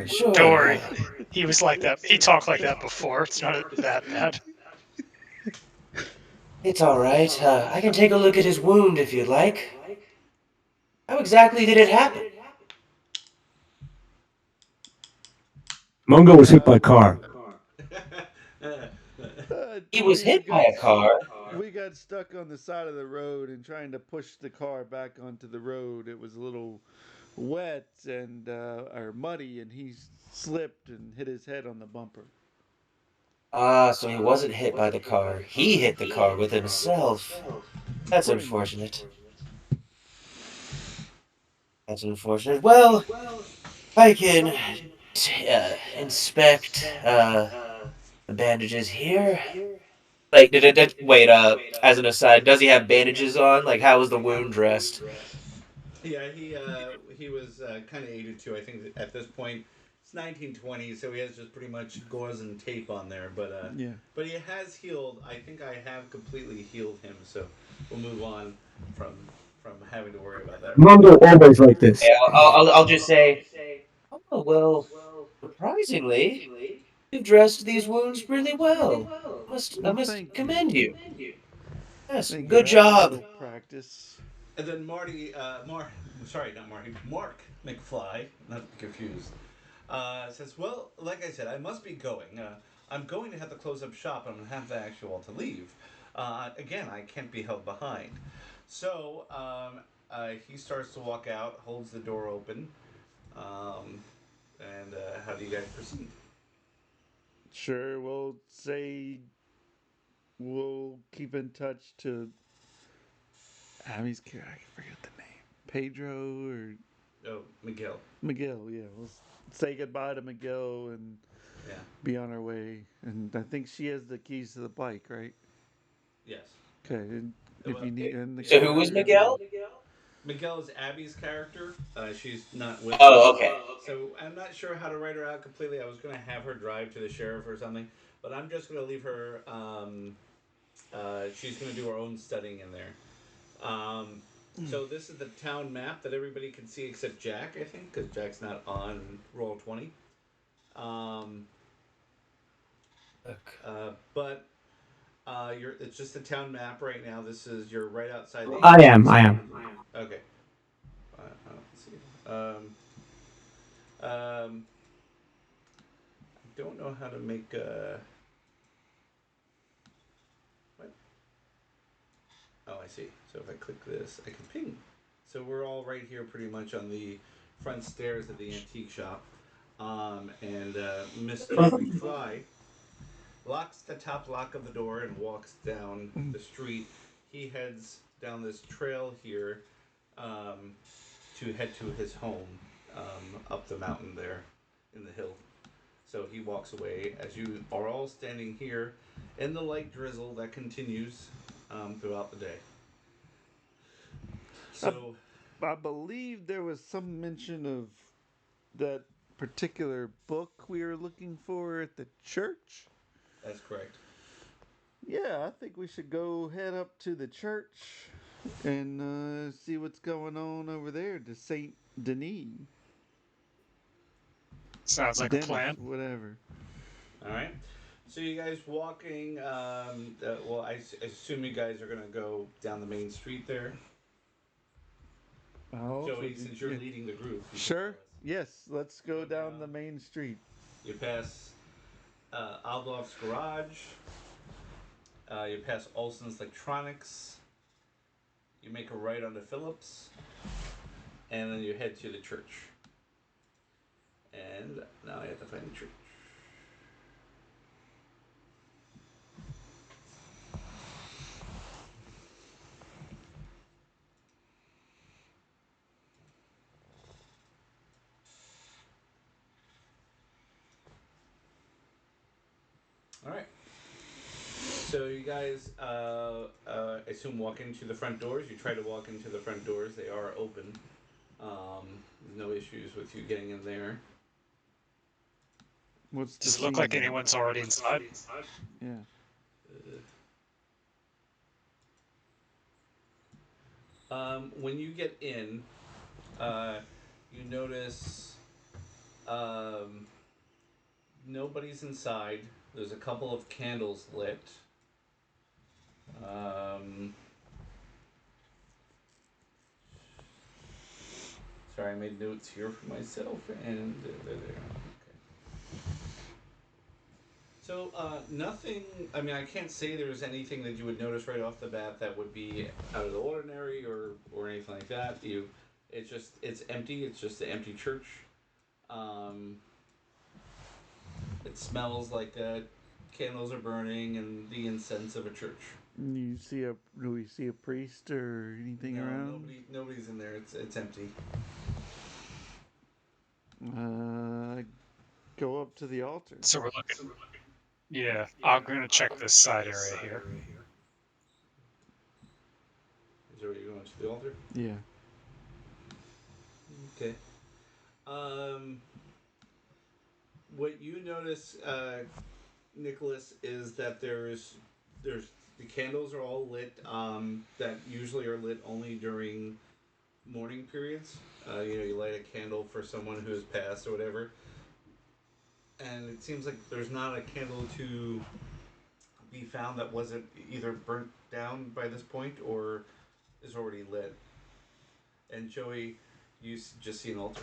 Don't sure. worry. He was like that. He talked like that before. It's not that bad. It's all right. I can take a look at his wound if you'd like. How exactly did it happen? Mungo was hit by a car. He was We hit by got a car. we got stuck on the side of the road and trying to push the car back onto the road. It was a little wet and or muddy, and he slipped and hit his head on the bumper. Ah, so he wasn't hit by the car. He hit the car with himself. That's Pretty much. unfortunate. That's unfortunate. Well, I can inspect the bandages here. Like, wait, as an aside, does he have bandages on? Like, how was the wound dressed? Yeah, he was kind of aided too. I think that at this point it's 1920, so he has just pretty much gauze and tape on there. Yeah. But he has healed. I think I have completely healed him, so we'll move on from from having to worry about that right Mungo now. always like this. Yeah, I'll just say, oh, well, surprisingly, you've dressed these wounds really well. I Well, must thank you. commend you. Yes, Thank you. good I had a job. little practice. And then sorry, not Marty, Mark McFly, not to be confused, says, "Well, like I said, I must be going. I'm going to have to close up shop. I'm going to have to ask you all to leave. Again, I can't be held behind." So he starts to walk out, holds the door open, um, and how do you guys proceed? Sure, we'll say we'll keep in touch to Abby's character. I forget the name. Pedro or Oh, Miguel. Miguel. Yeah, we'll say goodbye to Miguel and Yeah. be on our way. And I think she has the keys to the bike, right? Yes. Okay. And if Well, you need in the So yeah. who car, was and Miguel? Miguel is Abby's character. She's not with us. Oh, okay. So I'm not sure how to write her out completely. I was going to have her drive to the sheriff or something, but I'm just going to leave her. She's going to do her own studying in there. So this is the town map that everybody can see except Jack, I think, because Jack's not on roll 20. Um, Look. but it's just the town map right now. You're right outside the I entrance. am. I am. Okay. Let's see. Um, I don't know how to make a. What? Oh, I see. So if I click this, I can ping. So we're all right here, pretty much on the front stairs of the antique shop. And Mr. McFly locks the top lock of the door and walks down the street. He heads down this trail here um, to head to his home up the mountain there in the hill. So he walks away as you are all standing here in the light drizzle that continues throughout the day. I, So, I believe there was some mention of that particular book we were looking for at the church. that's correct. Yeah, I think we should go head up to the church and see what's going on over there to Saint Denis, Sounds like a Denis, plan. whatever. All right. So you guys walking. Well, I assume you guys are gonna go down the main street there, I'll also Joey. do, Since you're yeah. leading the group, you can tell Sure. us. Yes, let's go Go down the down. main street. You pass Aldorf's garage. You pass Olson's Electronics. You make a right onto Phillips, and then you head to the church. And now I have to find the church. All right. So you guys, I assume, walk into the front doors. You try to walk into the front doors. They are open. No issues with you getting in there. What's the Does it look scene? like anyone's already inside? Yeah. When you get in, you notice Um, Nobody's inside. There's a couple of candles lit. Um, Sorry, I made notes here for myself, and there. Okay. So, nothing. I mean, I can't say there's anything that you would notice right off the bat that would be out of the ordinary or anything like that. It's empty. It's just an empty church. Um, it smells like candles are burning and the incense of a church. Do we see a priest or anything No, around? nobody's in there. It's empty. Go up to the altar. So we're looking. Yeah, I'm gonna check this side area here. Is that where you're going to the altar? Yeah. Okay. What you notice, Nicholas, is that there's the candles are all lit. That usually are lit only during morning periods. You light a candle for someone who has passed or whatever, and it seems like there's not a candle to be found that wasn't either burnt down by this point or is already lit. And Joey, just see an altar.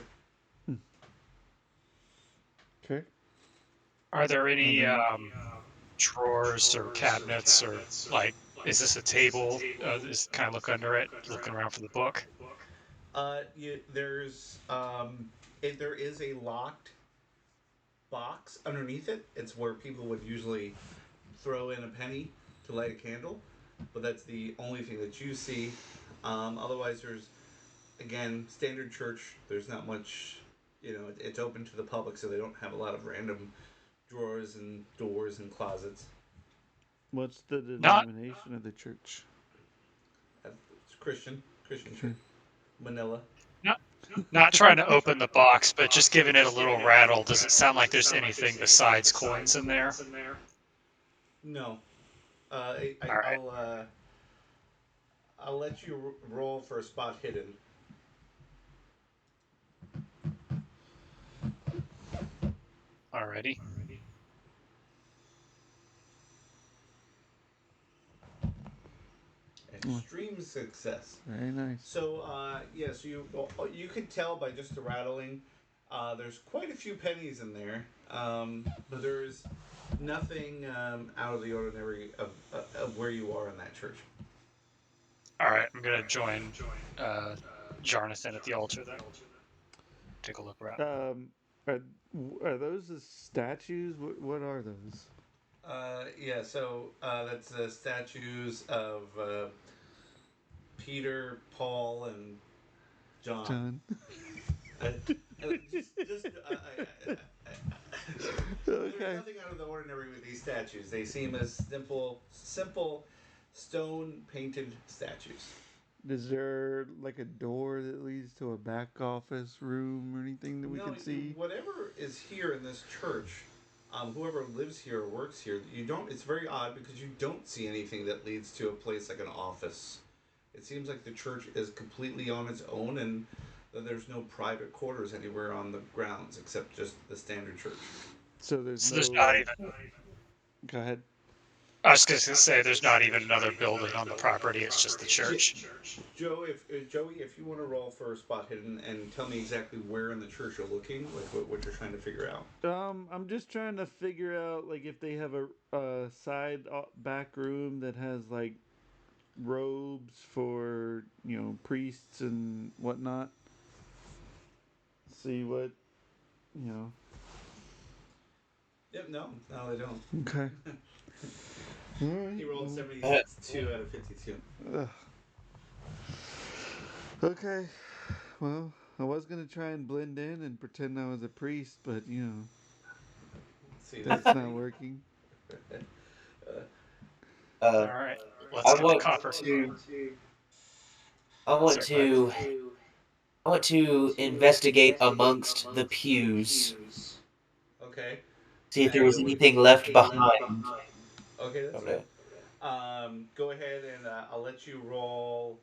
Okay. Are there any drawers or cabinets or like? Is this a table? Just kind of look under it, looking around for the book. There is a locked box underneath it. It's where people would usually throw in a penny to light a candle, but that's the only thing that you see. Otherwise, there's again standard church. There's not much. It's open to the public, so they don't have a lot of random drawers and doors and closets. What's the Not denomination of the church? It's Christian church, Manila. not not trying to open the box, but just giving it a little rattle. Does it sound like there's anything besides coins in there? No, All right. I'll let you roll for a spot hidden. Alrighty. Extreme success. Very nice. So, yes, you can tell by just the rattling. There's quite a few pennies in there, but there's nothing out of the ordinary of where you are in that church. All right. I'm gonna join Jarnathan at the altar then. Take a look around. Are those the statues? What are those? Yeah, so that's the statues of Peter, Paul, and John. John. There's Okay. nothing out of the ordinary with these statues. They seem as simple stone painted statues. Is there like a door that leads to a back office room or anything that we can see? Whatever is here in this church, whoever lives here or works here, you don't. It's very odd because you don't see anything that leads to a place like an office. It seems like the church is completely on its own, and that there's no private quarters anywhere on the grounds except just the standard church. So there's So no. there's not even. Go ahead. I was just gonna say there's not even another building on the property. It's just the church. Joey, if you want to roll for a spot hidden and tell me exactly where in the church you're looking, like what you're trying to figure out. I'm just trying to figure out like if they have a side back room that has like robes for priests and whatnot. See what you know. Yep, no, they don't. Okay. He rolled 72 out of 52. Ugh. Okay. Well, I was gonna try and blend in and pretend I was a priest, but See, that's not working. All right. Let's I get the want copper. I want to investigate amongst the pews. Okay. See if there was anything left behind. Okay, that's Okay. good. Go ahead and I'll let you roll.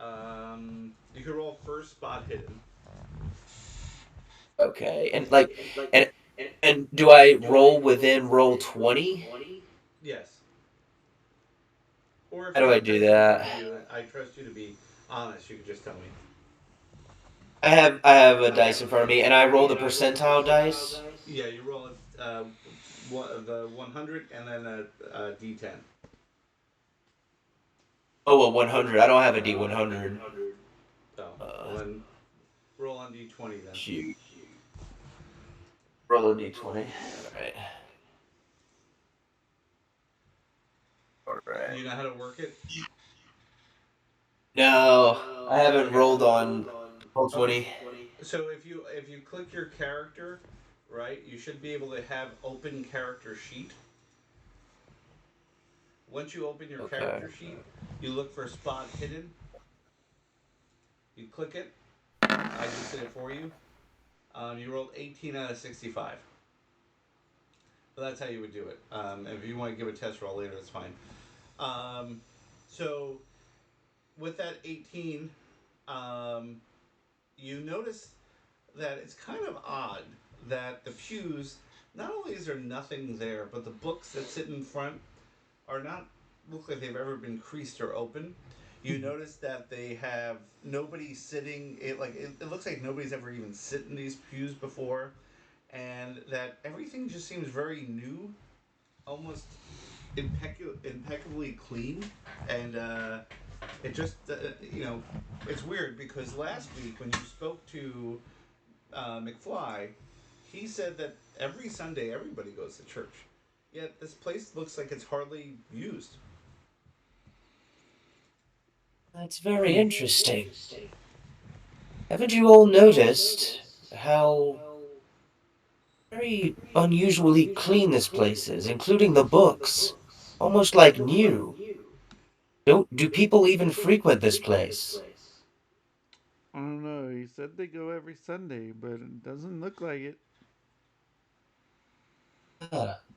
You can roll first spot hidden. Okay, and and do I roll within roll 20? Yes. Or if How you do I have do dice in front that? of you, I trust you to be honest. You can just tell me. I have a dice in front of me, and I roll the percentile dice. Yeah, you roll the 100 and then a d10. Oh, a 100. I don't have a D100. Oh, well Uh, then roll on d20 then. shoot. Roll a D20. All right. All Do right. you know how to work it? No, I haven't Okay. rolled on roll Okay. 20. So if you click your character, right, you should be able to have open character sheet. Once you open your Okay. character sheet, you look for spot hidden. You click it. I just did it for you. You rolled 18 out of 65. So that's how you would do it. If you want to give a test roll later, that's fine. Um, so with that 18, um, you notice that it's kind of odd that the pews, not only is there nothing there, but the books that sit in front are not look like they've ever been creased or open. You notice that they have nobody sitting. It looks like nobody's ever even sit in these pews before, and that everything just seems very new, almost impeccably clean, and it just it's weird because last week when you spoke to McFly, he said that every Sunday everybody goes to church. Yet this place looks like it's hardly used. That's very interesting. Haven't you all noticed how very unusually clean this place is, including the books? Almost like new. Do people even frequent this place? I don't know. He said they go every Sunday, but it doesn't look like it.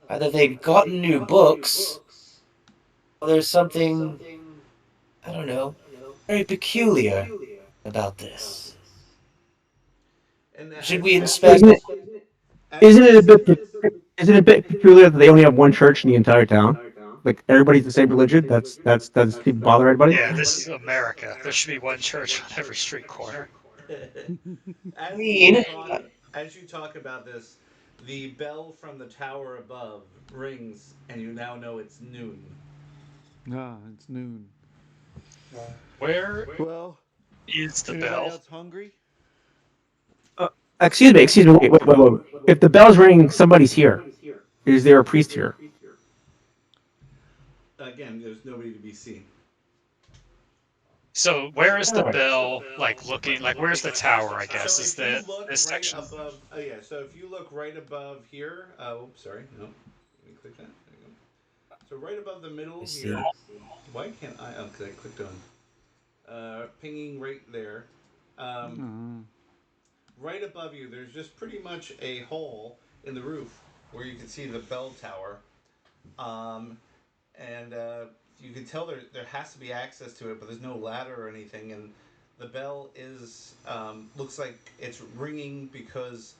Either they've gotten new books, or there's something, I don't know, very peculiar about this. And Should as we as inspect? you as Isn't you it a bit listen, isn't it a bit peculiar that they only have one church in the entire town? Like everybody's the same religion. That's does people bother anybody? Yeah, this is America. There should be one church on every street corner. I as you mean, talk as you talk about this, the bell from the tower above rings, and you now know it's noon. Ah, it's noon. Where Well, is the anybody bell? else hungry? Uh, excuse me. Wait. If the bell's ringing, somebody's here. Is there a priest here? Again, there's nobody to be seen. So where is the alright. bell? Like looking, like where's the tower? I So guess is if you that look this right section. above, oh yeah. So if you look right above here, oops, sorry, no, let me click that. There you go. So right above the I middle see. here. Why can't I? Oh, because I clicked on pinging right there. Um, Uh, right above you, there's just pretty much a hole in the roof where you can see the bell tower, um, and you can tell there has to be access to it, but there's no ladder or anything, and the bell is looks like it's ringing because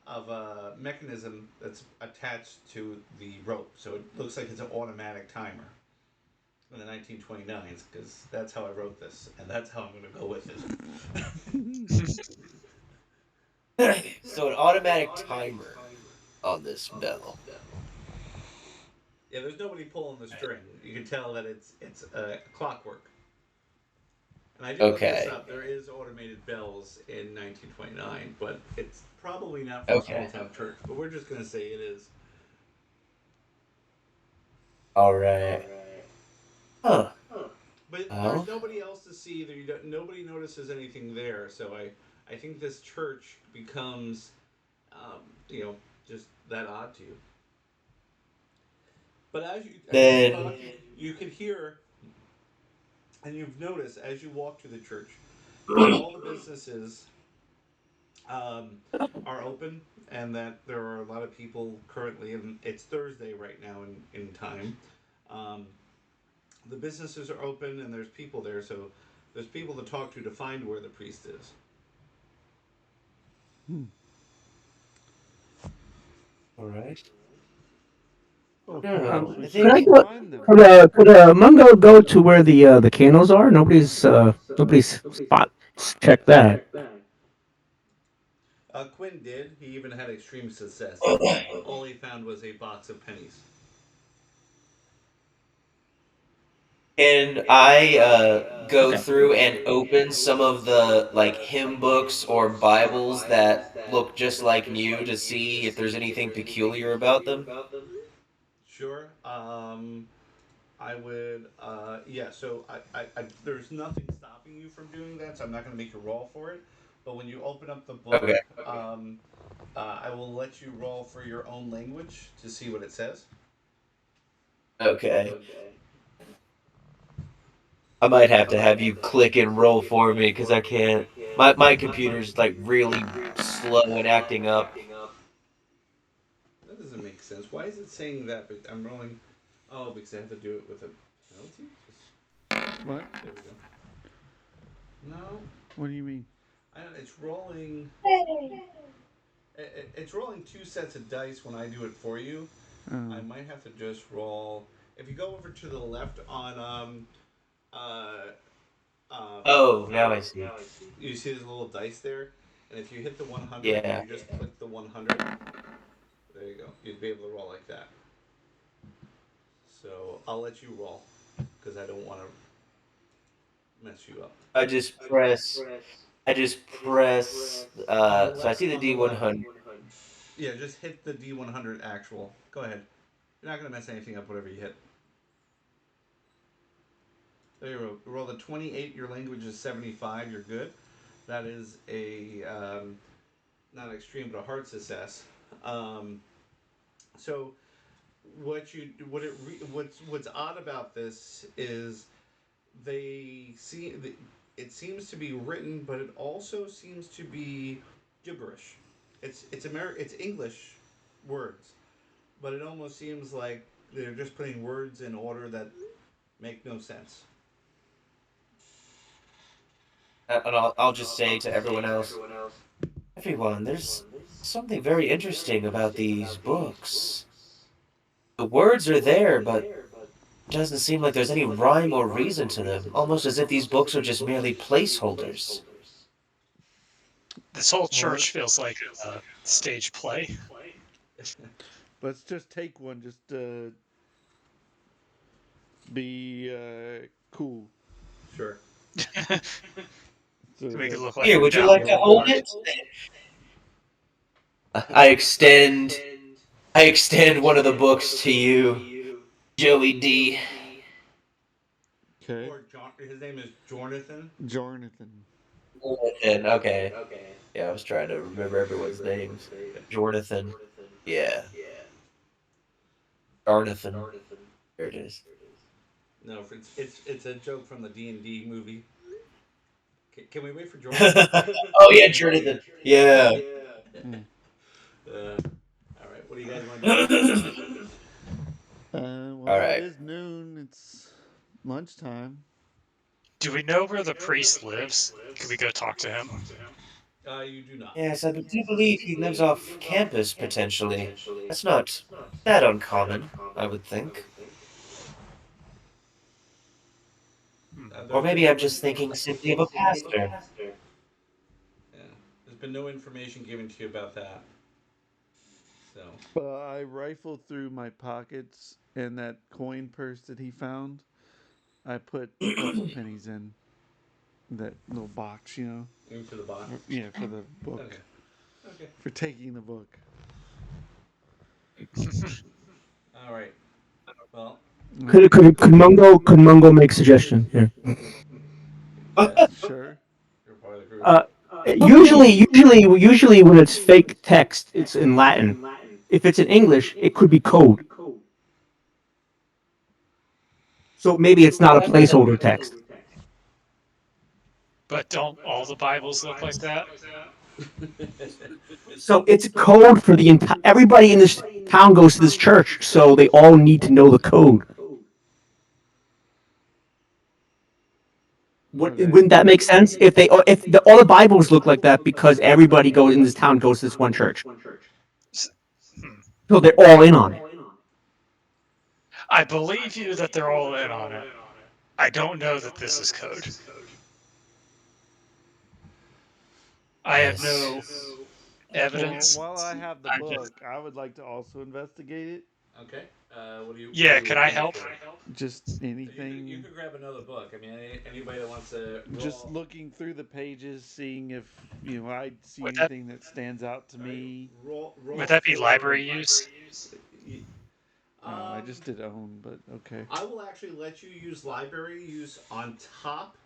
of a mechanism that's attached to the rope, so it looks like it's an automatic timer in the 1929s because that's how I wrote this, and that's how I'm going to go with it. So an automatic timer on this bell. Yeah, there's nobody pulling the string. You can tell that it's clockwork. And I did look this Okay. up. There is automated bells in 1929, but it's probably not for a small Okay. town church. But we're just gonna say it is. All right. Huh. But there's Well, nobody else to see. Nobody notices anything there. So I think this church becomes, um, you know, just that odd to you. But as you then talk, you can hear, and you've noticed as you walk to the church that all the businesses um, are open, and that there are a lot of people currently, and it's Thursday right now in time. Um, the businesses are open, and there's people there, so there's people to talk to find where the priest is. All right. Well, No, perhaps we I Could I think. should go? find them. Could Mungo go to where the candles are? Nobody's spot. Check that. Quinn did. He even had extreme success. All he found was a box of pennies. And I go Okay. through and open some of the like hymn books or Bibles that look just like new to see if there's anything peculiar about them. Sure. I would. Yeah. So there's nothing stopping you from doing that. So I'm not going to make you roll for it. But when you open up the book, Okay. I will let you roll for your own language to see what it says. Okay. I might have you click and roll for me because I can't. My computer's like really slow and acting up. That doesn't make sense. Why is it saying that? But I'm rolling. Oh, because I have to do it with a penalty. What? There we go. No, What do you mean? it's rolling. It's rolling two sets of dice when I do it for you. I Oh, might have to just roll. If you go over to the left on uh, Oh, now I see. you see there's a little dice there, and if you hit the 100 and Yeah. you just click the 100, there you go. You'd be able to roll like that. So I'll let you roll because I don't want to mess you up. I just press. I just press. So I see the On the left. D100. Yeah, just hit the D100 actual. Go ahead. You're not gonna mess anything up. Whatever you hit. There you go. Roll the 28. Your language is 75. You're good. That is a not extreme, but a hard success. Um, so what's odd about this is they see it seems to be written, but it also seems to be gibberish. It's English words, but it almost seems like they're just putting words in order that make no sense. And I'll just say to everyone else, everyone, there's something very interesting about these books. The words are there, but it doesn't seem like there's any rhyme or reason to them, almost as if these books are just merely placeholders. This whole well, church feels like a stage play. let's just take one. Just be cool. Sure. To So make it that look like Here, you're would you down like with to the hold party. it? I extend I extend one of the books to you, Joey D. okay. Or his name is Jonathan. Jonathan. And okay. Yeah, I was trying to remember everyone's names. Jonathan. Yeah. Jonathan. There it is. No, it's a joke from the D&D movie. Can we wait for Jonathan? Oh yeah, Jonathan. Yeah. Hmm. All right. What do you guys want to do? All Well, it right. is noon. It's lunchtime. Do we know where the priest lives? Could we go talk to him? You do not. Yes, I do believe he lives off campus potentially. That's not that uncommon, I would think. Hmm. Or There's been maybe I'm no just thinking simply of a pastor. yeah, there's been no information given to you about that. So I rifled through my pockets and that coin purse that he found. I put a couple pennies in that little box, into the box. Yeah, for the book, Okay. Okay. for taking the book. All right. Well, Could Mungo make suggestion here? yes, Sure. you're part of the group. Uh, usually when it's fake text, it's in Latin. If it's in English, it could be code. So maybe it's not a placeholder text. But don't all the Bibles look like that? So it's code for the entire. Everybody in this town goes to this church, so they all need to know the code. Okay. Wouldn't that make sense? If all the Bibles look like that because everybody goes in this town goes to this one church. S- Hmm. So they're all in on it. I believe you that they're all in on it. I don't know that this is code. I have Yes. no Well, evidence. while I have the I just, book, I would like to also investigate it. Okay. What are yeah, you can I looking help? for? Just You anything. could grab another book. I mean, anybody that wants to Just roll. looking through the pages, seeing if I see Would that anything that stands out to All right, me. would roll that be for. library use? Oh, I Um, just did own, but okay. I will actually let you use library use on top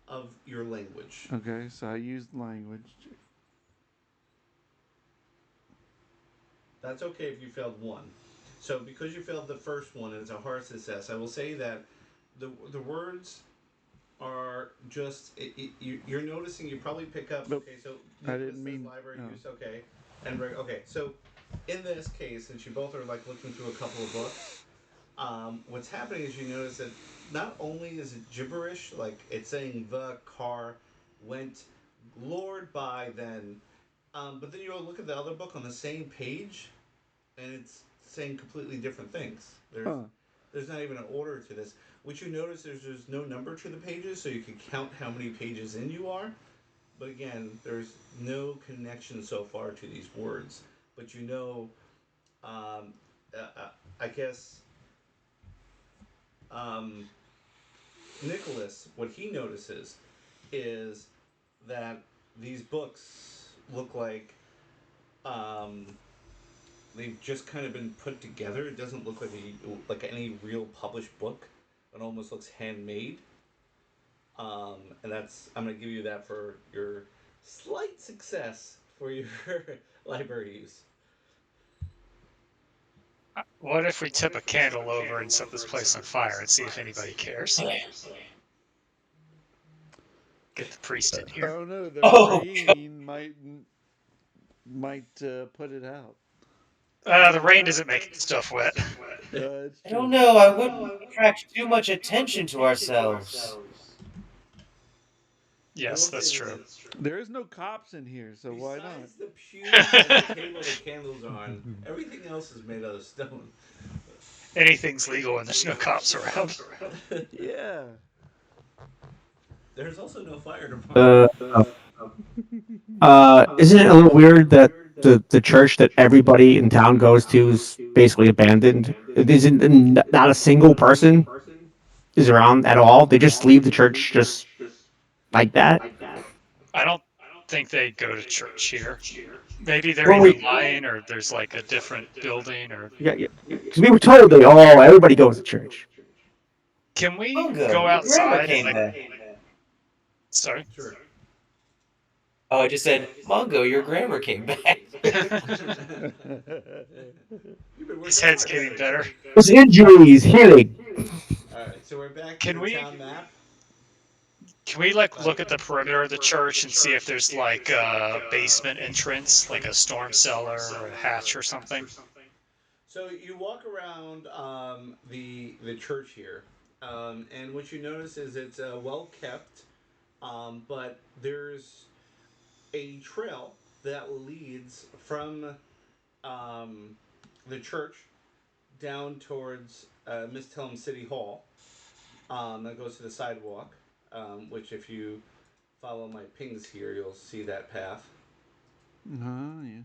of your language. Okay, so I used language. That's okay if you failed one. So because you failed the first one and it's a hard success, I will say that the words are just you're noticing. You probably pick up. Nope, Okay, so I Nicholas didn't says mean. library Oh. use. Okay, and okay. So in this case, since you both are like looking through a couple of books, what's happening is you notice that not only is it gibberish, like it's saying the car went lured by then, but then you'll look at the other book on the same page, and it's saying completely different things. Huh. There's not even an order to this. What you notice is there's no number to the pages, so you can count how many pages in you are. But again, there's no connection so far to these words. But you know, um, I guess um, Nicholas, what he notices is that these books look um, they've just kind of been put together. It doesn't look like any real published book. It almost looks handmade. And that's I'm gonna give you that for your slight success for your library use. What if we tip a candle over and set this place on fire and see if anybody cares? Get the priest in I here. don't know. The Oh, God. rain might put it out. The rain doesn't make stuff wet. It's I true. don't know. I wouldn't attract too much attention to ourselves. I will Yes, say that's this: true. There is no cops in here, so why not? besides the pews and the table the candles are on, everything else is made out of stone. Anything's legal and there's no cops around. Yeah. There's also no fire department. Uh, isn't it a little weird that the church that everybody in town goes to is basically abandoned? It isn't not a single person is around at all. They just leave the church just like that. I don't think they go to church here. Maybe they're Well, either lying or there's like a different building or yeah, because we were told everybody goes to church. can we Mungo, go your grammar outside and came like back. sorry? Sure. Oh, I just said, Mungo, your grammar came back. You've been His working head's hard getting today. better. His injuries healing. All right, so we're back to Can the we town map. can we like look at the perimeter of the church and see if there's like a basement entrance, like a storm cellar or a hatch or something? So you walk around the church here, and what you notice is it's well kept, but there's a trail that leads from um, the church down towards Misthelm City Hall. That goes to the sidewalk, which if you follow my pings here, you'll see that path. Yes.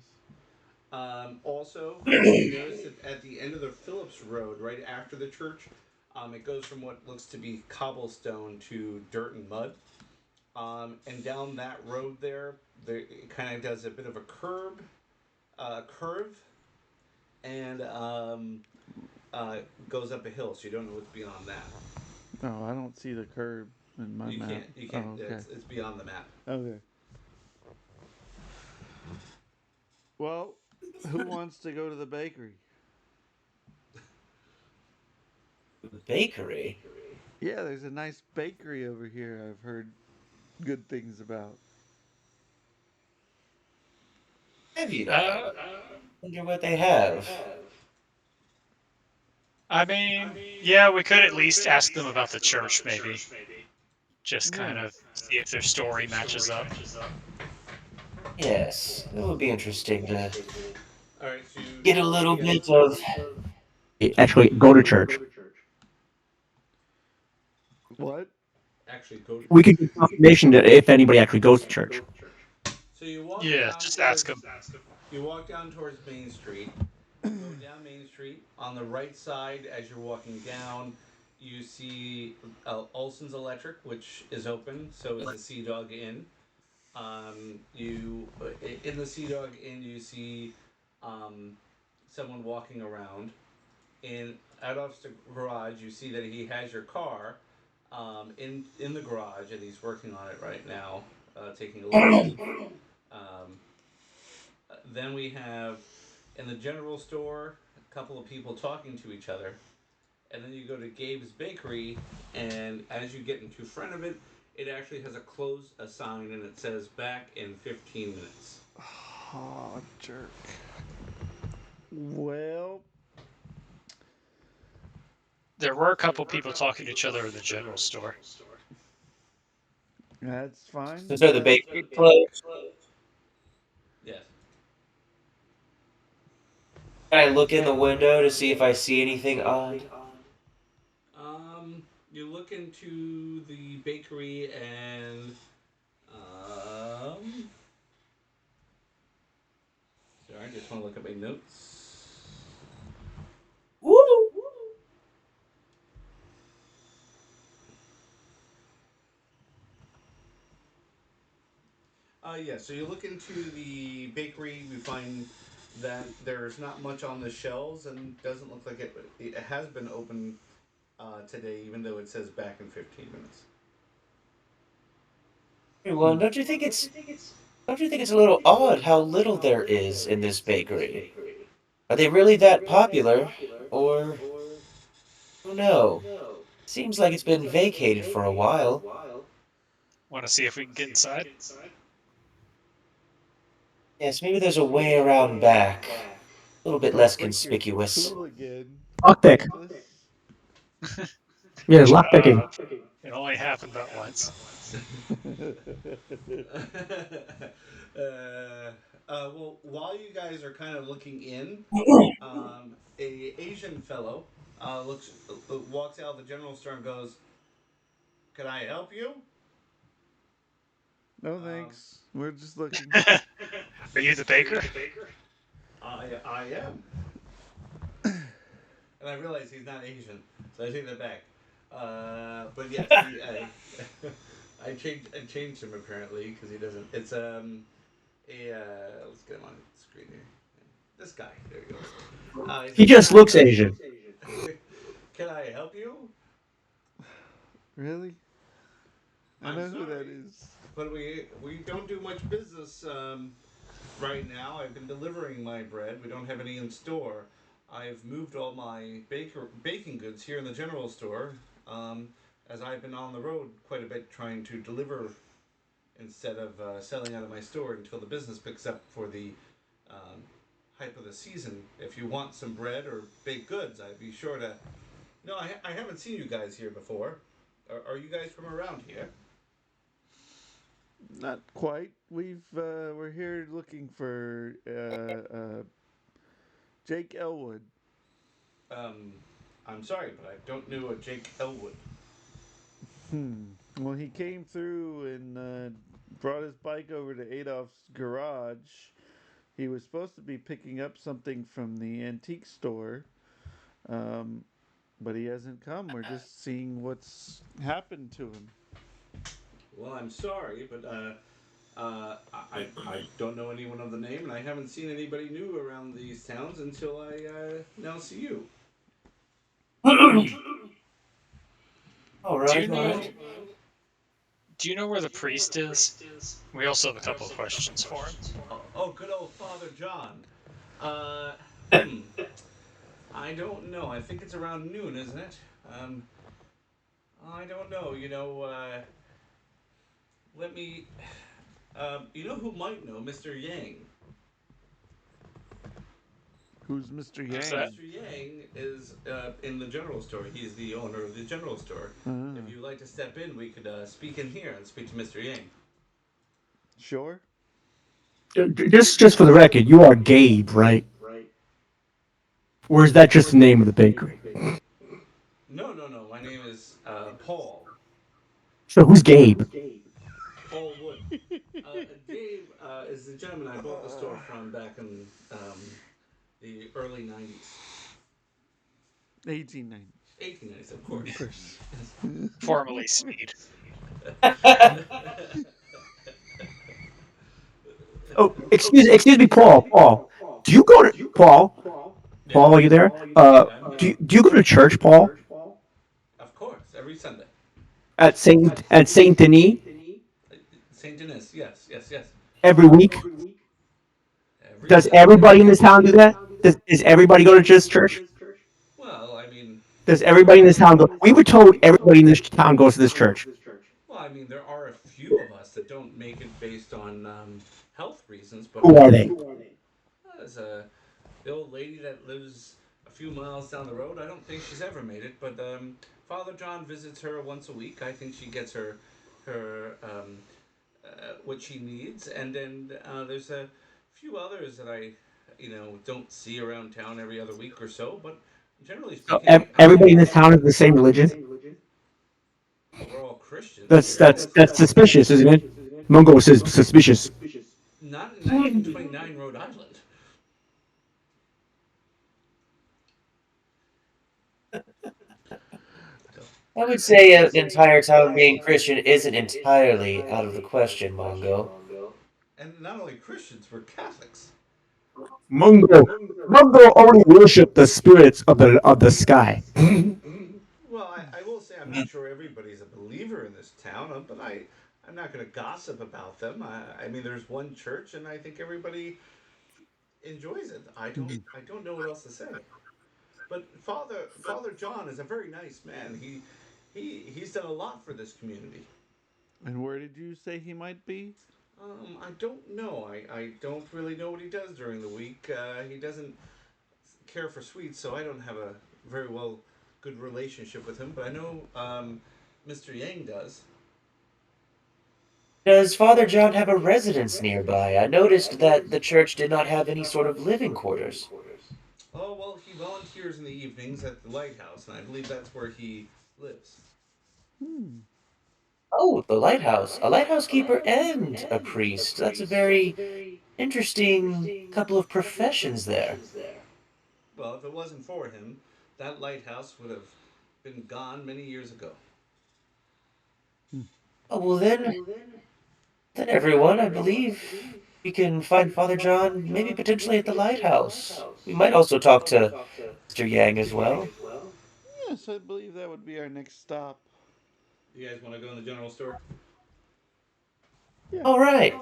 Also, you notice that at the end of the Phillips Road, right after the church, it goes from what looks to be cobblestone to dirt and mud. And down that road there it kind of does a bit of a curve, and goes up a hill. So you don't know what's beyond that. Oh, I don't see the curb in my You map. can't. You can't. Oh, okay. It's beyond the map. Okay. Well, who wants to go to the bakery? Bakery? Yeah, there's a nice bakery over here I've heard good things about. Have you? Uh, Wonder what they have. I mean, yeah, we could at least ask them about the church, maybe. Just Yeah. kind of see if their story matches up. Yes, that would be interesting to. All right, so you get a start little looking at. bit of. Actually, go to church. What? Actually, go to We church. could get confirmation that if anybody actually goes to church. So you walk Yeah, down just ask towards. him. You walk down towards Main Street. You go down Main Street. On the right side, as you're walking down, you see Olson's Electric, which is open. So is the Sea Dog Inn. You in the Sea Dog Inn, you see um, someone walking around. In Adolf's garage, you see that he has your car in the garage, and he's working on it right now, taking a look at it. Um, then we have in the general store a couple of people talking to each other, and then you go to Gabe's Bakery, and as you get into front of it, it actually has a sign, and it says back in 15 minutes. Oh, jerk. Well, There were a couple people talking to each other in the general store. that's fine. So the bakery closed. Yes. Can I look in the window to see if I see anything odd? You look into the bakery and um, sorry, I just want to look at my notes. Woo! Yeah, so you look into the bakery, we find that there's not much on the shelves and doesn't look like it has been open today, even though it says back in 15 minutes. Everyone, don't you think it's a little odd how little there is in this bakery? Are they really that popular? Or I don't know. Seems like it's been vacated for a while. Want to see if we can get inside? Yes, maybe there's a way around back. A little bit less Break your conspicuous. hooligan, Lockpick. Nicholas. Yeah, Shut lockpicking. up. It only happened that once. Well, while you guys are kind of looking in, a Asian fellow walks out of the general store and goes, "Can I help you?" No Um, thanks. We're just looking. Are you the baker? I am, and I realize he's not Asian, so I take that back. But yes, I changed him apparently because he doesn't. It's let's get him on the screen here. This guy, there he goes. He He says, "Can just looks Asian. can I help you?" Really? I I'm know who that sorry, is. but we don't do much business right now. I've been delivering my bread. We don't have any in store. I've moved all my baking goods here in the general store, um, as I've been on the road quite a bit trying to deliver instead of selling out of my store until the business picks up for the um, hype of the season. If you want some bread or baked goods, I'd be sure to. No, I haven't seen you guys here before. Are you guys from around here? Not quite. We're here looking for Jake Elwood. Um, I'm sorry, but I don't know a Jake Elwood. Hmm. Well, he came through and brought his bike over to Adolph's garage. He was supposed to be picking up something from the antique store, um, but he hasn't come. We're just seeing what's happened to him. Well, I'm sorry, but I don't know anyone of the name, and I haven't seen anybody new around these towns until I now see you. All Do you right, all know? right. Do you know where the priest is? We also have a couple of questions for him. Oh, good old Father John. Uh, hmm. I don't know. I think it's around noon, isn't it? Um, I don't know. Let me. You know who might know? Mr. Yang. Who's Mr. Who's that? Yang? Mr. Yang is in the general store. He's the owner of the general store. If Ah, you'd like to step in, we could speak in here and speak to Mr. Yang. sure. Just for the record, you are Gabe, right? Or is that just the name of the bakery? No, no, no. My name is Paul. So who's Gabe? Paul Wood. Gabe is the gentleman I bought the store from back in the early 90s. 1890. 1890s, of Of course. course. Formerly Smeed. Oh, excuse me, Paul. Paul, do you go to Paul? Yeah, Paul, are you there? yeah, I'm here. Do you go to church, Paul? Of course, every Sunday. At Saint Denis St. Denis, yes, yes, yes. every week? Every Does Sunday. everybody in this town do that? Does everybody go to just church? Well, I mean, Does everybody in this town go? We were told everybody in this town goes to this church. there are a few of us that don't make it based on health reasons, but Who are they? as the old lady that lives a few miles down the road, I don't think she's ever made it. But Father John visits her once a week. I think she gets her what she needs, and then there's a few others that I, don't see around town every other week or so. But generally So speaking, I think everybody in this town is the same religion. well, we're all Christians here. That's suspicious, isn't it? Mungo says suspicious. Not even 29 Rhode Island. So, I would say an entire town being Christian isn't entirely out of the question, Mongo. and not only Christians, we're Catholics. Mungo only worship the spirits of the sky. Well, I will say I'm not sure everybody's a believer in this town, but I'm not going to gossip about them. I mean, there's one church, and I think everybody enjoys it. I don't know what else to say. But Father John is a very nice man. He's done a lot for this community. And where did you say he might be? I don't know. I don't really know what he does during the week. He doesn't care for sweets, so I don't have a very good relationship with him. But I know Mr. Yang does. Does Father John have a residence nearby? I noticed that the church did not have any sort of living quarters. Oh well, he volunteers in the evenings at the lighthouse, and I believe that's where he lives. Hmm. Oh, the lighthouse. A lighthouse keeper and a priest. That's a very interesting couple of professions there. Well, if it wasn't for him, that lighthouse would have been gone many years ago. Oh, well then everyone, I believe we can find Father John maybe potentially at the lighthouse. We might also talk to Mr. Yang as well. Yes, I believe that would be our next stop. You guys want to go in the general store? Yeah. All right.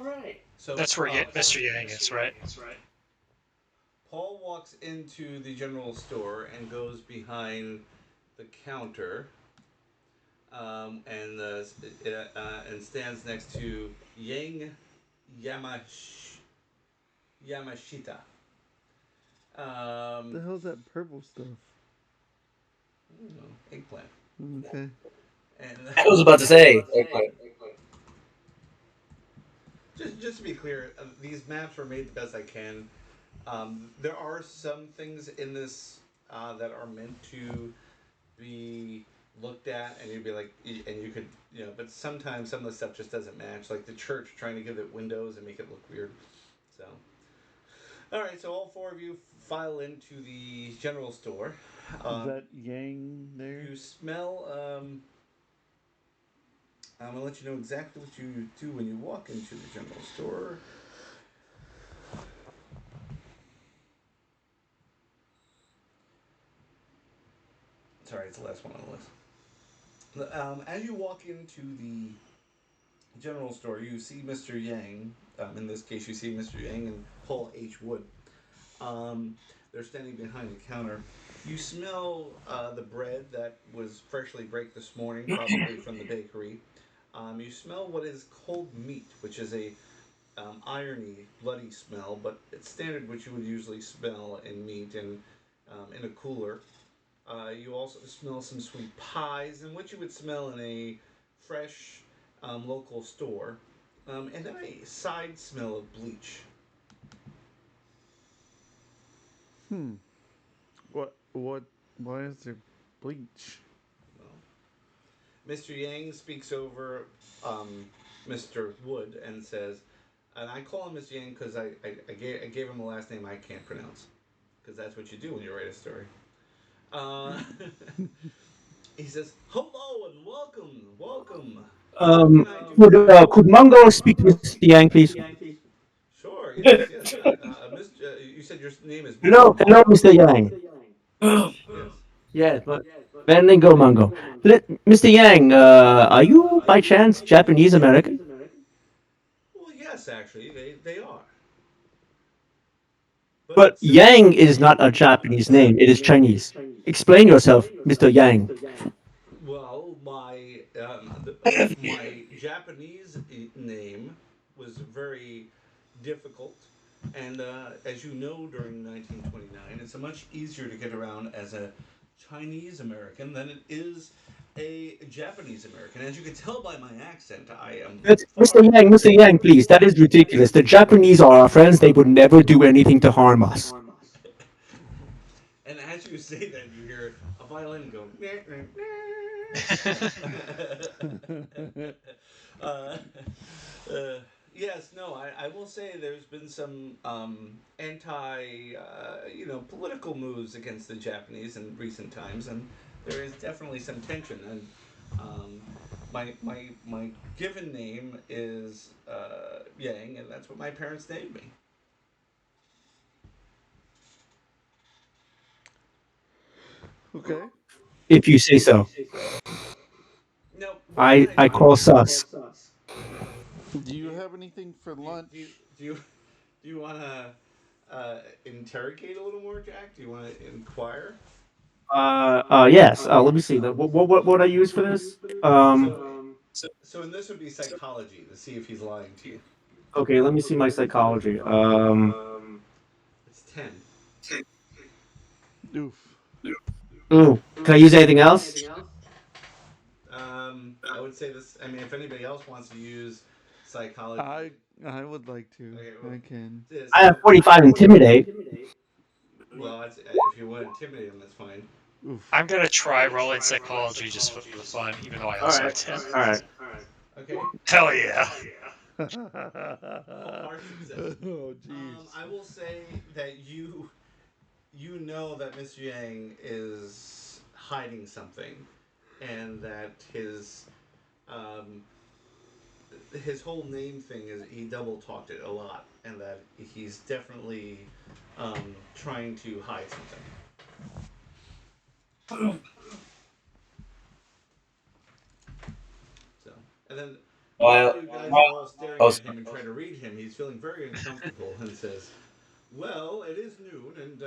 So, That's where Mr. Yang is, right? Paul walks into the general store and goes behind the counter, and stands next to Yang Yamashita. The Um, hell's that purple stuff? I don't know, eggplant. Okay. And I was about to say, eggplant. just to be clear, these maps were made the best I can. There are some things in this that are meant to be looked at, and you'd be like, and you could, but sometimes some of the stuff just doesn't match. Like the church trying to give it windows and make it look weird. So, all right, so all four of you file into the general store. Is Um, that Yang there? you smell. I'm gonna let you know exactly what you do when you walk into the general store. Sorry, it's the last one on the list. As you walk into the general store, you see Mr. Yang. In this case, you see Mr. Yang and Paul H. Wood. Um, they're standing behind the counter. You smell the bread that was freshly baked this morning, probably from the bakery. You smell what is cold meat, which is a irony, bloody smell, but it's standard what you would usually smell in meat and in a cooler. You also smell some sweet pies and what you would smell in a fresh local store. And then a side smell of bleach. Hmm. Well, What? Why is there bleach? Well, Mr. Yang speaks over Mr. Wood and says, and I call him Mr. Yang because I gave him a last name I can't pronounce because that's what you do when you write a story. Uh, he says, "Hello and welcome, welcome. What can I do for you?" Could Mungo speak to Mr. Yang, please? Sure. Yes. Yes. Mr. You said your name is Hello, Mungo. hello, Mr. Yang. Yes. Yes, but then go Mungo. Mr. Yang, are you by chance Japanese American? Well, yes, actually, they are. But But since Yang is not a Japanese name; it is Chinese. Explain yourself, Mr. Yang. well, my Japanese name was very difficult, and as you know, during 1929, it's a much easier to get around as a Chinese American than it is a Japanese American. As you can tell by my accent, I am far. Mr. Yang, please. That is ridiculous. The Japanese are our friends. They would never do anything to harm us. And as you say that, you hear a violin go. uh, yes, no, I will say there's been some political moves against the Japanese in recent times, and there is definitely some tension. And um, my given name is Yang, and that's what my parents named me. Okay. If you say so. No, what can I I do for call you? sus. Do you have anything for Do you do you, lunch? do you, do you want to interrogate a little more, Jack? Do you want to inquire? Yes. Let me see. What I use for this? So, so in this would be psychology to see if he's lying to you. Okay. Let me see my psychology. It's 10. Oof. Ooh. Can I use anything else? I would say this. I mean, if anybody else wants to use psychology, I I would like to. okay. Well, I can. this. I have 45 intimidate. Well, if you want to intimidate him, that's fine. Oof. I'm gonna try rolling psychology just for the fun, even though I All also right. have 10. All right. Okay. Hell yeah. All harsh success. Oh jeez. I will say that you know that Mr. Yang is hiding something, and that um, his whole name thing is he double talked it a lot, and that he's definitely trying to hide something. So, and then while While, you guys are all staring oh, at sorry. him and trying to read him, he's feeling very uncomfortable and says, "Well, it is noon, and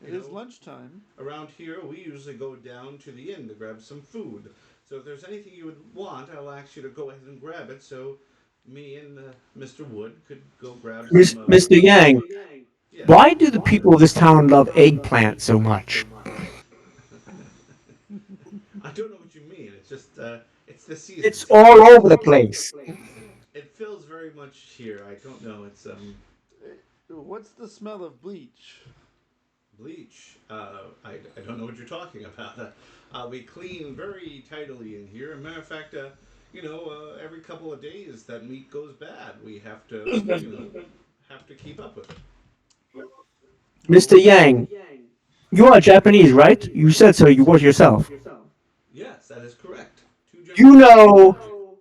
It is lunchtime. around here we usually go down to the inn to grab some food. So if there's anything you would want, I'll ask you to go ahead and grab it. So me and Mr. Wood could go grab some. Mr. Yang, Yes. why do the people of this town love eggplant so much? I don't know what you mean. It's just it's the season. It's all over the place. It feels very much here. I don't know. It's What's the smell of bleach? bleach. I don't know what you're talking about. We clean very tidily in here. As a matter of fact, every couple of days that meat goes bad. We have to, have to keep up with it. Mr. Oh, Yang, you are Japanese, right? You said so. You was yourself. Yes, that is correct. Two You gentlemen. know,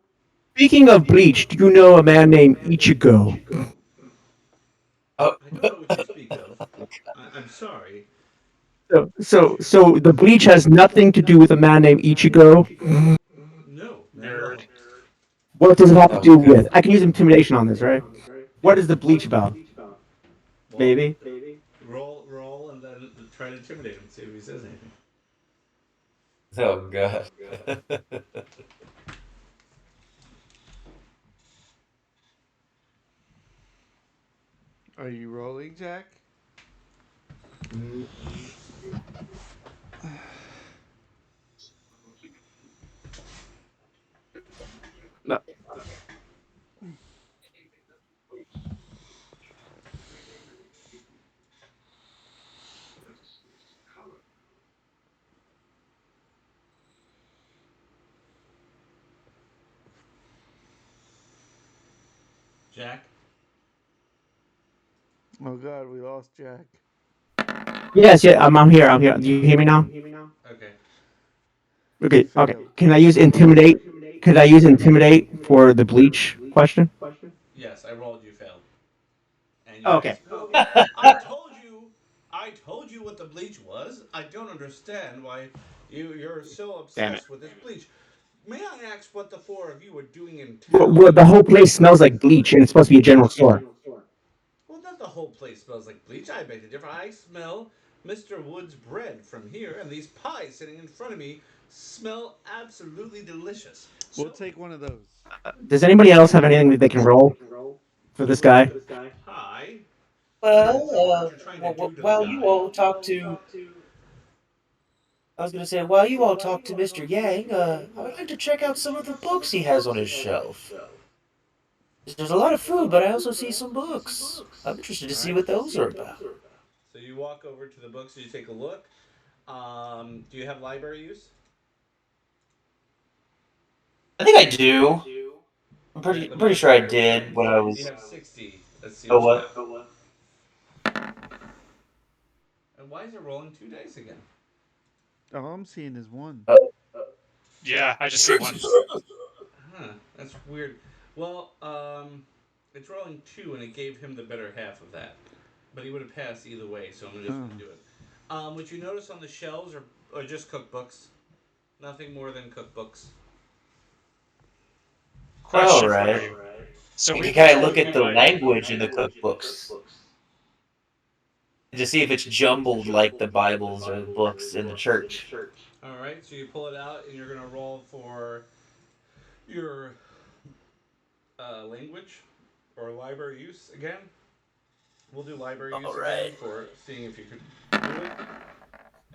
speaking of bleach, do you know a man named Ichigo? Oh, I don't know what you speak of. I'm sorry. So the bleach has nothing to do with a man named Ichigo. No, not at Nerd. all. What does it have to do okay. with? I can use intimidation on this, right? What is the bleach about, Well, baby? roll, and then try to intimidate him. See if he says anything. Oh god. are you rolling, Jack? No. Jack. Oh God, we lost Jack. Yes, yeah, I'm here. I'm here. Do you hear me now? Okay. He Okay, okay. failed. Can I use intimidate? Could I use intimidate for the bleach question? Yes, I rolled. You failed, and you Okay. just spoke. I told you. I told you what the bleach was. I don't understand why you're so Damn it. obsessed with this bleach. May I ask what the four of you were doing in Well, town? the whole place smells like bleach, and it's supposed to be a general store. Well, not the whole place smells like bleach. I beg to differ. I smell Mr. Wood's bread from here, and these pies sitting in front of me smell absolutely delicious. We'll So, take one of those. Does anybody else have anything that they can roll for this guy? pie? I Well, don't know what you're trying to do to the while you guy. all talk to, I was gonna say, while you all talk to Mr. Yang, I would like to check out some of the books he has on his shelf. There's a lot of food, but I also see some books. I'm interested to All see right. what those are about. So you walk over to the books and you take a look. Do you have library use? I think I do. I'm Okay, pretty sure I did when I you was. have 60. Let's see Oh, what you what? have. And why is it rolling 2 days again? All I'm seeing is one. Oh, Yeah, I just see one. Huh, that's weird. Well, it's rolling 2 and it gave him the better half of that. But he would have passed either way, so I'm just Oh. going to do it. What you notice on the shelves are just cookbooks. Nothing more than cookbooks. all Question for right. you. So we've been Can I told look at the by language in the cookbooks to see if it's jumbled like the Bibles or the books in the church? Alright, so you pull it out and you're going to roll for your language or library use again. We'll do library All use again right. for seeing if you could do it.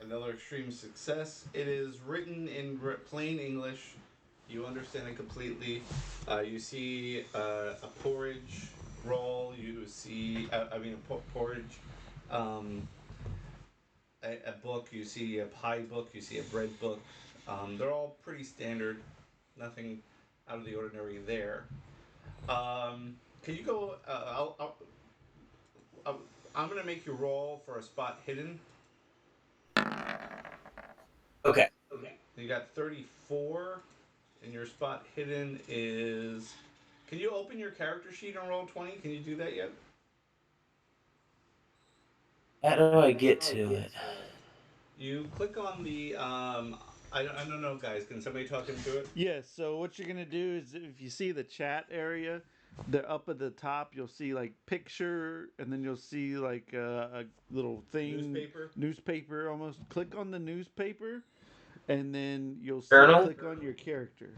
Another extreme success. It is written in plain English. You understand it completely. You see a porridge roll. You see, porridge, um, a book. You see a pie book. You see a bread book. They're all pretty standard. Nothing out of the ordinary there. Can you go? I'll, I'm gonna make you roll for a spot hidden. Okay. You got 34, and your spot hidden is. Can you open your character sheet on roll 20? Can you do that yet? How do I get to it? You click on the. I don't know, guys. Can somebody talk him through it? Yes. So what you're gonna do is, if you see the chat area, the up at the top, you'll see like picture, and then you'll see like a little thing, Newspaper. newspaper almost. Click on the newspaper, and then you'll see. Journal? Click on your character.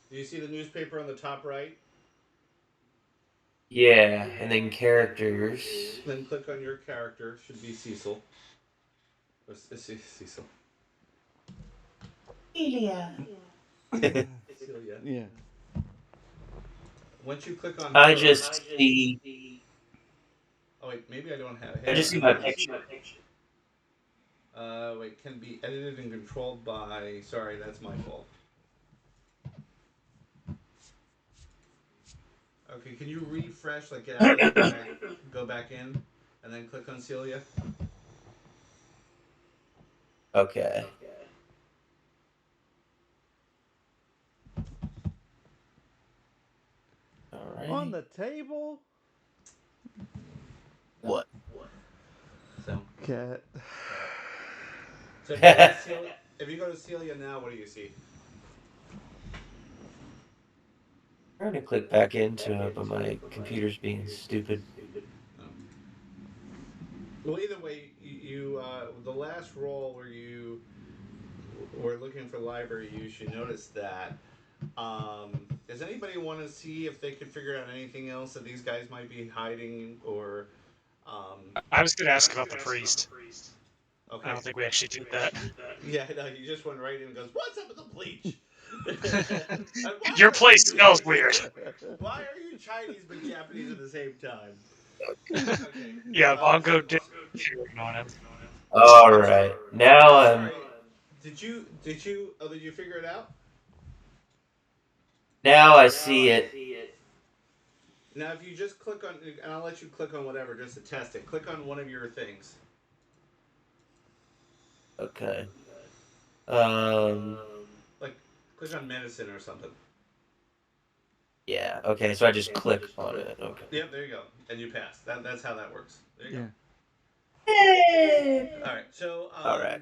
Do you see the newspaper on the top right? Yeah, and then characters. Then click on your character. Should be Cecil. Cecil. Celia. Celia. Yeah. Once you click on I her. just see. Oh wait, maybe I don't have. I Hang just on. see my picture. Wait, can be edited and controlled by. Sorry, that's my fault. Okay, can you refresh, like get out and go back in, and then click on Celia? Okay. On Alrighty. the table. What? So, Cat. so if you go to Celia now, what do you see? Trying to click back into it, but my computer's being stupid. Oh. Well, either way, the last roll where you were looking for library use, you noticed that. Does anybody want to see if they could figure out anything else that these guys might be hiding or? I was going to ask about the priest. I Okay. don't think we actually did that. Yeah, no, you just went right in and goes, "What's up with the bleach?" And why Your are place smells weird. why are you Chinese but Japanese at the same time? Okay. Yeah, So, Mongo did cheering on him. Alright. Now I'm I'm. sorry. Did you? Oh, did you figure it out? Now I see it. Now, if you just click on, and I'll let you click on whatever just to test it. Click on one of your things. Okay. Like, click on medicine or something. Yeah. Okay. So I just click on it. Okay. Yep, there you go, and you pass. That's how that works. There you Yeah. Yay! go. All right. So, All right.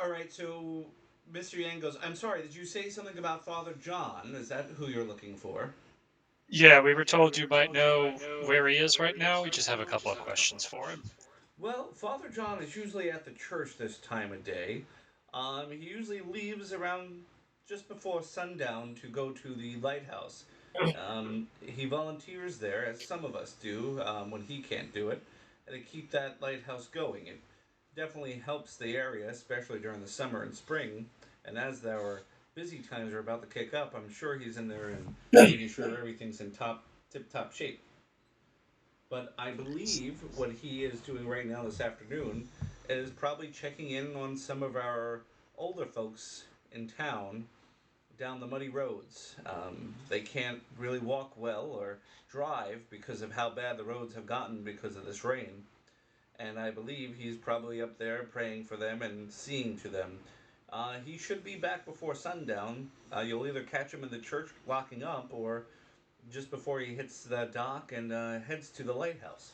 all right. So, Mr. Yang goes. I'm sorry. Did you say something about Father John? Is that who you're looking for? Yeah, we were told you might know where he is right now. We just have a couple of questions for him. Well, Father John is usually at the church this time of day. He usually leaves around just before sundown to go to the lighthouse. He volunteers there, as some of us do when he can't do it, and to keep that lighthouse going. It definitely helps the area, especially during the summer and spring. And as our busy times are about to kick up, I'm sure he's in there and making sure everything's in tip top shape. But I believe what he is doing right now this afternoon is probably checking in on some of our older folks in town down the muddy roads. They can't really walk well or drive because of how bad the roads have gotten because of this rain. And I believe he's probably up there praying for them and seeing to them. He should be back before sundown. You'll either catch him in the church locking up or just before he hits the dock and heads to the lighthouse.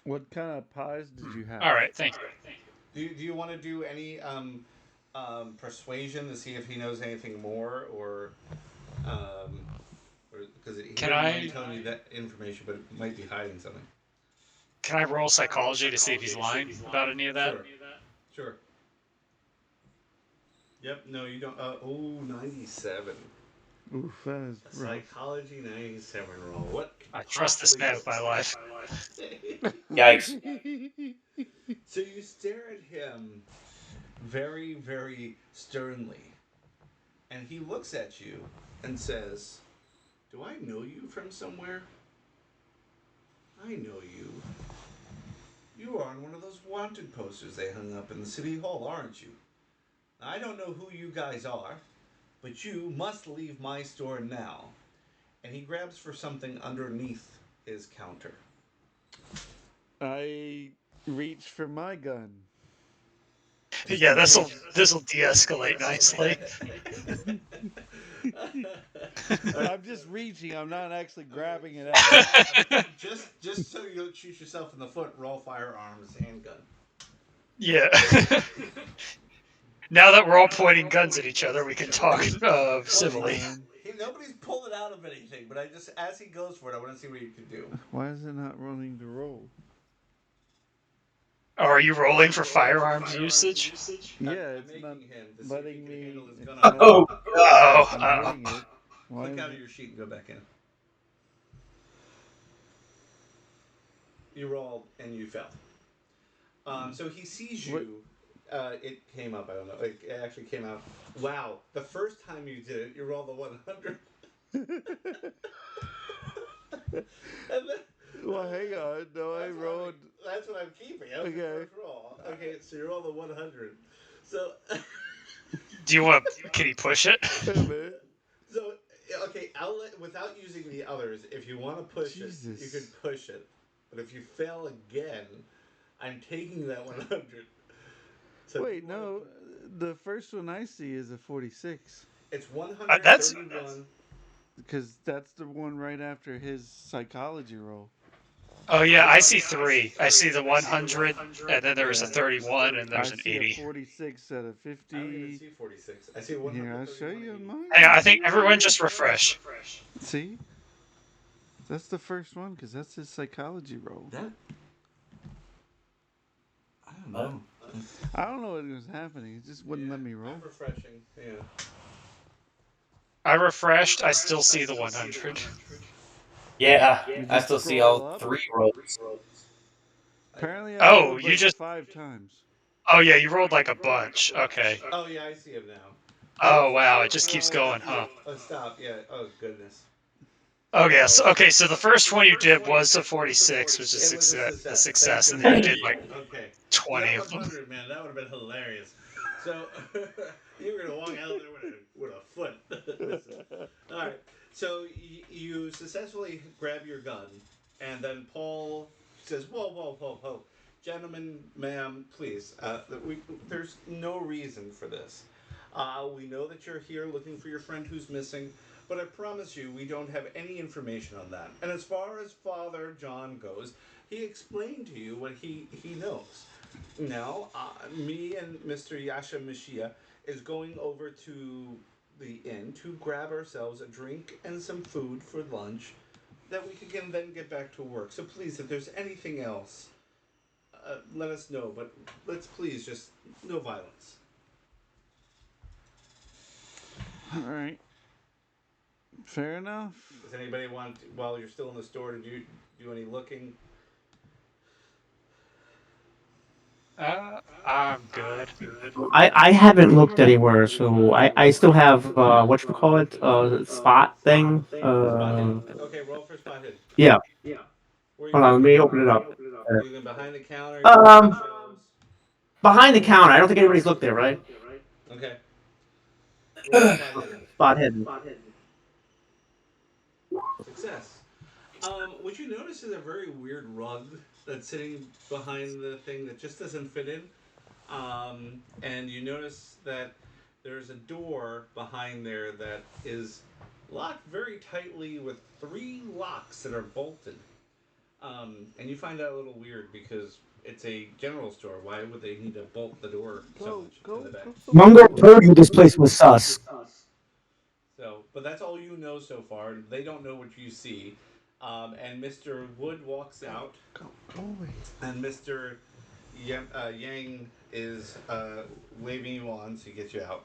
What kind of pies did you have? All right, thank you. Do you want to do any persuasion to see if he knows anything more, or because he Can wouldn't mind I telling you that information, but it might be hiding something. can I roll psychology to see if he's lying about any of that? Sure, sure. Yep. No, you don't. 97. Oof, that is A rough. psychology 97 roll. What could I trust this possibly man go with my life. Yikes. So you stare at him very, very sternly, and he looks at you and says, "Do I know you from somewhere? I know you. You are on one of those wanted posters they hung up in the city hall, aren't you? I don't know who you guys are, but you must leave my store now." And he grabs for something underneath his counter. I reached for my gun. Yeah, this'll de-escalate nicely. I'm just reaching. I'm not actually grabbing it out. Just so you don't shoot yourself in the foot, roll firearms handgun. Yeah. Now that we're all pointing guns at each other, we can talk civilly. Nobody's pulled it out of anything, but I just as he goes for it, I want to see what you can do. Why is it not running to roll? Oh, are you rolling for firearms usage? Yeah, I'm it's making not him to see if letting he can me. handle his gun. Oh, Oh, I'm hitting it. Why Click is out of it? your sheet and go back in. You rolled and you fell. So he sees you. It came up. I don't know. It actually came out. Wow! The first time you did it, you rolled a 100. And then, Well, hang on. No, I that's what rolled. that's what I'm keeping. That was your Okay. first roll. Okay, so you rolled a 100. So, do you want? Can he push it? Wait a minute. so okay. I'll let without using the others. If you want to push it, you Jesus. can push it. But if you fail again, I'm taking that 100. So Wait, no. The first one I see is a 46. It's That's 131. Because that's the one right after his psychology roll. Oh yeah, I see three. I see the 100, and then there's a 31, and I there's an see a 80. 46 at a 50. I don't even see 46. I see Here, 131. I'll show you on mine. Hang on, I think everyone just refresh. See? That's the first one because that's his psychology roll. That? I don't know. I don't know what was happening. It just wouldn't let me roll. I'm refreshing. Yeah. I refreshed. I still see the 100. yeah. You I just still see scroll all up. 3 rolls. Apparently, I Oh, rolled you like just. 5 times. Oh yeah, you rolled like a bunch. Okay. Oh yeah, I see him now. Oh wow, it just keeps going, huh? Oh stop! Yeah. Oh goodness. Oh yes. Okay, so the first one you did was a 46, which is It was a a success. Thank success, and then you goodness. did like Okay. 20 That of them. 100, man, that would have been hilarious. So you were gonna walk out there with a foot. Listen. All right. So you successfully grab your gun, and then Paul says, "Whoa, whoa, whoa, whoa, gentlemen, ma'am, please. There's no reason for this. We know that you're here looking for your friend who's missing." But I promise you, we don't have any information on that. And as far as Father John goes, he explained to you what he knows. Now, me and Mr. Yasha Mishia is going over to the inn to grab ourselves a drink and some food for lunch that we can then get back to work. So please, if there's anything else, let us know. But let's please just no violence. All right. Fair enough. Does anybody want, while you're still in the store, to do any looking? I'm good. I haven't looked anywhere, so I still have what you call it spot thing. Spot hidden. Okay, roll for spot hidden. Yeah. Where are you Hold on, let looking? me open it up. Are you looking behind the counter? Are you looking on the Um, shelves? behind the counter. I don't think anybody's looked there, right? Okay. Roll spot hidden. Spot hidden. Success. What you notice is a very weird rug that's sitting behind the thing that just doesn't fit in. And you notice that there's a door behind there that is locked very tightly with three locks that are bolted. And you find that a little weird because it's a general store. Why would they need to bolt the door so Go, much in go, the back? go Mungo somewhere told you else. this place was sus. So, but that's all you know so far. They don't know what you see. And Mr. Wood walks out, Go away. and Mr. Yang is waving you on to get you out.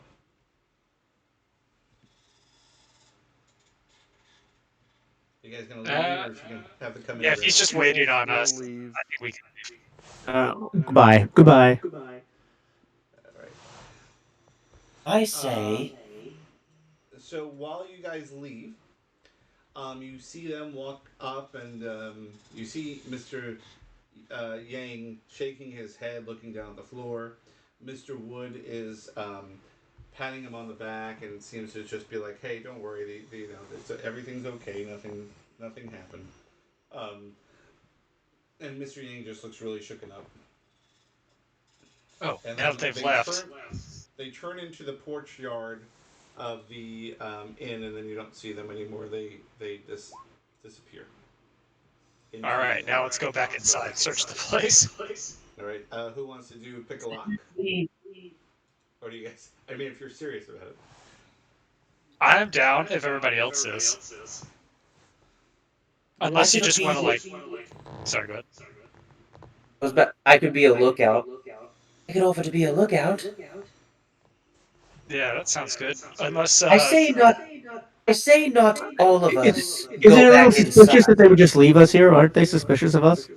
You guys gonna leave, Uh, or is he gonna have to come in yeah, and if grab he's you? just waiting on We'll us, leave. I think we can. Goodbye. Goodbye. All right. I Um, say, so while you guys leave, you see them walk up, and you see Mr. Yang shaking his head, looking down at the floor. Mr. Wood is patting him on the back, and seems to just be like, "Hey, don't worry. Everything's okay. Nothing happened." Um, and Mr. Yang just looks really shooken up. Oh, And now then that they've left. they turn into the porch yard of the inn, and then you don't see them anymore. They just disappear All into the right, night. now let's go back inside, search the place. All right. Who wants to do pick a lock? we- Or do you guys? I mean, if you're serious about it. I'm down if everybody else is. I Unless you could just want to be. like. Sorry, go ahead. I could be a lookout. I could offer to be a lookout. Yeah, that sounds good. Unless I say not. I say not all of us Is it go a little back suspicious that inside. they would just leave us here? Aren't they suspicious of us?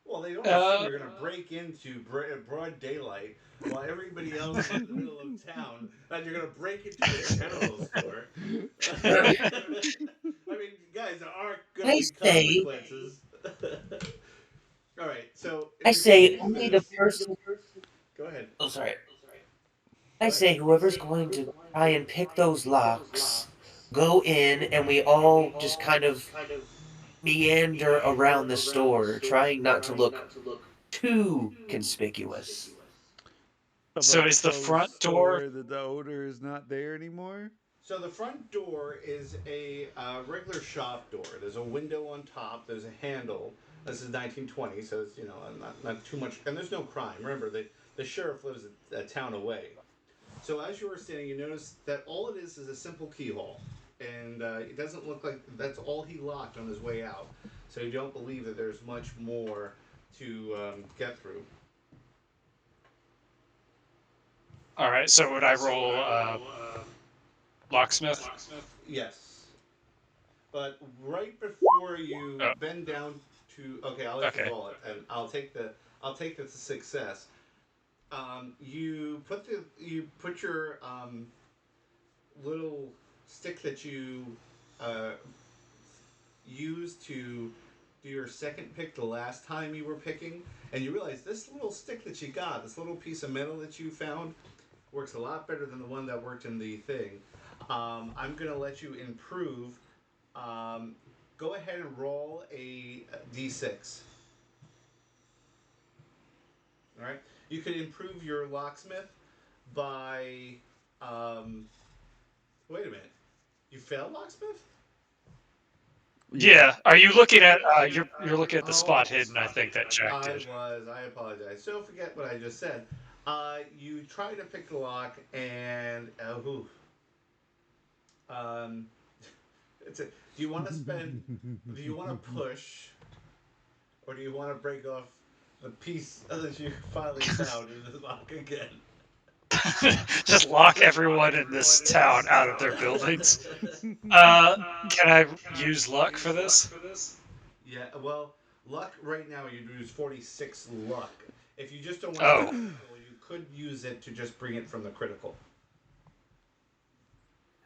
Well, they don't assume uh you're going to break into broad daylight while everybody else is in the middle of town, and you're going to break into a general store. I mean, guys, there are going to I be say, consequences. All right, so I if you're going to say do only the this, person. go ahead. Oh, sorry. I Go ahead. say whoever's going to try and pick those locks, go in and we all just kind of meander around the store, trying not to look too conspicuous. so About is the so front so door where the odor is not there anymore. So the front door is a regular shop door. There's a window on top. There's a handle. This is 1920, so it's not too much. And there's no crime. Remember, the sheriff lives a town away. So as you were standing, you notice that all it is a simple keyhole, and it doesn't look like that's all he locked on his way out. So you don't believe that there's much more to get through. all right, so would I roll locksmith? Yes, but right before you Oh, bend down to, okay, I'll let you okay. roll it, and I'll take the success. You put your little stick that you uh, used to do your second pick the last time you were picking, and you realize this little stick that you got, this little piece of metal that you found, works a lot better than the one that worked in the thing. I'm gonna let you improve. Um, Go ahead and roll a d6. All right. You could improve your locksmith by. Um, Wait a minute. You failed locksmith? Yeah. Are you looking at? You're looking at the Oh, spot hidden. I think that Jack I did. was. I apologize. So forget what I just said. You try to pick the lock, and um, do you want to spend? Do you want to push, or do you want to break off the piece that you finally found in the lock again? Just lock everyone in this town out of their buildings. Uh, can I use luck for this? Yeah. Well, luck right now you use 46 luck. If you just don't want to use Oh. critical, you could use it to just bring it from the critical.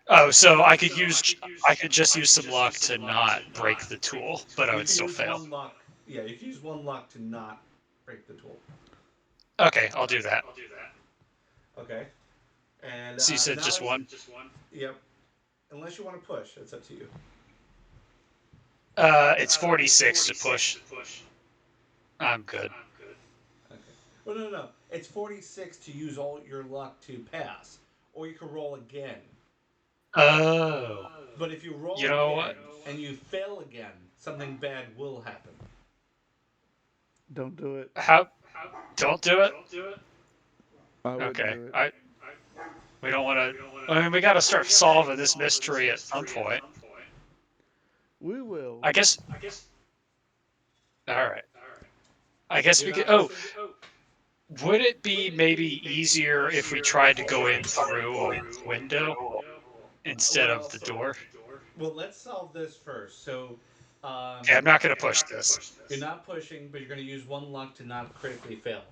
Oh, so I could use. I could just use some luck to not break the tool, but I You would can still use fail. one luck. Yeah, you can use one luck to not break the tool. Okay, I'll do that. Okay. And So you said now just it's one? yep. Unless you want to push, it's up to you. It's 46 to push. I'm good. Okay. Well, no. It's 46 to use all your luck to pass, or you can roll again. Oh, But if you roll you know again what? and you fail again, something bad will happen. Don't do it. How? Don't do it. I wouldn't Okay. do it. We don't want to. I mean, we got to start solving this mystery at some point. We will. I guess. All right. I guess You're we could. not Oh, pushing. would it be maybe easier if we tried to go in through a window instead of Well, the door? well, let's solve this first. So, Okay, I'm not going to push this. you're not pushing, but you're going to use one luck to not critically fail.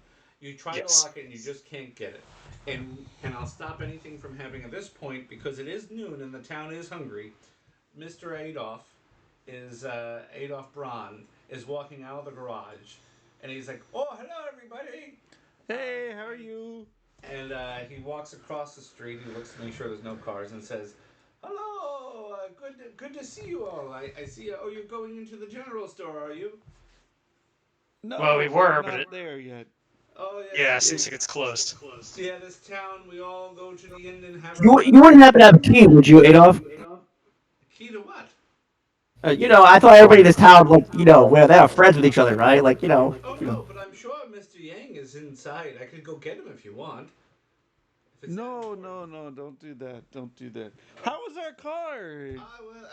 You try to Yes. lock it and you just can't get it. And I'll stop anything from happening at this point because it is noon and the town is hungry. Mr. Adolf Braun is walking out of the garage, and he's like, "Oh, hello, everybody!" Hey, how are you? And he walks across the street. He looks to make sure there's no cars and says, "Hello, good to see you all. I see. Oh, you're going into the general store, are you?" Well, we No, we're were, but not there yet. Oh yeah, yes, it seems like it's closed. yeah. This town, we all go to the inn and have You wouldn't happen to have a key, would you, Adolf? key to what? I thought everybody in this town, like, where they are friends with each other, right? Like, Oh no, but I'm sure Mr. Yang is inside. I could go get him if you want. If it's that No, important. no, no, don't do that. Don't do that. How was our car?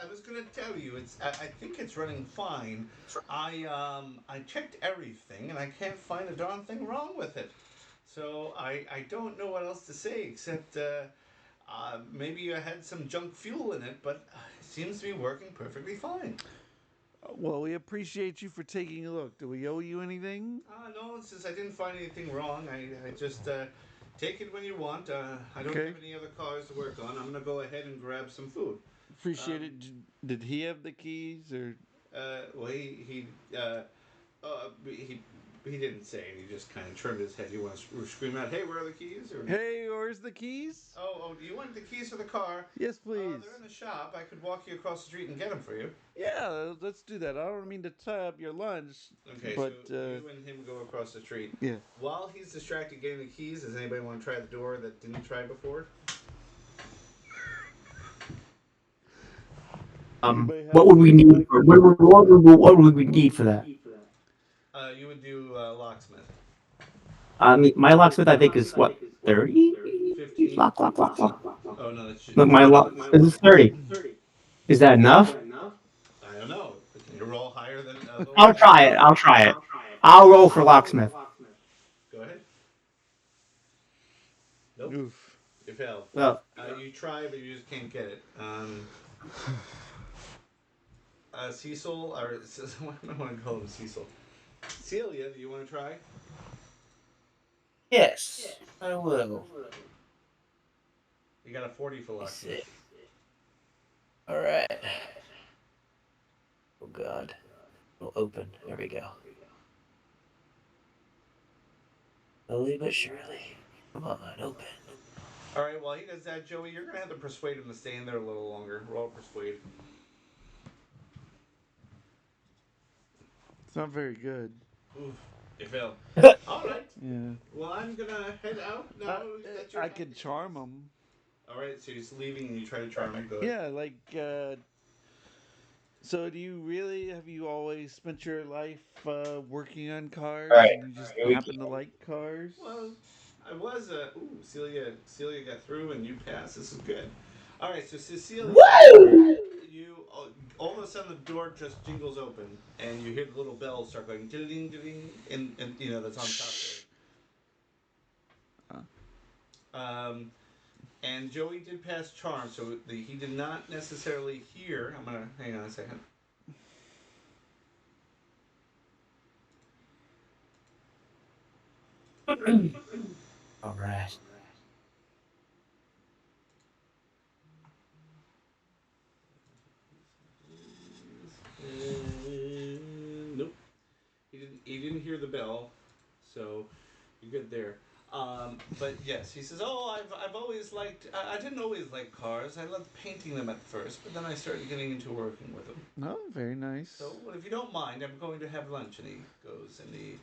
I was gonna tell you, I think it's running fine. I checked everything and I can't find a darn thing wrong with it. So I don't know what else to say except maybe you had some junk fuel in it, but it seems to be working perfectly fine. Well, we appreciate you for taking a look. Do we owe you anything? No, since I didn't find anything wrong, I just take it when you want. I don't Okay. have any other cars to work on. I'm gonna go ahead and grab some food. Appreciate Um, it. Did he have the keys or? Well, he didn't say it. He just kind of turned his head. You want to scream out, "Hey, where are the keys?" Or Hey, where's the keys? do you want the keys for the car? Yes, please. They're in the shop. I could walk you across the street and get them for you. Yeah, let's do that. I don't mean to tie up your lunch, Okay, but so you and him go across the street. yeah. While he's distracted getting the keys, does anybody want to try the door that didn't try before? Anybody have What would we any need for what would we need for that? You would do locksmith. I mean, my locksmith, I think, is what, 30? 15. Lock, lock, lock, lock. Oh no, that's Look, my lock is 30. Is that enough? I don't know. Can you roll higher than lower I'll than try it. I'll try it. I'll roll for locksmith. Go ahead. Nope. Oof. You fail. Well, You try, but you just can't get it. Cecil, or what do I want to call him? Cecil. Celia, do you want to try? Yes, I will. You got a 40 for Let me see. locksmith. All right. Oh God. It'll open. There we go. Slowly but surely. Come on, open. All right, while he does that, Joey, you're gonna have to persuade him to stay in there a little longer. Roll persuade. It's not very good. Oof, you failed. All right. Yeah. Well, I'm gonna head out now. That's your I time could to charm choose. him. All right, so he's leaving, and you try to charm him. Go ahead. Yeah, like. So, do you really have you always spent your life working on cars, Alright, and you just here we happen go. to like cars? Well, I was. Ooh, Celia. Celia got through, and you passed. This is good. All right, so Cecilia, Woo! you all of a sudden the door just jingles open, and you hear the little bells start going ding ding ding, and you know that's on top Uh, there. And Joey did pass charm, so he did not necessarily hear. I'm gonna hang on a second. Alright. Nope. He didn't hear the bell, so you're good there. But yes, he says, "Oh, I've always liked. I didn't always like cars. I loved painting them at first, but then I started getting into working with them. no, very nice. So, well, if you don't mind, I'm going to have lunch." And he goes and he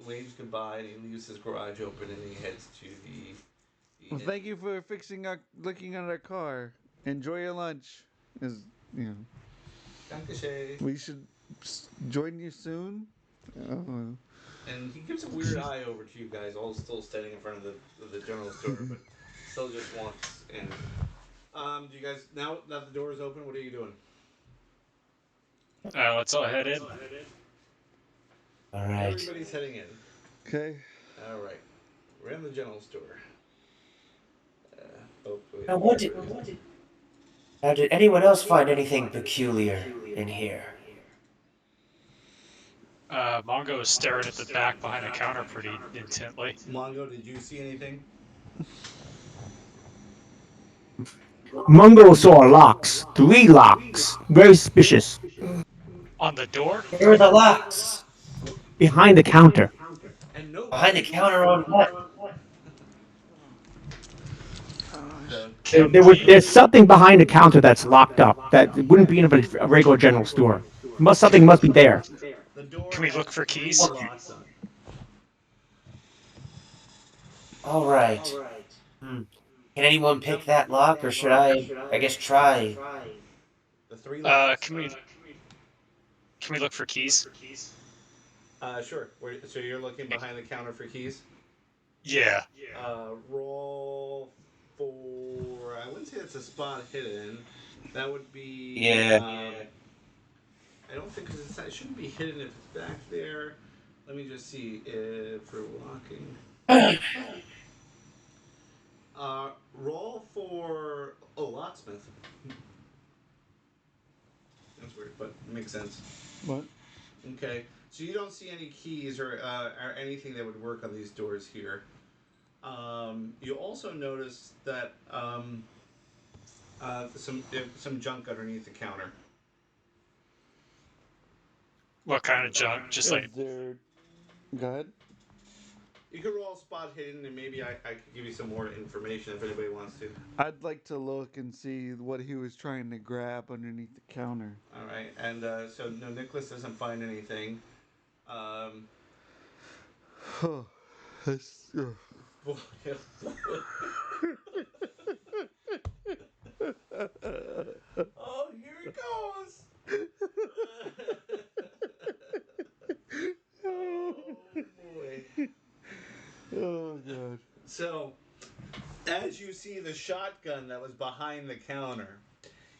waves goodbye, and he leaves his garage open, and he heads to Well, the. thank you for looking at our car. Enjoy your lunch. Is you know, Dankeschön. we should join you soon. Oh. And he gives a weird eye over to you guys, all still standing in front of the general store, but still just walks in. Do you guys now that the door is open? What are you doing? Let's all head in. Alright. Everybody's heading in. Okay. All right, we're in the general store. Hopefully, Now, now, did anyone else find anything peculiar in here? Mongo is staring at the back behind the counter pretty intently. Mongo, did you see anything? Mungo saw locks, 3 locks, very suspicious, On the door? Where are the locks? behind the counter. And no Behind the keys. counter on what? So, There's something behind the counter that's locked up that wouldn't be in a regular general store. Something must be there. the door Can we has look for three keys? locks on it. Alright. Can anyone pick that lock, or should I guess, try? The three locks. Can we look for keys? Sure. So you're looking behind the counter for keys. Yeah. Roll for. I wouldn't say it's a spot hidden. That would be. Yeah. I don't think because it shouldn't be hidden if it's back there. Let me just see if for locking. Roll for locksmith. That's weird, but it makes sense. What? Okay, so you don't see any keys or anything that would work on these doors here. You also notice that some junk underneath the counter. What kind of junk? Just Is like there? Go ahead. You could roll spot hidden, and maybe I could give you some more information if anybody wants to. I'd like to look and see what he was trying to grab underneath the counter. All right, and so no, Nicholas doesn't find anything. Um, That's, oh, here it goes. Oh boy. Oh god. So, as you see the shotgun that was behind the counter,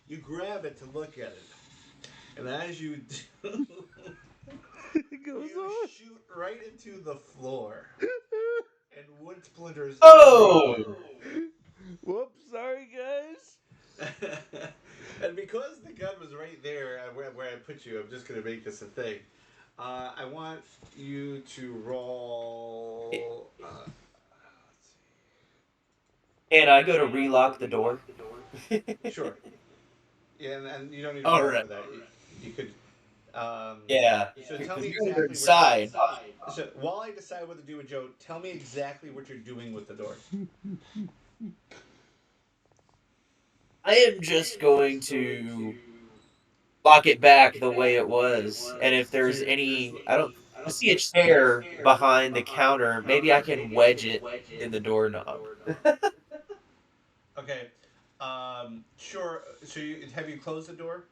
you grab it to look at it, and as you do, It goes you on. shoot right into the floor, and wood splinters. Oh! Whoops, sorry guys. And because the gun was right there where I put you, I'm just going to make this a thing. I want you to roll. And I go to relock the door. Sure. Yeah, and you don't need to All roll right. for that. You could. Yeah. So tell Because me you're exactly inside. So while I decide what to do with Joe, tell me exactly what you're doing with the door. I am just going to lock it back the way it was, and if there's any, I see a chair behind the counter. Maybe I can wedge it in the doorknob. Okay. Sure. So have you closed the door?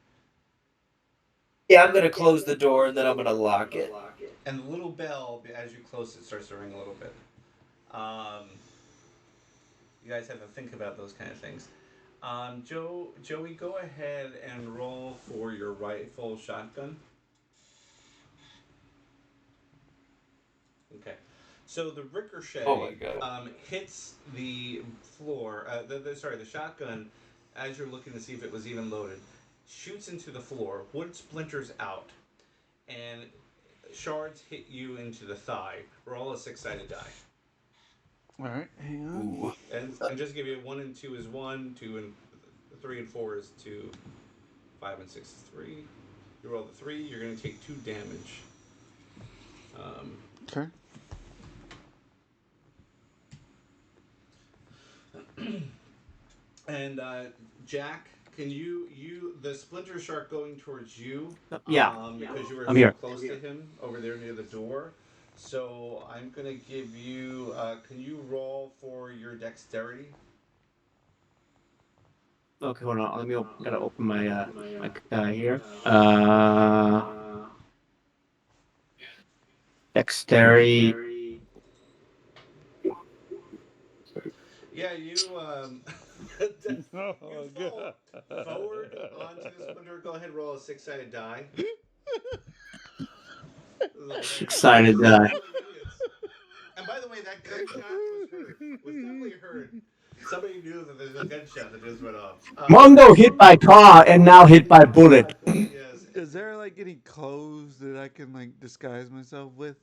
Yeah, I'm gonna close the door and then I'm gonna lock it. And the little bell, as you close it, starts to ring a little bit. Um, you guys have to think about those kind of things. Joey, go ahead and roll for your rifle shotgun. Okay. So the Oh my ricochet god. hits the floor. The shotgun, as you're looking to see if it was even loaded, shoots into the floor. Wood splinters out, and shards hit you into the thigh. Roll a six-sided die. All right, hang on. Ooh. And just give you one and two is one, two and three and four is two, five and six is three. You roll the three, you're going to take two damage. Um, Okay. and Jack, can you the splinter shark going towards you? Yeah, Because you were I'm so here. close to him over there near the door. So I'm going to give you. Can you roll for your dexterity? Okay, hold on. Gotta open my my guy here. Dexterity. Yeah, you Oh fall god. forward onto the splinter. Go ahead, roll a six-sided die. Excited. Idiots. And by the way, that gunshot was heard. Was definitely heard. Somebody knew that there's a gunshot that just went off. Mungo hit by car and now hit by bullet. Yes. Is there like any clothes that I can like disguise myself with,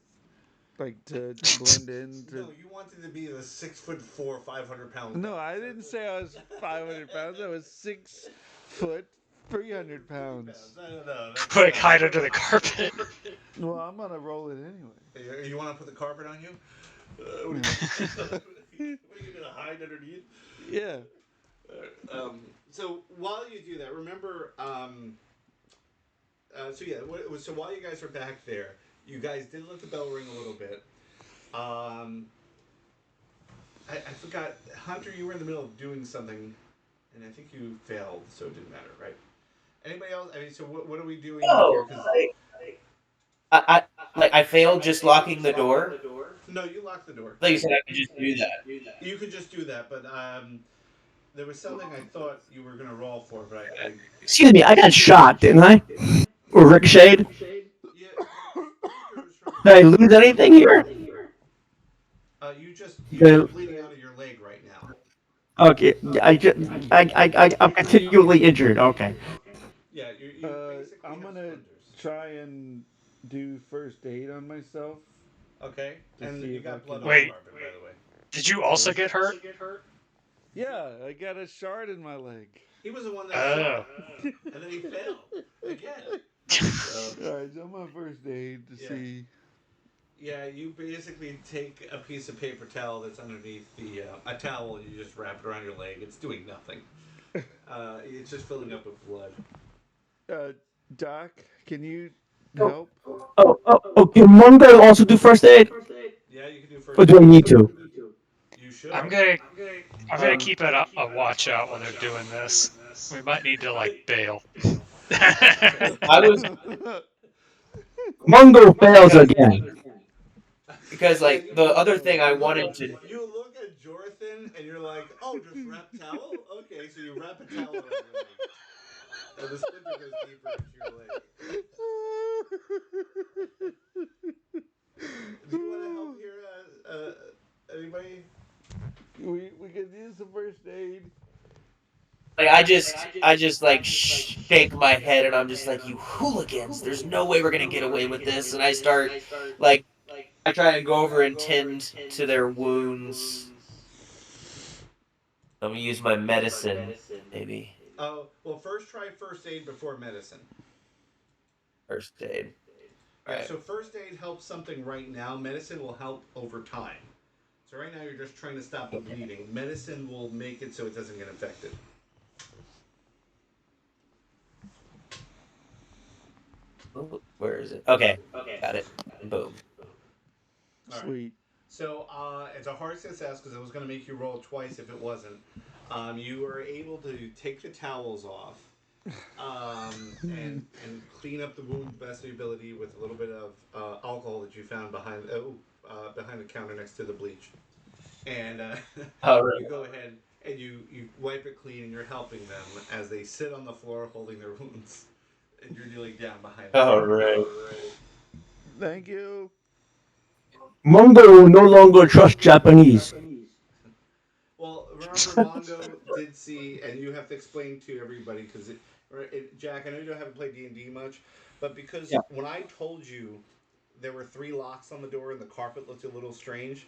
like to blend in? No, you wanted to be the 6'4", 500 pound guy. No, I didn't say I was 500 pounds. I was 6 foot, 300 pounds. I don't know. That's Quick, hide under the carpet. Well, I'm gonna roll it anyway. You want to put the carpet on you? What Yeah. are you gonna hide underneath? Yeah. So while you do that, remember. So while you guys are back there, you guys did let the bell ring a little bit. Um, I forgot, Hunter. You were in the middle of doing something, and I think you failed, so it didn't matter, right? Anybody else? I mean, so what are we doing here? Oh, Because I like I failed just locking the door. no, you locked the door. I thought you said I could just do that. You could just do that, but there was something I thought you were gonna roll for, but I Excuse me, I got shot, didn't I? Or ricocheted? yeah. Splinters from Did I the lose anything here? you're The- just bleeding out of your leg right now. Okay, I'm continually injured. Okay. Yeah, you basically I'm have gonna splinters. try and do first aid on myself. Okay, To and see you if I got blood can- on the Wait, carpet, by the way. did you also get hurt? Yeah, I got a shard in my leg. He was the one that Oh. shot, and then he fell again. All right, so I'm on first aid to Yeah. see. Yeah, you basically take a piece of paper towel that's underneath the a towel, and you just wrap it around your leg. It's doing nothing. It's just filling up with blood. Uh, Doc, can you Oh, help? can Mungo also do first aid? Yeah, you can do Or first do I aid. need to? You should. I'm gonna I'm gonna keep a watch out when they're doing this. We might need to like bail. I was Mungo fails because again. Yeah, like the other thing I wanted to. you look at Jonathan and you're like, oh, just wrap towel? Okay, so you wrap a towel around your leg. And the splinter goes deeper into your leg. Do you want to help here, anybody? we could use some first aid. Like I just like shake my head and I'm just like, you hooligans! There's no way we're gonna get away with this. And I start like I try and go over and tend to their wounds. I'm gonna use my medicine, maybe Oh, well, first try first aid before medicine. first aid. All Yeah, right. so first aid helps something right now. Medicine will help over time. So right now you're just trying to stop the bleeding. Medicine will make it so it doesn't get infected. Where is it? Okay, got it. Boom. All right. Sweet. So it's a hard success because I was going to make you roll twice if it wasn't. You were able to take the towels off and clean up the wound best of your ability with a little bit of alcohol that you found behind the counter next to the bleach. And All you right. go ahead and you wipe it clean and you're helping them as they sit on the floor holding their wounds. And you're kneeling down behind the All table. right. Thank you. Mungo no longer trust Japanese. Well, remember, Mongo did see, and you have to explain to everybody because Jack, I know you haven't played D&D much, but because Yeah. when I told you there were 3 locks on the door and the carpet looked a little strange,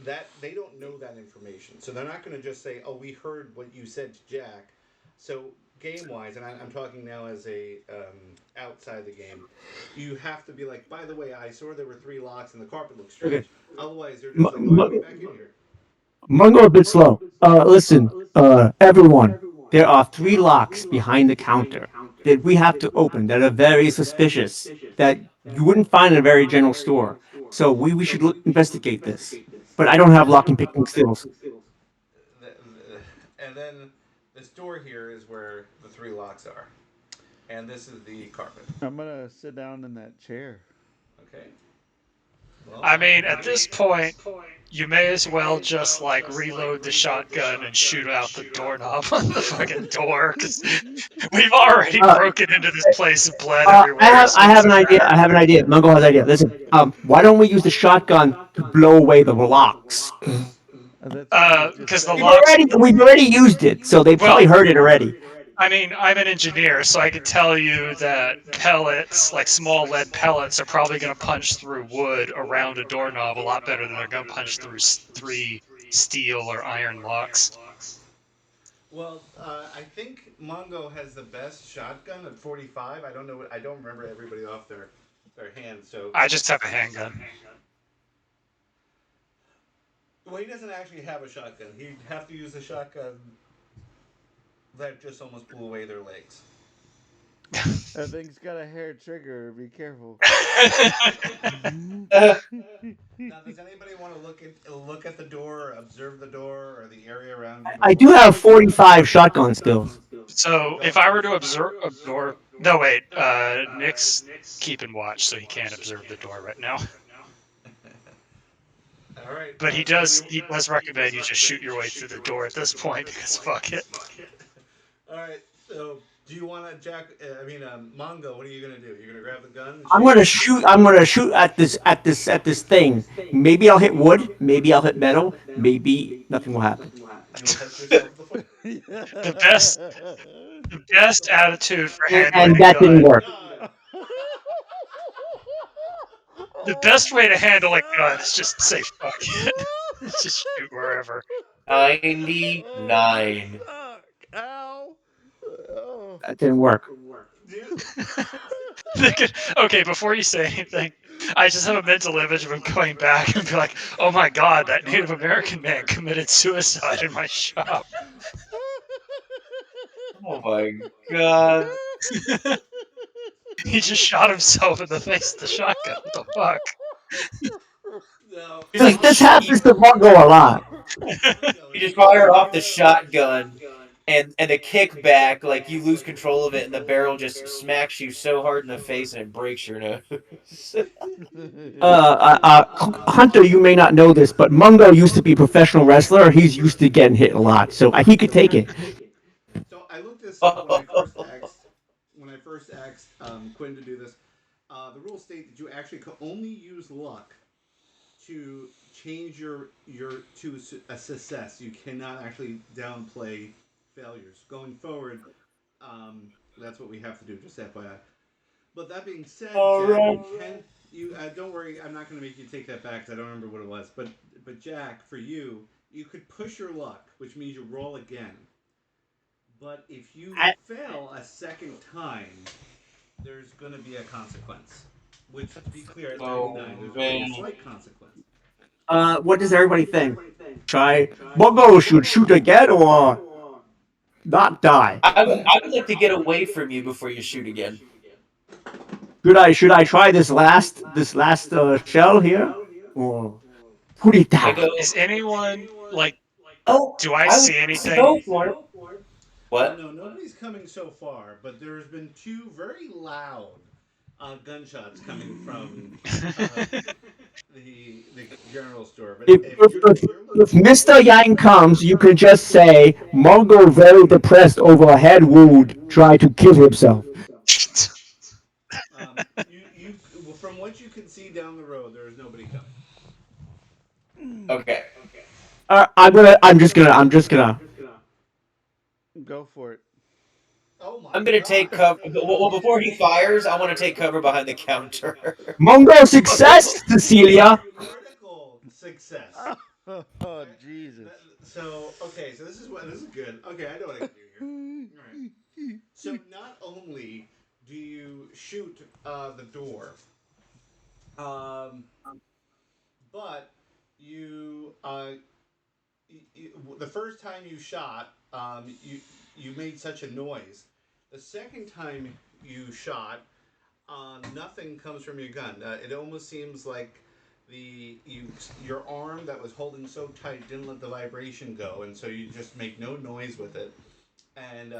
that they don't know that information, so they're not going to just say, "Oh, we heard what you said to Jack." So game wise, and I'm talking now as a outside the game, you have to be like, "By the way, I saw there were 3 locks and the carpet looked Okay. strange." Otherwise, they're just M- like, "Oh, M- get back in here." Mungo a bit slow. Listen, everyone. There are 3 locks behind the counter that we have to open that are very suspicious. That you wouldn't find in a very general store. So we should investigate this. But I don't have lock and picking skills. And then this door here is where the 3 locks are, and this is the carpet. I'm gonna sit down in that chair. Okay. Well, I mean, at this point, you may as well just like reload the shotgun and shoot out the doorknob on the fucking door because we've already Uh, broken into this place and bled everywhere. So I it have an doesn't idea. matter. I have an idea. Mungo has an idea. Listen, why don't we use the shotgun to blow away the locks? That's what I was just Because the saying. locks. We've already used it, so they probably Well, heard it already. I mean, I'm an engineer, so I can tell you that pellets, like small lead pellets, are probably going to punch through wood around a doorknob a lot better than they're going to punch through three steel or iron locks. well, I think Mongo has the best shotgun at 45. I don't know. I don't remember everybody off their hands. So, I just have a handgun. well, he doesn't actually have a shotgun. He'd have to use a shotgun that just almost blew away their legs. That thing's got a hair trigger. Be careful. Now, does anybody want to look at the door, observe the door, or the area around you I do before? have 45 shotgun skills. So if I were to observe, no wait, Nick's keeping watch, so he can't observe the door right now. All right. But he So does he does recommend you just shoot your way through the door at this point because fuck it. All right. So, do you want to, Jack? Mongo. What are you gonna do? You're gonna grab the gun and I'm shoot? gonna shoot. I'm gonna shoot at this thing. Maybe I'll hit wood. Maybe I'll hit metal. Maybe nothing will happen. You'll hit yourself in the foot. The best the best attitude for handling And a that didn't gun. work. The best way to handle a gun is just say fuck it. Just shoot wherever. 99. Fuck. Ow. Oh. That didn't work. Dude. Okay, before you say anything, I just have a mental image of him going back and be like, "Oh my God, that Native American man committed suicide in my shop." Oh my god. He just shot himself in the face with the shotgun. What the fuck? No. He's like, This happens to Mungo a lot. Mongo, you if just you fire off the shotgun, and the kickback, like you lose control of it, and the barrel just smacks you so hard in the face and it breaks your nose. Hunter, you may not know this, but Mungo used to be a professional wrestler. He's used to getting hit a lot, so he could take it. So I looked this up when I first asked Quinn to do this. The rules state that you actually can only use luck to change your to a success. You cannot actually downplay failures. Going forward, that's what we have to do. Just FYI. But that being said, All Jack, right. you don't worry. I'm not going to make you take that back because I don't remember what it was. But Jack, for you, you could push your luck, which means you roll again. But if you I, fail a second time, there's going to be a consequence. Which, to be clear, at Oh 99, there's only a man. slight consequence. What does everybody think? Try Mungo should shoot again or not die? I would like to get away from you before you shoot again. Should I try this last shell here? Or Quin I Take? go. Is anyone like? Oh, Do I I would see say anything? go for it. What? No, nobody's coming so far, but there has been two very loud gunshots coming from uh, the general store. But If, if if, you're if, if you're if looking for, Mr. Yang comes, you can just say, Mungo very depressed over a head wound, try to kill himself. you from what you can see down the road, there is nobody coming. Okay. I'm just gonna. Go for it. Oh my I'm gonna take god! cover. Well, before he fires, I want to take cover behind the counter. Mungo success, Cecilia! Critical success. Oh, Jesus. So okay, so this is good. Okay, I know what I can do here. All right. So not only do you shoot the door, um, but you, the first time you shot, you made such a noise. The second time you shot, nothing comes from your gun. It almost seems like your arm that was holding so tight didn't let the vibration go, and so you just make no noise with it. And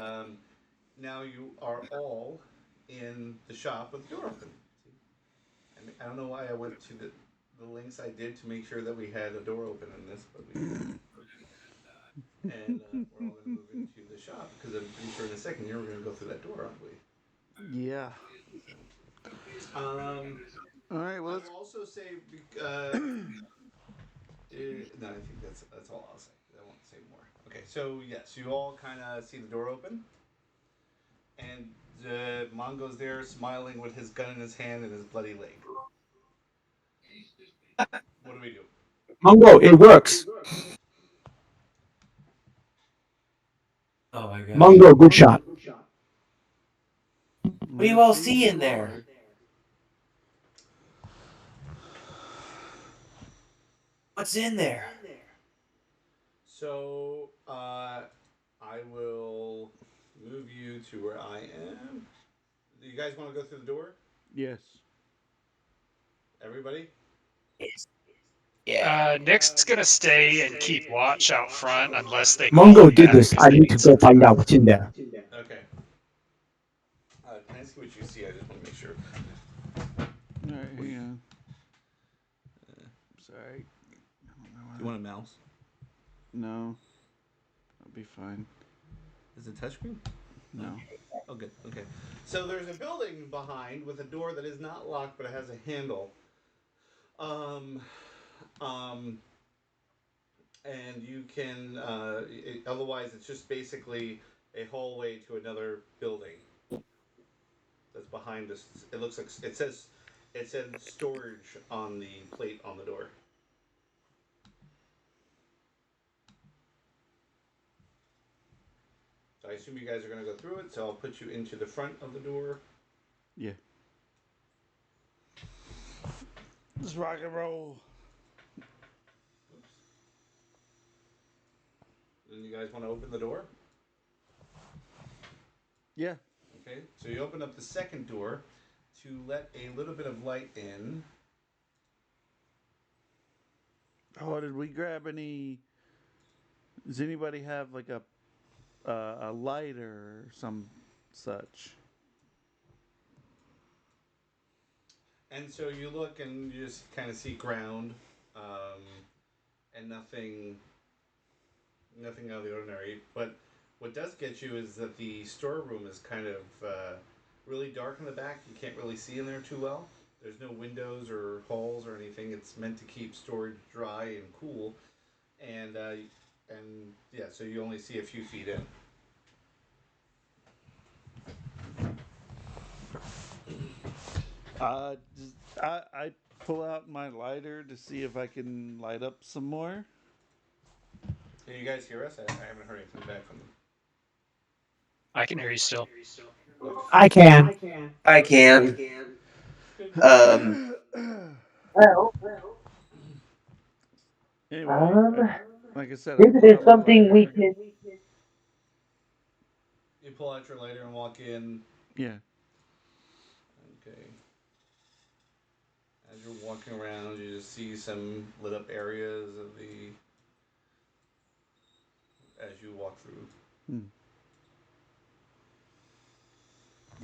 now you are all in the shop with the door open. I don't know why I went to the links I did to make sure that we had a door open in this, but we did. And we're all going to move into the shop because I'm pretty sure in a second here we're going to go through that door, aren't we? Yeah. All right. Well, I let's. will also say, no, I think that's all I'll say. I won't say more. Okay, so yes, you all kind of see the door open, and Mongo's there, smiling with his gun in his hand and his bloody leg. What do we do? Mungo, it works. Oh my gosh. Mungo, good shot. What do you all see in there? What's in there? So I will move you to where I am. Do you guys want to go through the door? Yes. Everybody? Yeah. Nick's gonna stay and keep watch out front unless they call Mungo him did back this. because I they need to need go something find out done. what's in there. Okay. Can I see what you see? I just want to make sure. All right. Hang on. Sorry. You want a mouse? No. I'll be fine. Is it touchscreen? No. Oh, good. Okay. So there's a building behind with a door that is not locked, but it has a handle. Um, um, and you can. Otherwise, it's just basically a hallway to another building that's behind us. It looks like it says storage on the plate on the door. So I assume you guys are going to go through it. So I'll put you into the front of the door. Yeah. Let's rock and roll. Oops. Then you guys want to open the door? Yeah. Okay. So you open up the second door to let a little bit of light in. Oh, did we grab any? Does anybody have like a lighter or some such? And so you look and you just kind of see ground, and nothing out of the ordinary. But what does get you is that the storeroom is kind of really dark in the back. You can't really see in there too well. There's no windows or halls or anything. It's meant to keep storage dry and cool, and yeah, so you only see a few feet in. I pull out my lighter to see if I can light up some more. Can you guys hear us? I haven't heard anything back from them. I can hear you still. I can. I can. Good. Um. Well, Anyway, Um, like I said, I maybe pull there's out my something we lighter. can. You pull out your lighter and walk in. Yeah. Okay. As you're walking around, you just see some lit up areas of the as you walk through. Hmm.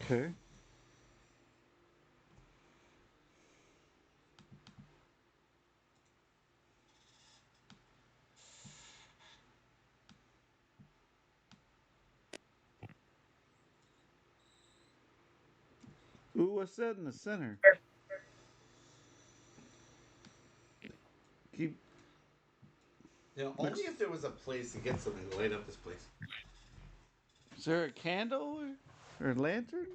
Okay. Ooh, what's that in the center? Keep. You know, only if there was a place to get something to light up this place. Is there a candle or a lantern?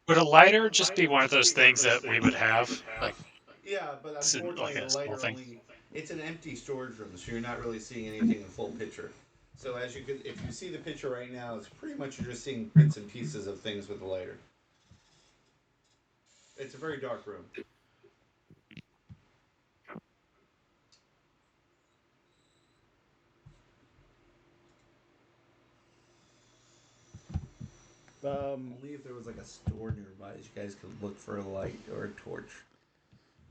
Would a lighter just be one of those things that we would have? Like, Yeah, but it's like unfortunately, the a small lighter thing. only. It's an empty storage room, so you're not really seeing anything in full picture. So as you could, if you see the picture right now, it's pretty much you're just seeing bits and pieces of things with the lighter. It's a very dark room. Only if there was like a store nearby, you guys could look for a light or a torch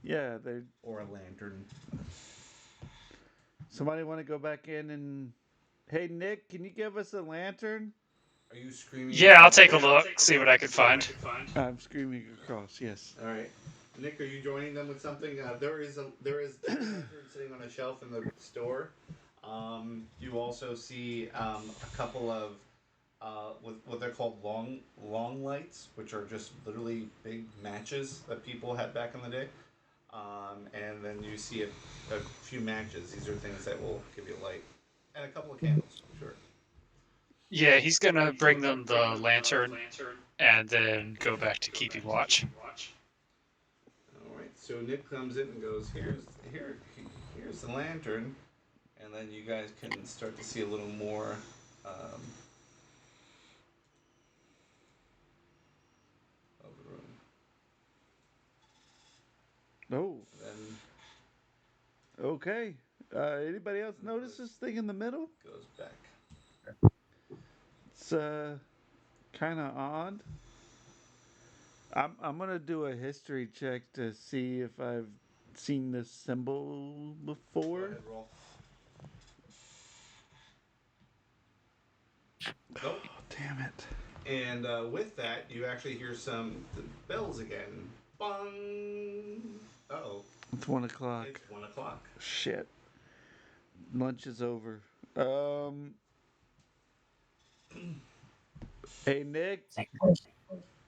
Yeah, they. or a lantern. Somebody want to go back in and. Hey, Nick, can you give us a lantern? Are you screaming Yeah, I'll across? take a look, see what I can find. I'm screaming across. Yes. All right, Nick, are you joining them with something? There is a lantern sitting on a shelf in the store. You also see a couple of with what they're called long lights, which are just literally big matches that people had back in the day. And then you see a few matches. These are things that will give you light, and a couple of candles. Sure. Yeah, he's gonna bring them the lantern and then go back to keeping watch. All right. So Nick comes in and goes, here's the lantern," and then you guys can start to see a little more um, of the room. Oh, Then okay. Anybody else notice this thing in the middle? goes back. It's kind of odd. I'm gonna do a history check to see if I've seen this symbol Go before. ahead, roll. Nope. Damn it. And with that, you actually hear some the bells again. Bong. Oh, It's 1 o'clock. it's 1 o'clock. Shit. Lunch is over. Um. Hey Nick,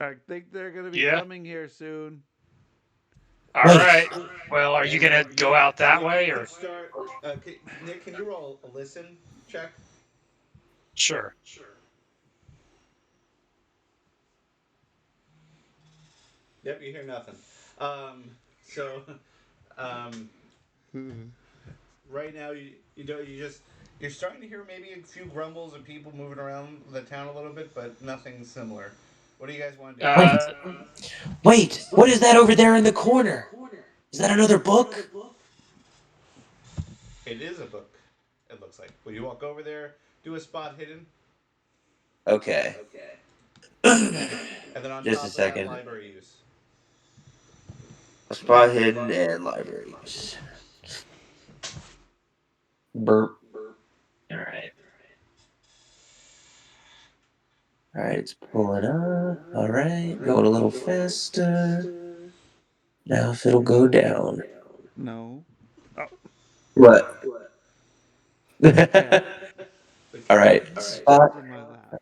I think they're gonna be Yeah. coming here soon. All Wait. right. Well, are you And gonna go out that yeah, you way could or? start. Nick, can you roll a listen check? Sure. Yep, you hear nothing. So um, right now you're starting to hear maybe a few grumbles of people moving around the town a little bit, but nothing similar. What do you guys want to do? Wait. Wait. What is that over there in the corner? Is that another book? It is a book. It looks like. Will you walk over there? Do a spot hidden, Okay. and then on Just a top of that, second. library use. Spot hidden and libraries. Burp. All right. All right. It's pulling up. All right. Going a little faster. Now if it'll go down. No. Oh, What? okay. The All cat. right. Spot. It's in my lap.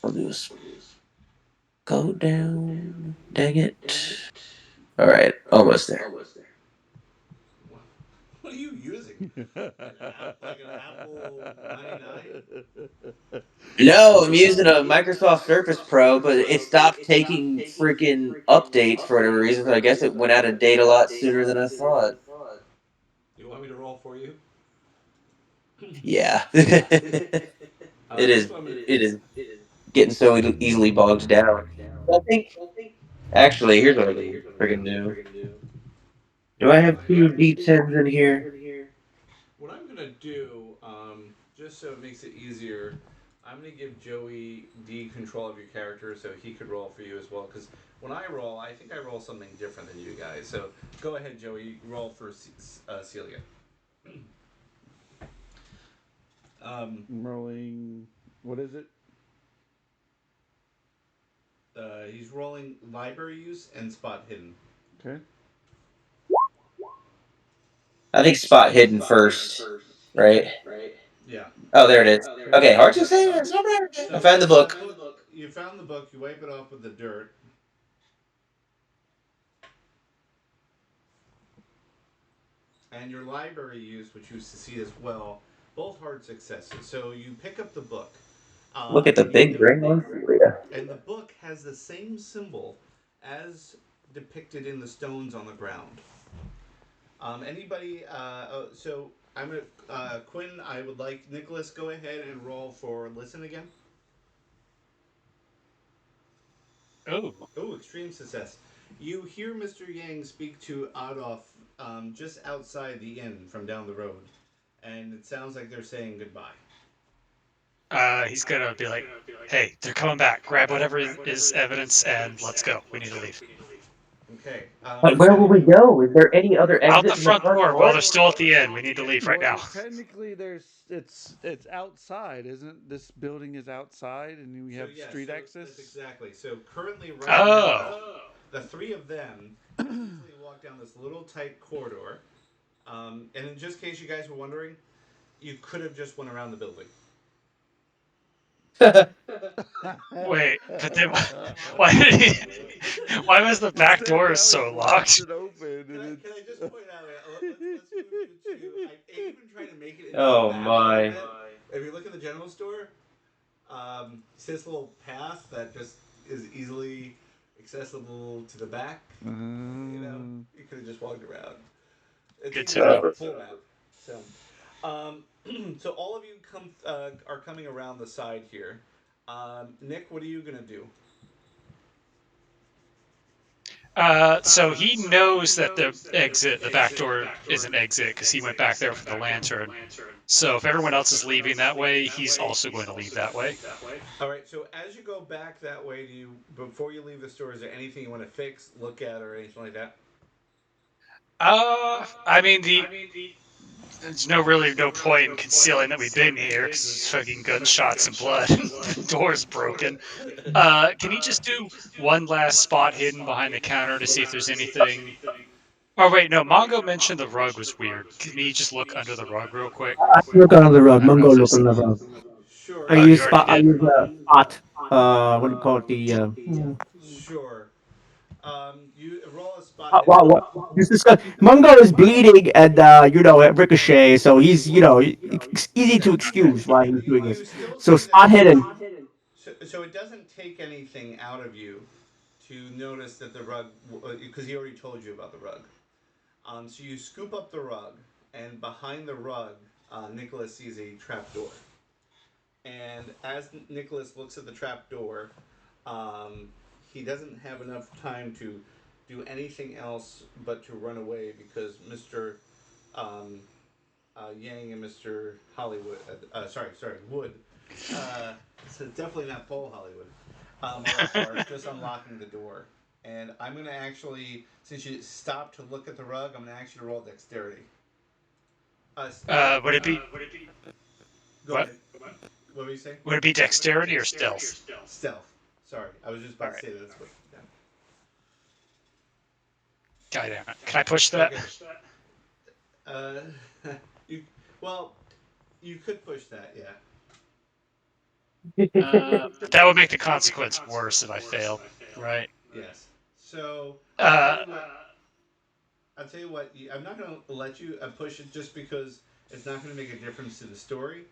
I'll do a go down. Dang it. All right. Almost there. What are you using? Like an Apple 99? No, I'm using a Microsoft Surface Pro, but it stopped taking freaking updates for whatever reason. So I guess it went out of date a lot sooner than I thought. You want me to roll for you? Yeah, it This is. one. It is getting so easily bogged down. I think actually, here's what I can freaking do. Do I have two D10s in here? What I'm gonna do, just so it makes it easier, I'm gonna give Joey D control of your character, so he could roll for you as well. Because when I roll, I think I roll something different than you guys. So go ahead, Joey. Roll for Celia. I'm rolling. What is it? He's rolling library use and spot hidden. Okay. I think spot hidden first, right? Yeah. Oh, there it is. Okay. Okay, hard to say. I found the book. You found the book. You wipe it off with the dirt. And your library use, which you succeed as well, both hard successes. So you pick up the book. Look at the And big brain on Celia. and the book has the same symbol as depicted in the stones on the ground. Anybody? So I'm gonna Quinn. I would like Nicholas. Go ahead and roll for listen again. Oh. Oh, extreme success. You hear Mr. Yang speak to Adolf just outside the inn from down the road, and it sounds like they're saying goodbye. He's gonna be like, "Hey, they're coming back. Grab whatever is evidence and let's go. We need to leave." Okay. But where will we go? Is there any other Out exit the in the front front door while door? they're still at the end. We need to leave right now. Well, technically, it's outside, isn't this building is outside, and we have street access? That's exactly. So currently, right now, Oh. the three of them easily walk down this little tight corridor. And in just case you guys were wondering, you could have just went around the building. Wait, but then why did he? Why was the back Instead, door now so it's left locked? it open, Can and I it's. just point out? Let's move you to. I even trying to make it into a Oh map a little my. bit. If you look at the general store, see this little path that just is easily accessible to the back. You could have just walked around. It's Good even to on know. the full map. So, so all of you are coming around the side here. Nick, what are you gonna do? So he knows that the back door is an exit because he went back there for the lantern. So if everyone else is leaving that way, he's also going to leave that way. All right. So as you go back that way, do you before you leave the store? Is there anything you want to fix, look at, or anything like that? I mean there's no point in concealing that we've been here because there's fucking gunshots and blood and the door's broken. Can he just do one last spot hidden behind the counter to see if there's anything? Oh wait, no. Mongo mentioned the rug was weird. Can he just look under the rug real quick? I look on the road. I don't know Mungo if look there's. on the road. Sure. I Oh, you use already spot. I did. use spot. What do you call it? Sure. You roll a spot hidden. What? This is Mungo is bleeding, and Ricochet. So he's it's easy to excuse why he's doing You this. still So see that spot hidden. so it doesn't take anything out of you to notice that the rug because he already told you about the rug. So you scoop up the rug, and behind the rug, Nicholas sees a trap door. And as Nicholas looks at the trap door, um, he doesn't have enough time to do anything else but to run away because Mr. Um, Yang and Mr. Hollywood, Wood. So definitely not Paul Hollywood. Are just unlocking the door. And I'm going to actually, since you stopped to look at the rug, I'm going to actually roll dexterity. Would it be Go what? ahead. What were you saying? Would it be dexterity or stealth? Stealth. Sorry, I was just All about to right. say that's what. God damn it! Can I push that? Okay. Uh, you well, you could push that, yeah. But that would make the consequence worse if I failed, right? Yes. So Uh, I'll tell you what. I'm not going to let you push it just because it's not going to make a difference to the story.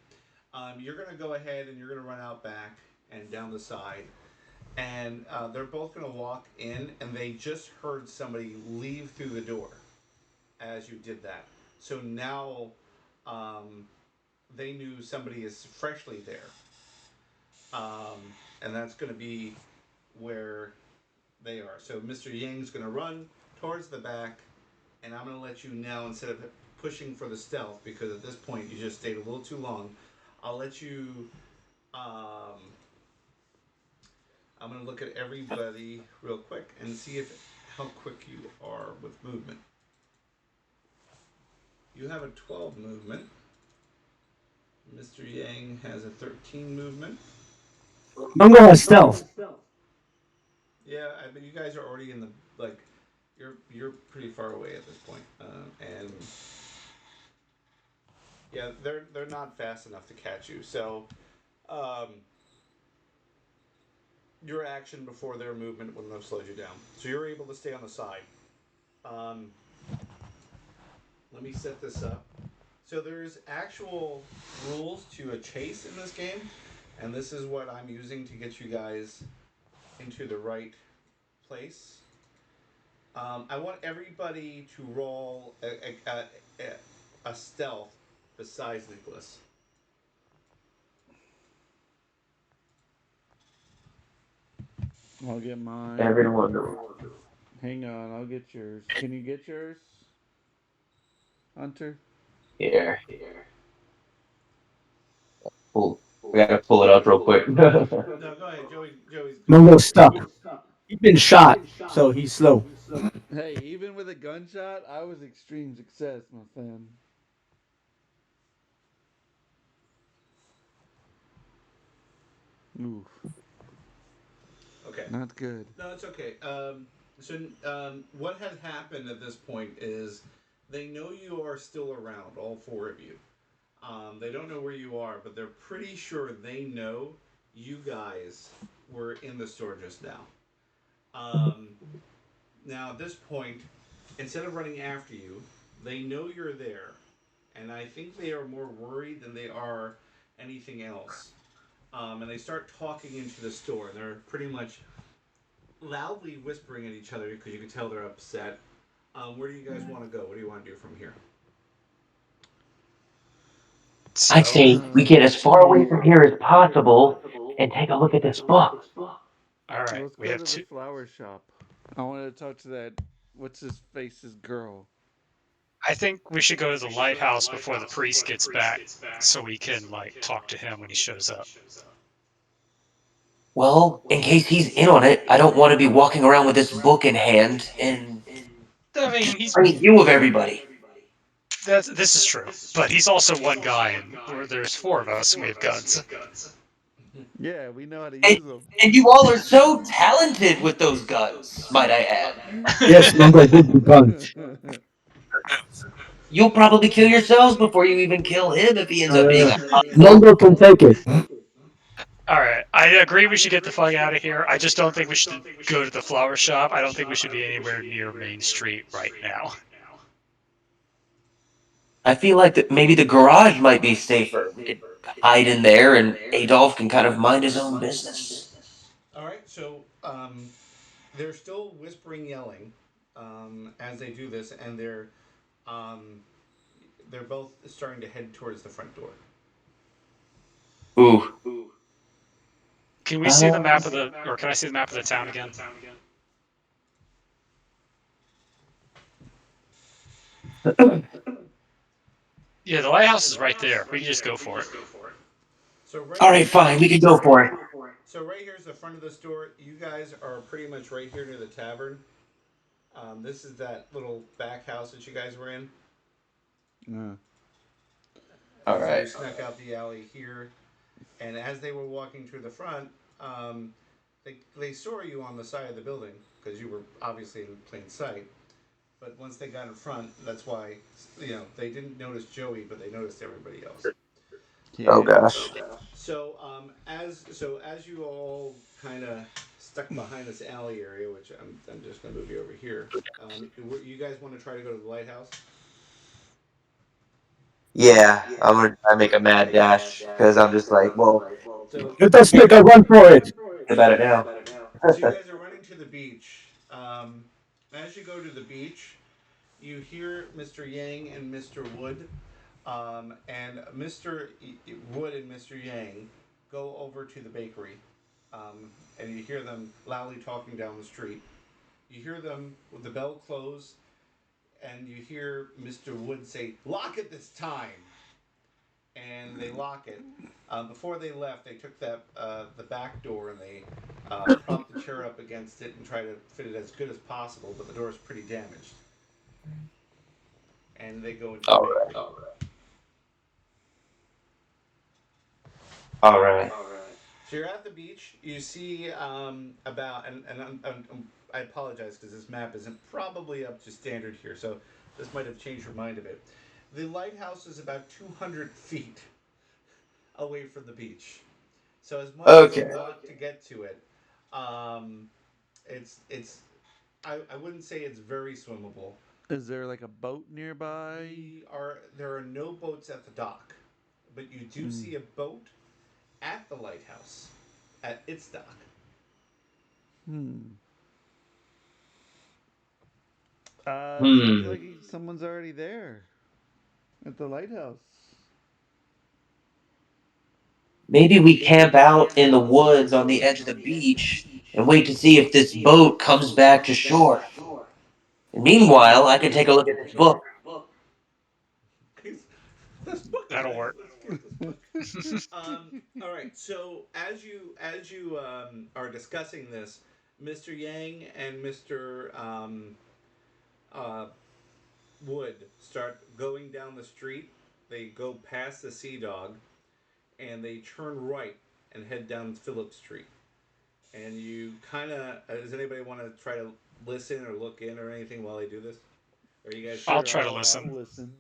You're going to go ahead and you're going to run out back and down the side, and they're both going to walk in, and they just heard somebody leave through the door as you did that. So now um, they knew somebody is freshly there, um, and that's going to be where they are. So Mr. Yang's going to run towards the back, and I'm going to let you now, instead of pushing for the stealth, because at this point you just stayed a little too long, I'll let you. Um, I'm going to look at everybody real quick and see if how quick you are with movement. You have a 12 movement. Mr. Yang has a 13 movement. Mungo has stealth. Yeah, I mean, you guys are already in the like. You're pretty far away at this point, and yeah, they're not fast enough to catch you. So, um, your action before their movement wouldn't have slowed you down. So you're able to stay on the side. Um, let me set this up. So there's actual rules to a chase in this game, and this is what I'm using to get you guys into the right place. I want everybody to roll a stealth besides Nicholas. I'll get mine. Everyone. Hang on, I'll get yours. Can you get yours, Hunter? Here. Pull. We gotta pull it up real quick. No, go ahead, Joey. Joey's going Mungo's for it. stuck. He's been shot, so he's slow. Hey, even with a gunshot, I was extreme success, my friend. Oof, Okay. not good. No, it's okay. What had happened at this point is they know you are still around, all four of you. They don't know where you are, but they're pretty sure they know you guys were in the store just now. Um, Now, at this point, instead of running after you, they know you're there, and I think they are more worried than they are anything else. And they start talking into the store, and they're pretty much loudly whispering at each other because you can tell they're upset. Where do you guys want to go? What do you want to do from here? I So, say we get as far away from here as possible and take a look at this book. all right, Let's we go have to the two. flower shop. I wanted to talk to that. What's his face's girl? I think we should go to the lighthouse before the priest gets back, so we can like talk to him when he shows up. Well, in case he's in on it, I don't want to be walking around with this book in hand and I mean, he's bringing view of everybody. this is true, but he's also one guy, and there's four of us, and we have guns. Yeah, we know how to And, use them. and you all are so talented with those guns, might I add. Yes, Mungo did the guns. You'll probably kill yourselves before you even kill him if he ends up being Uh, a hostile. Mungo can take it. All right, I agree we should get the fuck out of here. I just don't think we should go to the flower shop. I don't think we should be anywhere near Main Street right now. I feel like that maybe the garage might be safer. We could hide in there and Adolf can kind of mind his own business. All right, so they're still whispering, yelling as they do this, and um, they're both starting to head towards the front door. Ooh. Can we see the map of the, or can I see the map of the town again? Yeah, the lighthouse is right there. We can just go for it. So right All here. right, fine. We can go for it. So right here's the front of the store. You guys are pretty much right here near the tavern. This is that little back house that you guys were in. Uh, All So you right. snuck out the alley here, and as they were walking through the front, they saw you on the side of the building because you were obviously in plain sight. But once they got in front, that's why they didn't notice Joey, but they noticed everybody else. Oh yeah. gosh. So as you all kind of stuck behind this alley area, which I'm just gonna move you over here. You guys want to try to go to the lighthouse? Yeah, I'm gonna try to make a mad dash because I'm just like, well, So Let us make a run for it. about it now. so you guys are running to the beach. As you go to the beach, you hear Mr. Yang and Mr. Wood, and Wood and Mr. Yang go over to the bakery, and you hear them loudly talking down the street. You hear them with the bell close, and you hear Mr. Wood say, "Lock it this time," and they lock it. Before they left, they took the back door and they propped the chair up against it and tried to fit it as good as possible, but the door is pretty damaged. And they go into the All bakery. right. All right. So you're at the beach. You see about I apologize because this map isn't probably up to standard here, so this might have changed your mind a bit. The lighthouse is about 200 feet away from the beach. So as much as you Okay. walk to get to it, um, it's I wouldn't say it's very swimmable. Is there like a boat nearby? There are no boats at the dock, but you do see a boat at the lighthouse, at its dock. Hmm. Seems Hmm. like someone's already there at the lighthouse. Maybe we camp out in the woods on the edge of the beach and wait to see if this boat comes back to shore. And meanwhile, I can take a look at this book. This book That'll guy. work. Let's get this book. All right. So as you are discussing this, Mr. Yang and Mr. Uh, Wood start going down the street. They go past the Sea Dog, and they turn right and head down Phillip Street. And you kind of does anybody want to try to listen or look in or anything while they do this? Are you guys I'll sure? Sure, try to I'll listen. listen.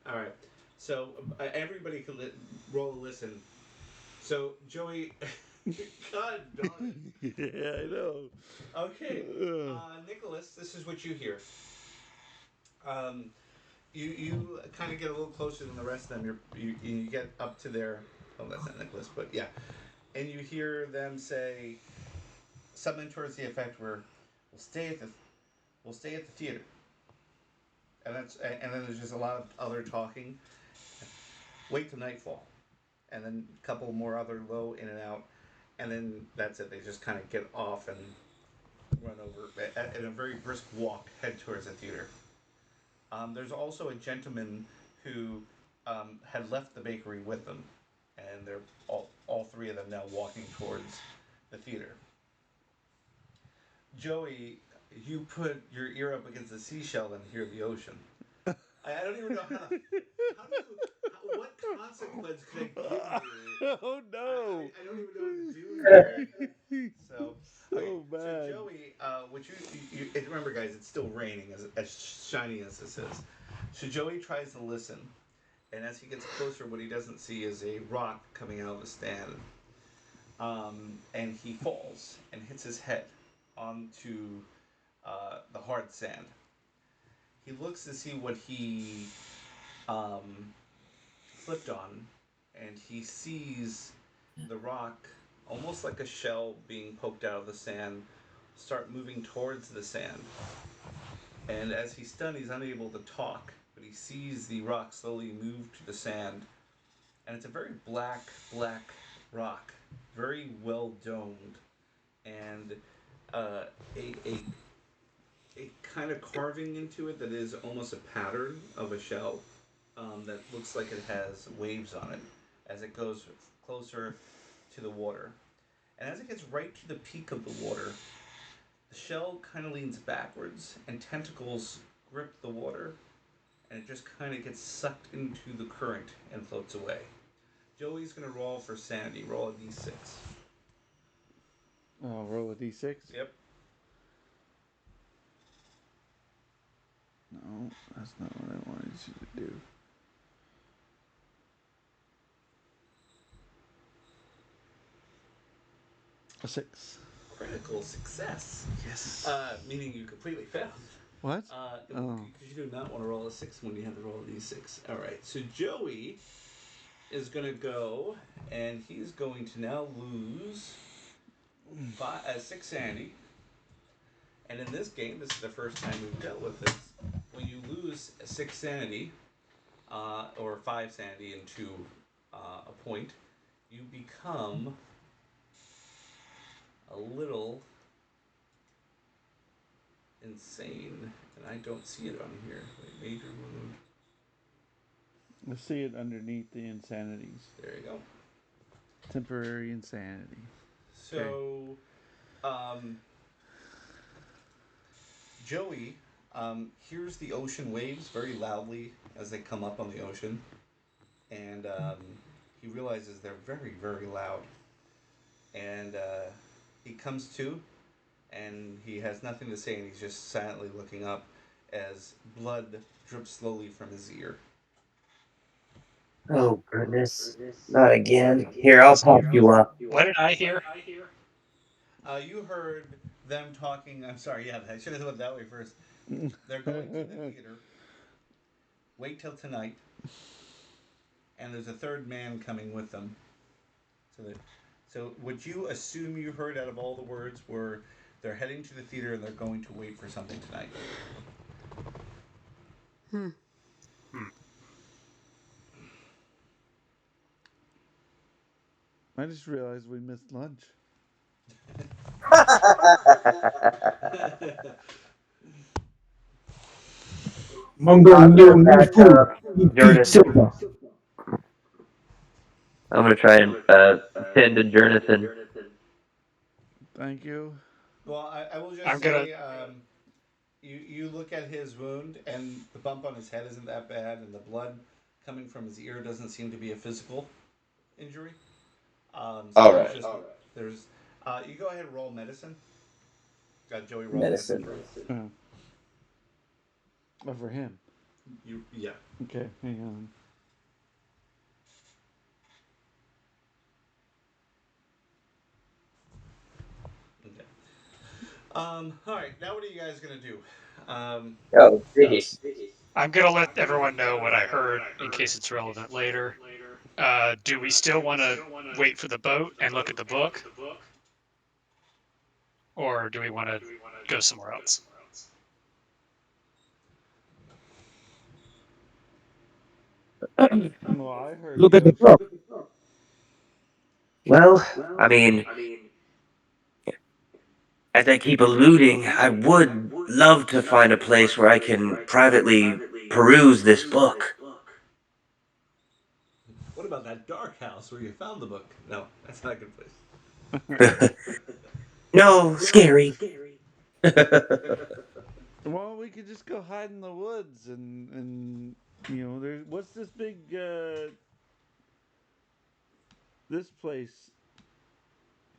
All right. So everybody can roll a listen. So Joey, God darn Yeah, I know. it. Okay, Nicholas, this is what you hear. Um, you kind of get a little closer than the rest of them. You get up to their. Oh, that's not Nicholas, but yeah, and you hear them say something towards the effect where we'll stay at the we'll stay at the theater, and then there's just a lot of other talking. Wait till nightfall, and then a couple more other low in and out, and then that's it. They just kind of get off and run over in a very brisk walk, head towards the theater. There's also a gentleman who had left the bakery with them, and they're all three of them now walking towards the theater. Joey, you put your ear up against the seashell and hear the ocean. I don't even know how do you what consequence could I give you? Oh no! I don't even know what to do here. So, okay, So so bad. Joey, which remember, guys, it's still raining, as shiny as this is. So Joey tries to listen, and as he gets closer, what he doesn't see is a rock coming out of the stand, and he falls and hits his head onto the hard sand. He looks to see what he um, slipped on, and he sees the rock, almost like a shell being poked out of the sand, start moving towards the sand. And as he's stunned, he's unable to talk, but he sees the rock slowly move to the sand. And it's a very black rock, very well domed, and uh, a a kind of carving into it that is almost a pattern of a shell that looks like it has waves on it as it goes closer to the water. And as it gets right to the peak of the water, the shell kind of leans backwards and tentacles grip the water, and it just kind of gets sucked into the current and floats away. Joey's going to roll for sanity. Roll a d6. Oh, roll a d6. Yep. No, that's not what I wanted you to do. A 6. Critical success. Yes. Meaning you completely failed. What? Because Oh. you do not want to roll a 6 when you have to roll a d6. All right. So Joey is going to go, and he's going to now lose 6 sanity. And in this game, this is the first time we've dealt with this. When you lose 6 sanity, or 5 sanity into a point, you become a little insane, and I don't see it on here. Wait, major wound. I see it underneath the insanities. There you go. Temporary insanity. So, um, Joey hears the ocean waves very loudly as they come up on the ocean, and he realizes they're very, very loud. And he comes to, and he has nothing to say, and he's just silently looking up as blood drips slowly from his ear. Oh, goodness. Not again. Here, I'll pop you up. What did I hear? You heard them talking. I'm sorry, yeah, I should have went that way first. They're going to the theater. Wait till tonight, and there's a third man coming with them. So would you assume you heard out of all the words were they're heading to the theater and they're going to wait for something tonight? Hmm. I just realized we missed lunch. Mungo, I'm no gonna new patch food. up Eat Jordan. silver. I'm gonna try and tend to Jonathan. Thank you. Well, I will just I'm gonna. say you look at his wound, and the bump on his head isn't that bad, and the blood coming from his ear doesn't seem to be a physical injury. So All there's right. just there's you go ahead and roll medicine. Got Joey roll medicine Medicine. first. Oh, for him. You yeah. Okay, hang on. Okay. All right. Now what are you guys gonna do? Oh, jeez. I'm gonna let everyone know what I heard in case it's relevant later. Do we still want to wait for the boat and look at the book, or do we want to go somewhere else? Well, I heard Look at the go. book. Well, I mean, as I keep alluding, I would love to find a place where I can privately peruse this book. What about that dark house where you found the book? No, that's not a good place. No, scary. Well, we could just go hide in the woods and there's what's this big this place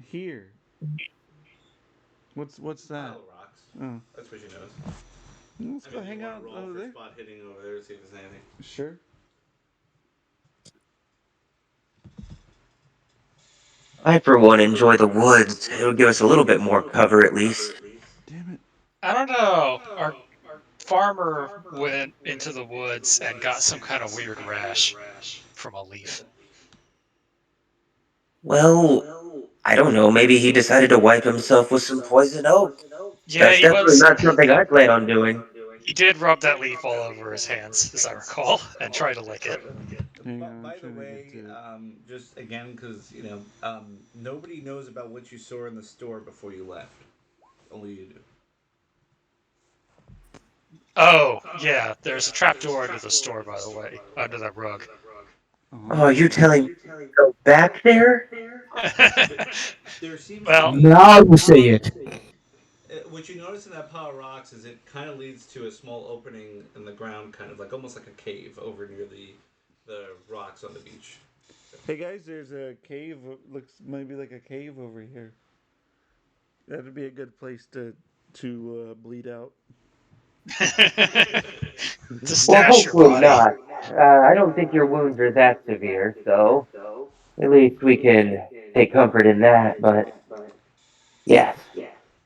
here? What's that? Pile of rocks. Oh, That's what you notice. let's I go mean, you hang want out to roll over for there. spot hitting over there to see if there's anything. Sure. I, for one, enjoy the woods. It'll give us a little bit more cover, at least. Damn it. I don't know. Our farmer went into the woods and got some kind of weird rash from a leaf. Well, I don't know. Maybe he decided to wipe himself with some poison oak. Yeah, That's definitely not something I plan on doing. he did rub that leaf all over his hands, as I recall, and try to lick it. Hang on, By I'm the trying to way, get to it. just again, because nobody knows about what you saw in the store before you left. Only you do. Oh, yeah, there's a trapdoor under the store, by the way, under that rug. Oh, you're telling me to go back there? There seems to Well, be Now you say it. what you notice in that pile of rocks is it kind of leads to a small opening in the ground, kind of like almost like a cave over near the rocks on the beach. Hey guys, there's a cave. Looks maybe like a cave over here. That'd be a good place to bleed out. to Well, stash your hopefully body. not. I don't think your wounds are that severe, so at least we can take comfort in that. But yes,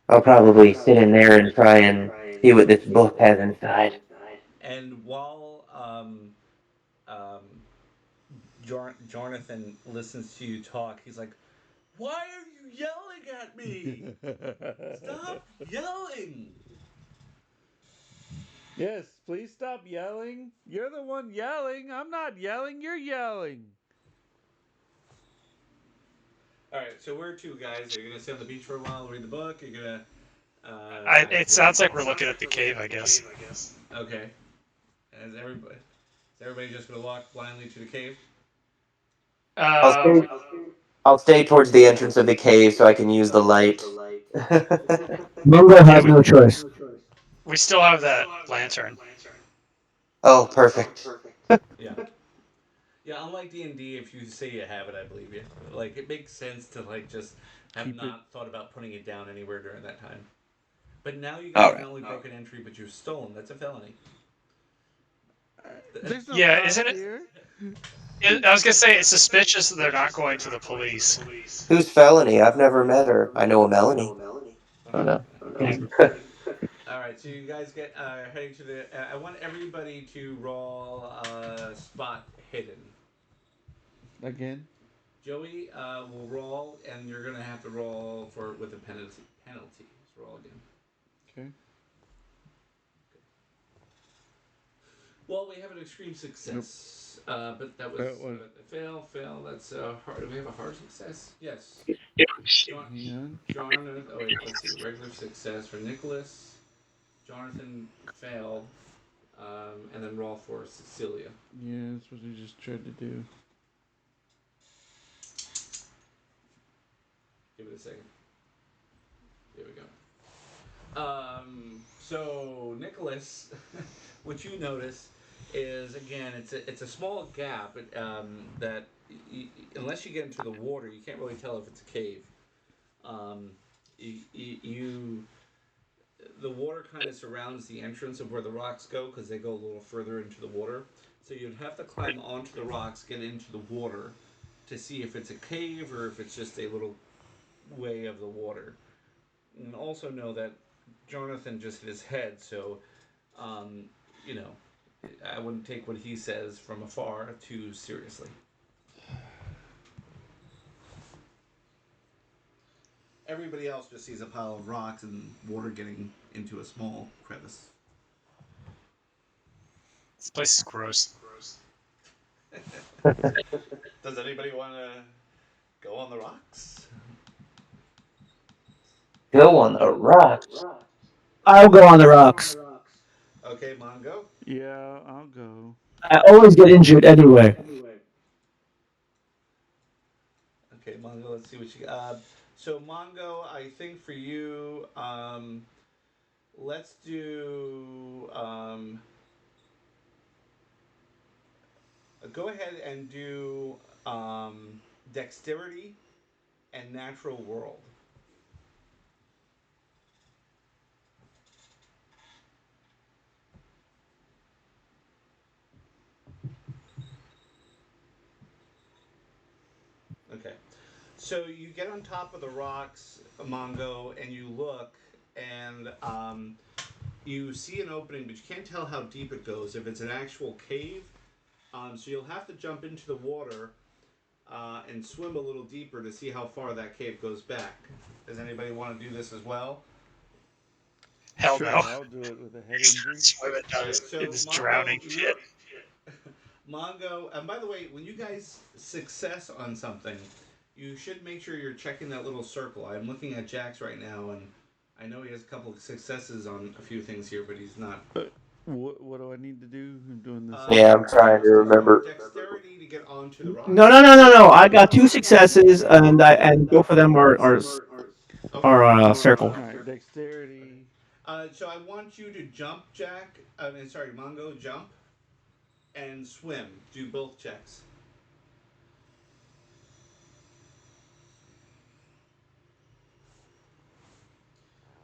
I'll probably sit in there and try and see what this book has inside. And while um, Jonathan listens to you talk, he's like, "Why are you yelling at me? Stop yelling!" Yes, please stop yelling. You're the one yelling. I'm not yelling. You're yelling. All right, so where to, guys? Are you gonna stay on the beach for a while, read the book? You're gonna It sounds like we're looking at the cave, I guess. Okay. Is everybody just going to walk blindly to the cave? I'll Uh, stay. I'll stay towards the entrance of the cave so I can use the light. Mungo yeah, has no choice. we still have that lantern. Oh, perfect. Yeah. Yeah, unlike D&D, if you say you have it, I believe you. Like, it makes sense to, like, just have Keep it. not thought about putting it down anywhere during that time. But now you guys All have right. not only broken entry, but you've stolen. That's a felony. There's no Yeah, cops isn't it? here. I was gonna say it's suspicious that they're not going to the police. Who's Felony? I've never met her. I know a Melanie. Oh no. All right, so you guys get heading to the. I want everybody to roll spot hidden. Again. Joey will roll, and you're gonna have to roll for with a penalty. So roll again. Okay. Well, we have an extreme success, but that was What? fail. That's hard. Do we have a hard success? Yes. Hang on. Jarn. Oh wait, let's see. Regular success for Nicholas. Jonathan failed, and then roll for Cecilia. Yeah, that's what we just tried to do. Give it a second. There we go. So Nicholas, what you notice is again, it's a small gap that unless you get into the water, you can't really tell if it's a cave. Um, you the water kind of surrounds the entrance of where the rocks go because they go a little further into the water. So you'd have to climb onto the rocks, get into the water, to see if it's a cave or if it's just a little way of the water. And also know that Jonathan just hit his head, so um, you know, I wouldn't take what he says from afar too seriously. Everybody else just sees a pile of rocks and water getting into a small crevice. This place is gross. Does anybody want to go on the rocks? Go on the rocks. I'll go on the rocks. Okay, Mongo. Yeah, I'll go. I always get injured anyway. Okay, Mongo. Let's see what you got. So Mongo, I think for you, let's do. Go ahead and do dexterity and natural world. Okay. So you get on top of the rocks, Mongo, and you look, and you see an opening, but you can't tell how deep it goes. If it's an actual cave, so you'll have to jump into the water and swim a little deeper to see how far that cave goes back. Does anybody want to do this as well? Hell Sure, no. I'll do it with a head He's not injury. swimming down Okay, in so this Mongo, drowning you pit. look. Mongo, and by the way, when you guys success on something, you should make sure you're checking that little circle. I'm looking at Jax right now, and I know he has a couple of successes on a few things here, but he's not. What do I need to do? I'm doing this. Yeah, I'm trying to Do remember. dexterity to get onto the No, rocks. no, no, no, no. I got two successes, and both of them Okay. are circle. All right, dexterity. So I want you to jump, Jack. I mean, sorry, Mongo, jump and swim. Do both checks.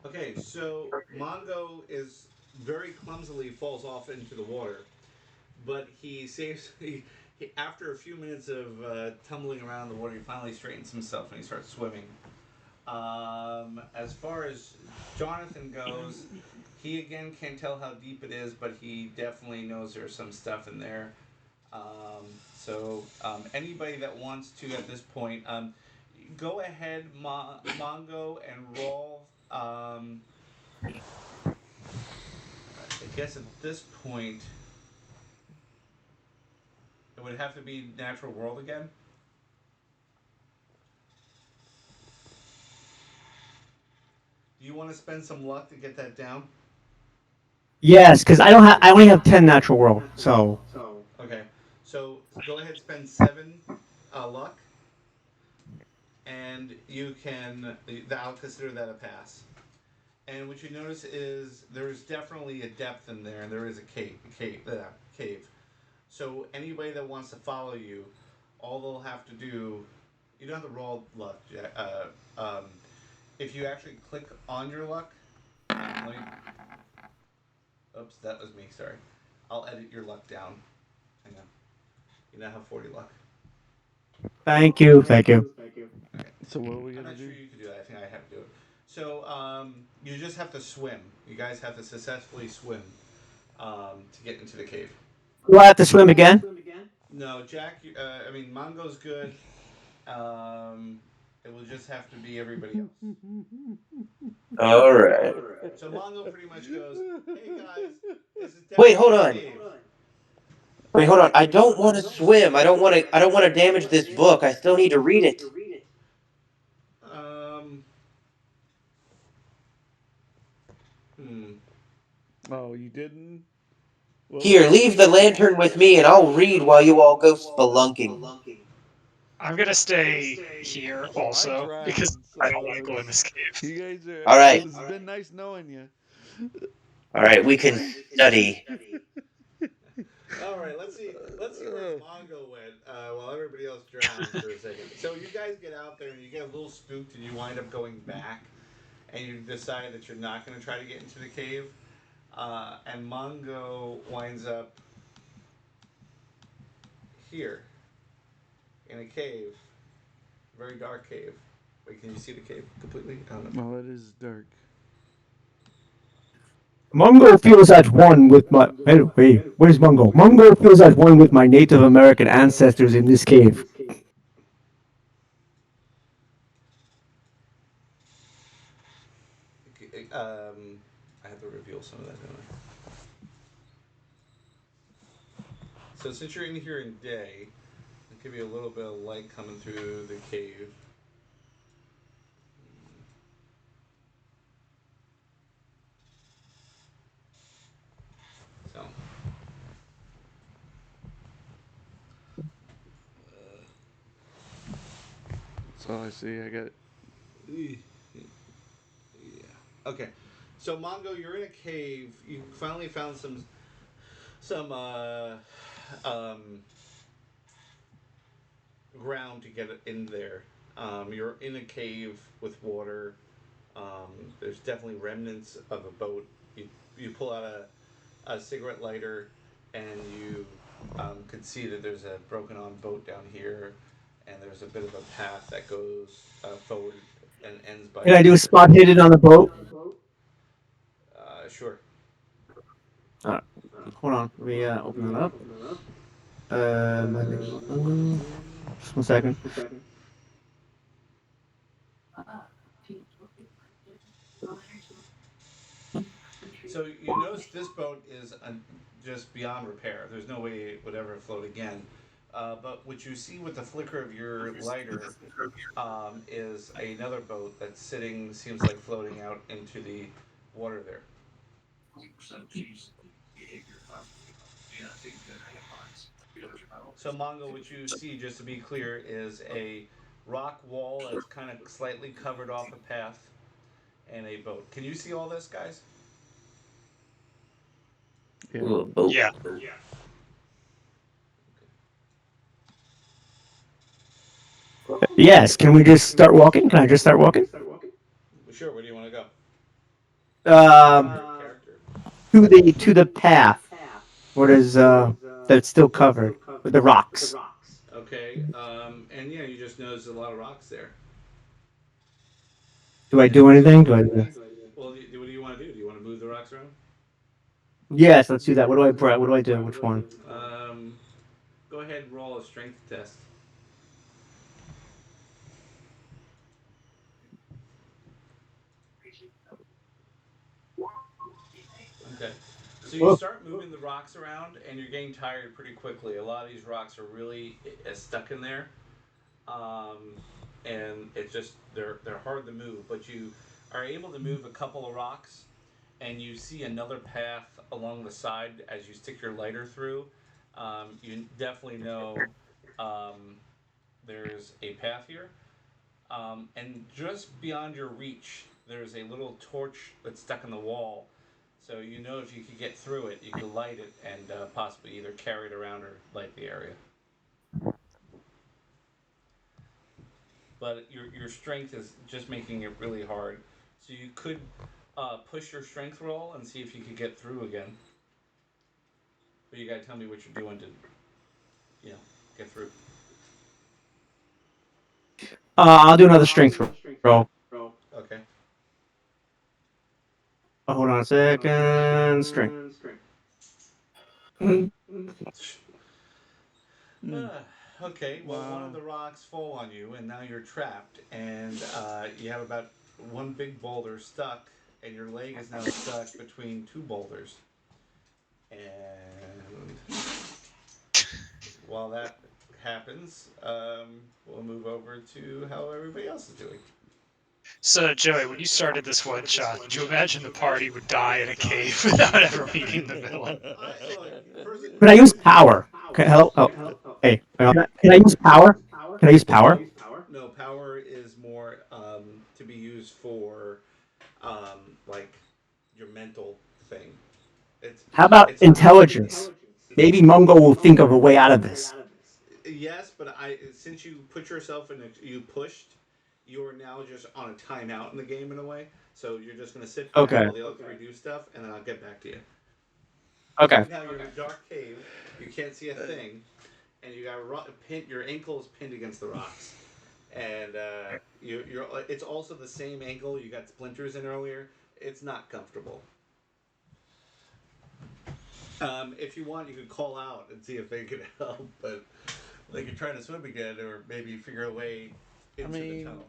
Okay, so Mongo is very clumsily falls off into the water, but he saves. After a few minutes of tumbling around the water, he finally straightens himself and he starts swimming. As far as Jonathan goes, he again can't tell how deep it is, but he definitely knows there's some stuff in there. So anybody that wants to at this point, go ahead, Mongo, and roll. I guess at this point, it would have to be natural world again. Do you want to spend some luck to get that down? Yes, because I don't have. I only have 10 natural world. So Okay. So go ahead, spend 7 luck, and you can. I'll consider that a pass. And what you notice is there's definitely a depth in there, and there is a cave. So anybody that wants to follow you, all they'll have to do, you don't have to roll luck. If you actually click on your luck, let me. Oops, that was me. Sorry. I'll edit your luck down. Hang on. You now have 40 luck. thank you, thank you. Okay. So what are we I'm gonna not sure do? you can do that. I think I have to do it. So you just have to swim. You guys have to successfully swim to get into the cave. Do I have to swim again? No, Jack. I mean, Mongo's good. It will just have to be everybody else. All right. So Mongo pretty much goes, "Hey guys, this is Wait, definitely hold a on. cave." Wait, hold on. I don't want to swim. I don't want to. I don't want to damage this book. I still need to read it. Um. Hmm. Oh, you didn't? What was Here, it? leave the lantern with me, and I'll read while you all go spelunking. I'm gonna stay here Well, I also because drowned, I don't so want to go in this cave. you guys are. All right. It's been nice knowing you. All right. We can study. All right, let's see where Mongo went while everybody else drowns for a second. So you guys get out there and you get a little spooked and you wind up going back and you decide that you're not going to try to get into the cave. And Mongo winds up here in a cave, very dark cave. Wait, can you see the cave completely? I don't know. Well, it is dark. Mungo feels at one with my. Wait, where's Mungo? Mungo feels at one with my Native American ancestors in this cave. Okay, I have to reveal some of that, don't I? So since you're in here in day, I'll give you a little bit of light coming through the cave. So That's all I see. I got. yeah. Okay. So Mongo, you're in a cave. You finally found some um, ground to get in there. You're in a cave with water. There's definitely remnants of a boat. You pull out a cigarette lighter, and you can see that there's a broken on boat down here, and there's a bit of a path that goes forward and ends by Can I the do a water. spot hidden on the boat? Sure. Uh, Hold on. Let me open that up. My name is Mungo. Just 1 second. So you notice this boat is just beyond repair. There's no way it would ever float again. But what you see with the flicker of your lighter is another boat that's sitting, seems like floating out into the water there. So Mongo, what you see, just to be clear, is a rock wall that's kind of slightly covered off a path and a boat. Can you see all this, guys? Yeah. Ooh, a boat. Yeah. Yes. Can we just start walking? Can I just start walking? Sure. Where do you want to go? Um, Your character. to the path. What is that's still covered with the rocks? Okay. And yeah, you just notice a lot of rocks there. Do I And do anything? Do I? well, what do you want to do? Do you want to move the rocks around? Yes. Let's do that. What do I do? Which one? Um, Go ahead and roll a strength test. Okay. So you start moving the rocks around, and you're getting tired pretty quickly. A lot of these rocks are really stuck in there, um, and it's just they're hard to move. But you are able to move a couple of rocks, and you see another path along the side as you stick your lighter through. You definitely know um, there's a path here. And just beyond your reach, there's a little torch that's stuck in the wall. So you know if you could get through it, you could light it and possibly either carry it around or light the area. But your strength is just making it really hard. So you could push your strength roll and see if you could get through again. But you gotta tell me what you're doing to, you know, get through. I'll do another strength roll. Okay. Hold on a second. Strength. Mm. Hmm. Okay, well, one of Wow. the rocks fall on you, and now you're trapped, and you have about one big boulder stuck, and your leg is now stuck between two boulders. And while that happens, we'll move over to how everybody else is doing. So, Joey, when you started this one shot, did you imagine the party would die in a cave without ever meeting the villain? Look, first, Can I use power? Hello? Oh, hey. Can I use power? Can I use power? no, power is more to be used for like your mental thing. It's How about it's intelligence? Maybe Mungo will think of a way out of this. yes, but I since you put yourself in, you pushed, you are now just on a timeout in the game in a way. So you're just gonna sit back Okay. while the other three do stuff, and then I'll get back to you. Okay. Right now you're in a dark cave. You can't see a thing, and you got your ankle is pinned against the rocks, and you're. It's also the same ankle you got splinters in earlier. It's not comfortable. If you want, you could call out and see if they could help, but they could try to swim again, or maybe figure a way I into the mean, tunnel.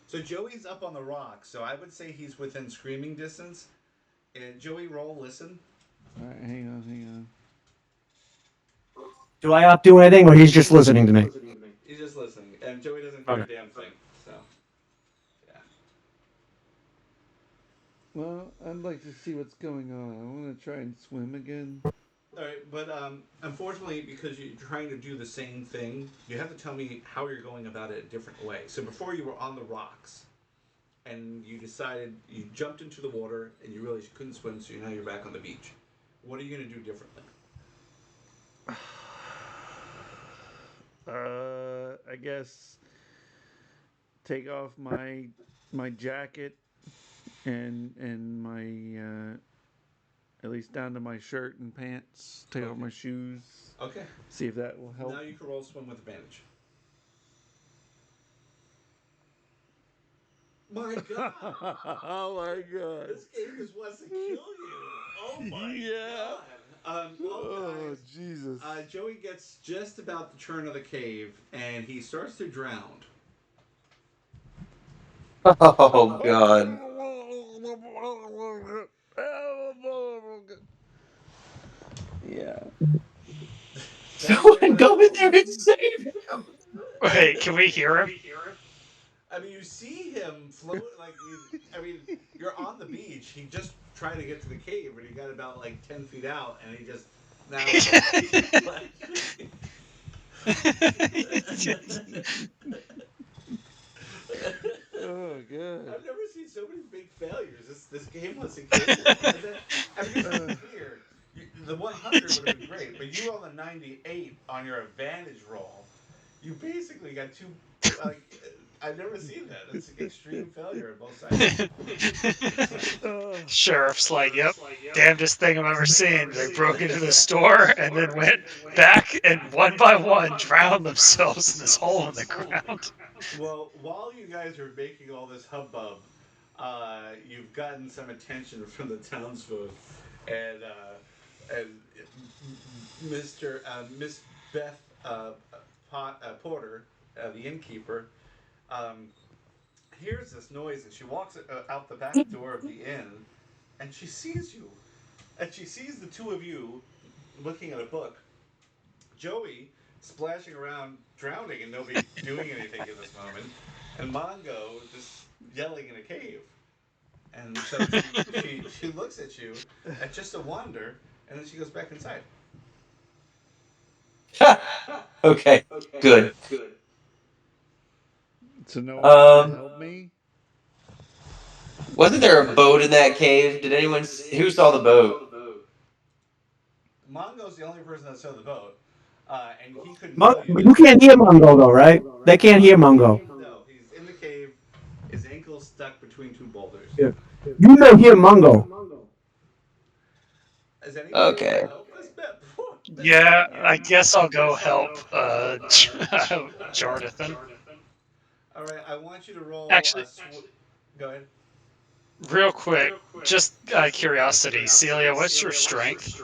So Joey's up on the rock, so I would say he's within screaming distance. And Joey, roll, listen. all right, hang on, hang on. Do I not do anything, or he's just listening to me? He's just listening, and Joey doesn't hear Okay. a damn thing. So, yeah. Well, I'd like to see what's going on. I want to try and swim again. All right, but unfortunately, because you're trying to do the same thing, you have to tell me how you're going about it a different way. So before you were on the rocks, and you decided you jumped into the water, and you realized you couldn't swim, so now you're back on the beach. What are you going to do differently? I guess take off my jacket and my at least down to my shirt and pants. Take off my shoes. Okay. See if that will help. Now you can roll swim with advantage. My God! Oh my god! This game just wants to kill you. Oh my Yeah. God! Well, Oh guys, Jesus! Joey gets just about the turn of the cave, and he starts to drown. Oh God. Yeah. That's Someone go in there and save him. Wait, can we hear him? I mean, you see him float like he's. I mean, you're on the beach. He just tried to get to the cave, and he got about like 10 feet out, and he just now splashing. Oh god. I've never seen so many big failures. This game wants to kill you. And then, I mean, just to be clear, the 100 would have been great, but you rolled a 98 on your advantage roll. You basically got two. Like, I've never seen that. It's extreme failure on both sides. Sheriff's like, yep, damnedest thing I've ever seen. They broke into the store and then went back and one by one drowned themselves in this hole in the ground. Well, while you guys are making all this hubbub, you've gotten some attention from the townsfolk, and Miss Beth Porter, the innkeeper, um, hears this noise, and she walks out the back door of the inn, and she sees you, and she sees the two of you looking at a book. Joey splashing around, drowning, and nobody doing anything in this moment. and Mongo just yelling in a cave. And so she looks at you at just a wonder, and then she goes back inside. Okay, good. So no one's gonna Um, help me. wasn't there a boat in that cave? Did anyone? Who saw the boat? Mongo's the only person that saw the boat, and he couldn't tell you that. You can't hear Mungo though, right? They can't hear Mungo. No, he's in the cave, his ankle stuck between two boulders. Yeah. You may hear Mungo. Does anybody want to Okay. help this bit? Yeah, I guess I'll go help Jonathan. All right, I want you to roll a. Actually, Go ahead. real quick, just out of curiosity, Celia, what's your strength?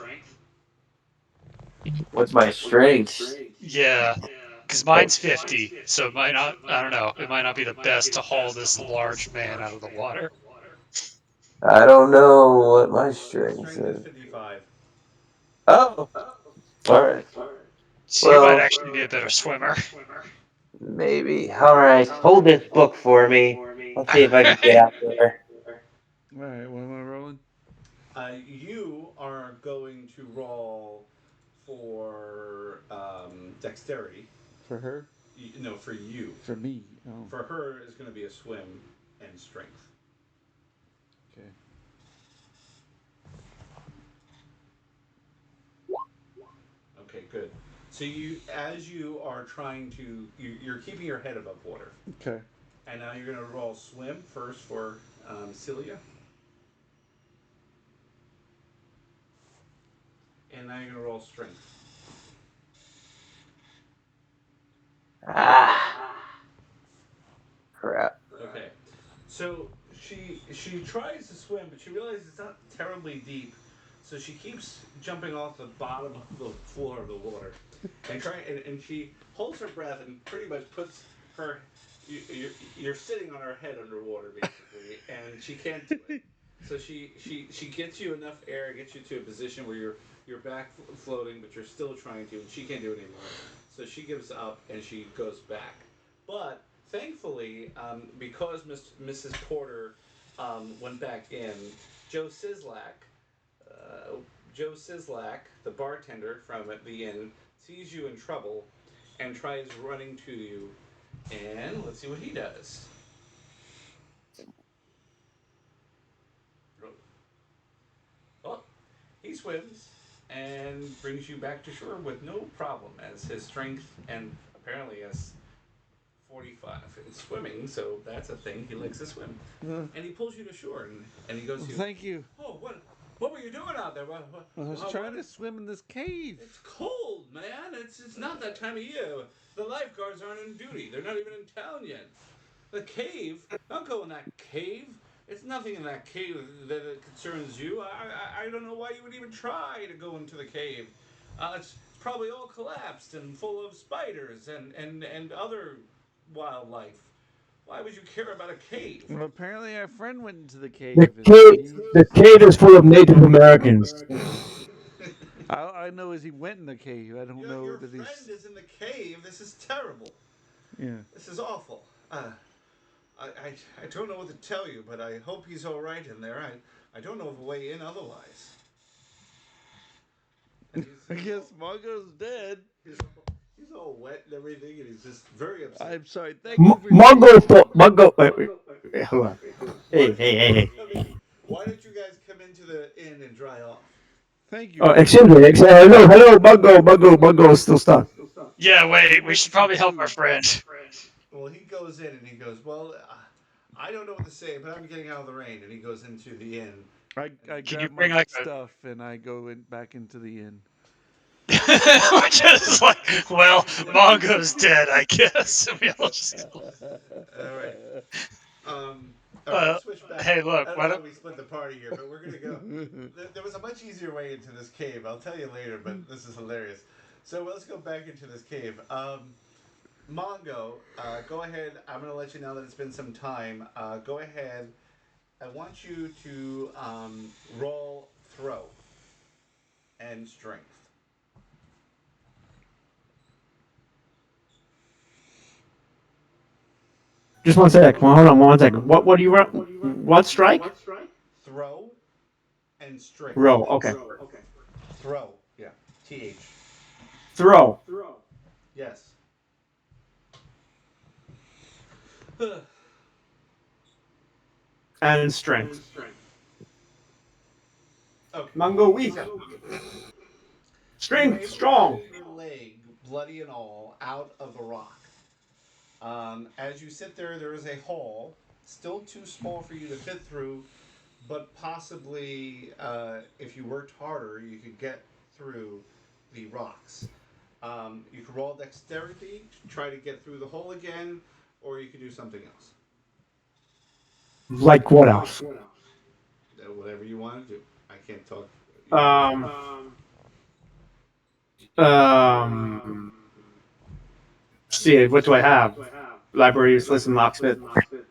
What's my strength? Yeah, because mine's 50, so it might not. I don't know. It might not be the best to haul this large man out of the water. I don't know what my strength Strength is is. 55. Oh, all right. So you might Well, actually be a better swimmer. maybe. All right. Hold this book for me. Let's see if I can get out there. All right, what am I rolling? You are going to roll for dexterity. For her? No, for you. For me? Oh, For her is going to be a swim and strength. okay. Okay, good. So as you are trying to, you're keeping your head above water, Okay. and now you're going to roll swim first for Celia, and now you're going to roll strength. Ah, crap. Okay. So she tries to swim, but she realizes it's not terribly deep. So she keeps jumping off the bottom of the floor of the water, and she holds her breath and pretty much puts her. You're sitting on her head underwater basically, and she can't do it. So she gets you enough air, gets you to a position where you're back floating, but you're still trying to, and she can't do it anymore. So she gives up and she goes back. But thankfully, because Mrs. Porter went back in, Joe Sislak, uh, Joe Sislak, the bartender from the inn, sees you in trouble and tries running to you. And let's see what he does. Oh, he swims and brings you back to shore with no problem, as his strength and apparently has 45 in swimming, so that's a thing. He likes to swim. And he pulls you to shore, and he goes to you. Thank you. Oh, what were you doing out there? I was trying to swim in this cave. It's cold, man. It's not that time of year. The lifeguards aren't in duty. They're not even in town yet. The cave? Don't go in that cave. It's nothing in that cave that concerns you. I don't know why you would even try to go into the cave. It's probably all collapsed and full of spiders and other wildlife. Why would you care about a cave? Well, apparently our friend went into the The cave. cave, the cave is full of Native Americans. I know is he went in the cave. I don't know Your that friend he's. is in the cave. This is terrible. Yeah. This is awful. I don't know what to tell you, but I hope he's all right in there. I don't know of a way in otherwise. And I guess Mongo's dead. he's all wet and everything, and he's just very upset. I'm sorry. Thank you for Mungo, saving me. Mungo. Wait, hold on. Why Hey, don't you hey, hey, guys hey. come in? Why don't you guys come into the inn and dry off? Thank you. Oh, excuse me. Hello, hello, Mungo is still stuck. Yeah, wait. We should probably help our friend. Well, he goes in and he goes, well, I don't know what to say, but I'm getting out of the rain. And he goes into the inn. I Can you grab my bring like a stuff and I go back into the inn. which is like, well, Mongo's dead, I guess. We all just, All right. All right, let's switch back. hey, look, I don't why know how don't we split the party here, but we're gonna go. There was a much easier way into this cave. I'll tell you later, but this is hilarious. So let's go back into this cave. Mongo, go ahead. I'm gonna let you know that it's been some time. Go ahead. I want you to roll throw and strength. Just one sec. Well, hold on one second. What do you run? What strike? Throw and strike. Row. That's Okay. throw. Yeah. TH. Throw Yes. and strength. Okay. Mungo weak. So you're Strength able to pull strong. your leg, bloody and all, out of the rock. As you sit there, there is a hole, still too small for you to fit through, but possibly if you worked harder, you could get through the rocks. You could roll dexterity to try to get through the hole again, or you could do something else. Like what else? Whatever you want to do. I can't talk. You know. Um. Um. See, what do I have? Libraries, listen, locksmith.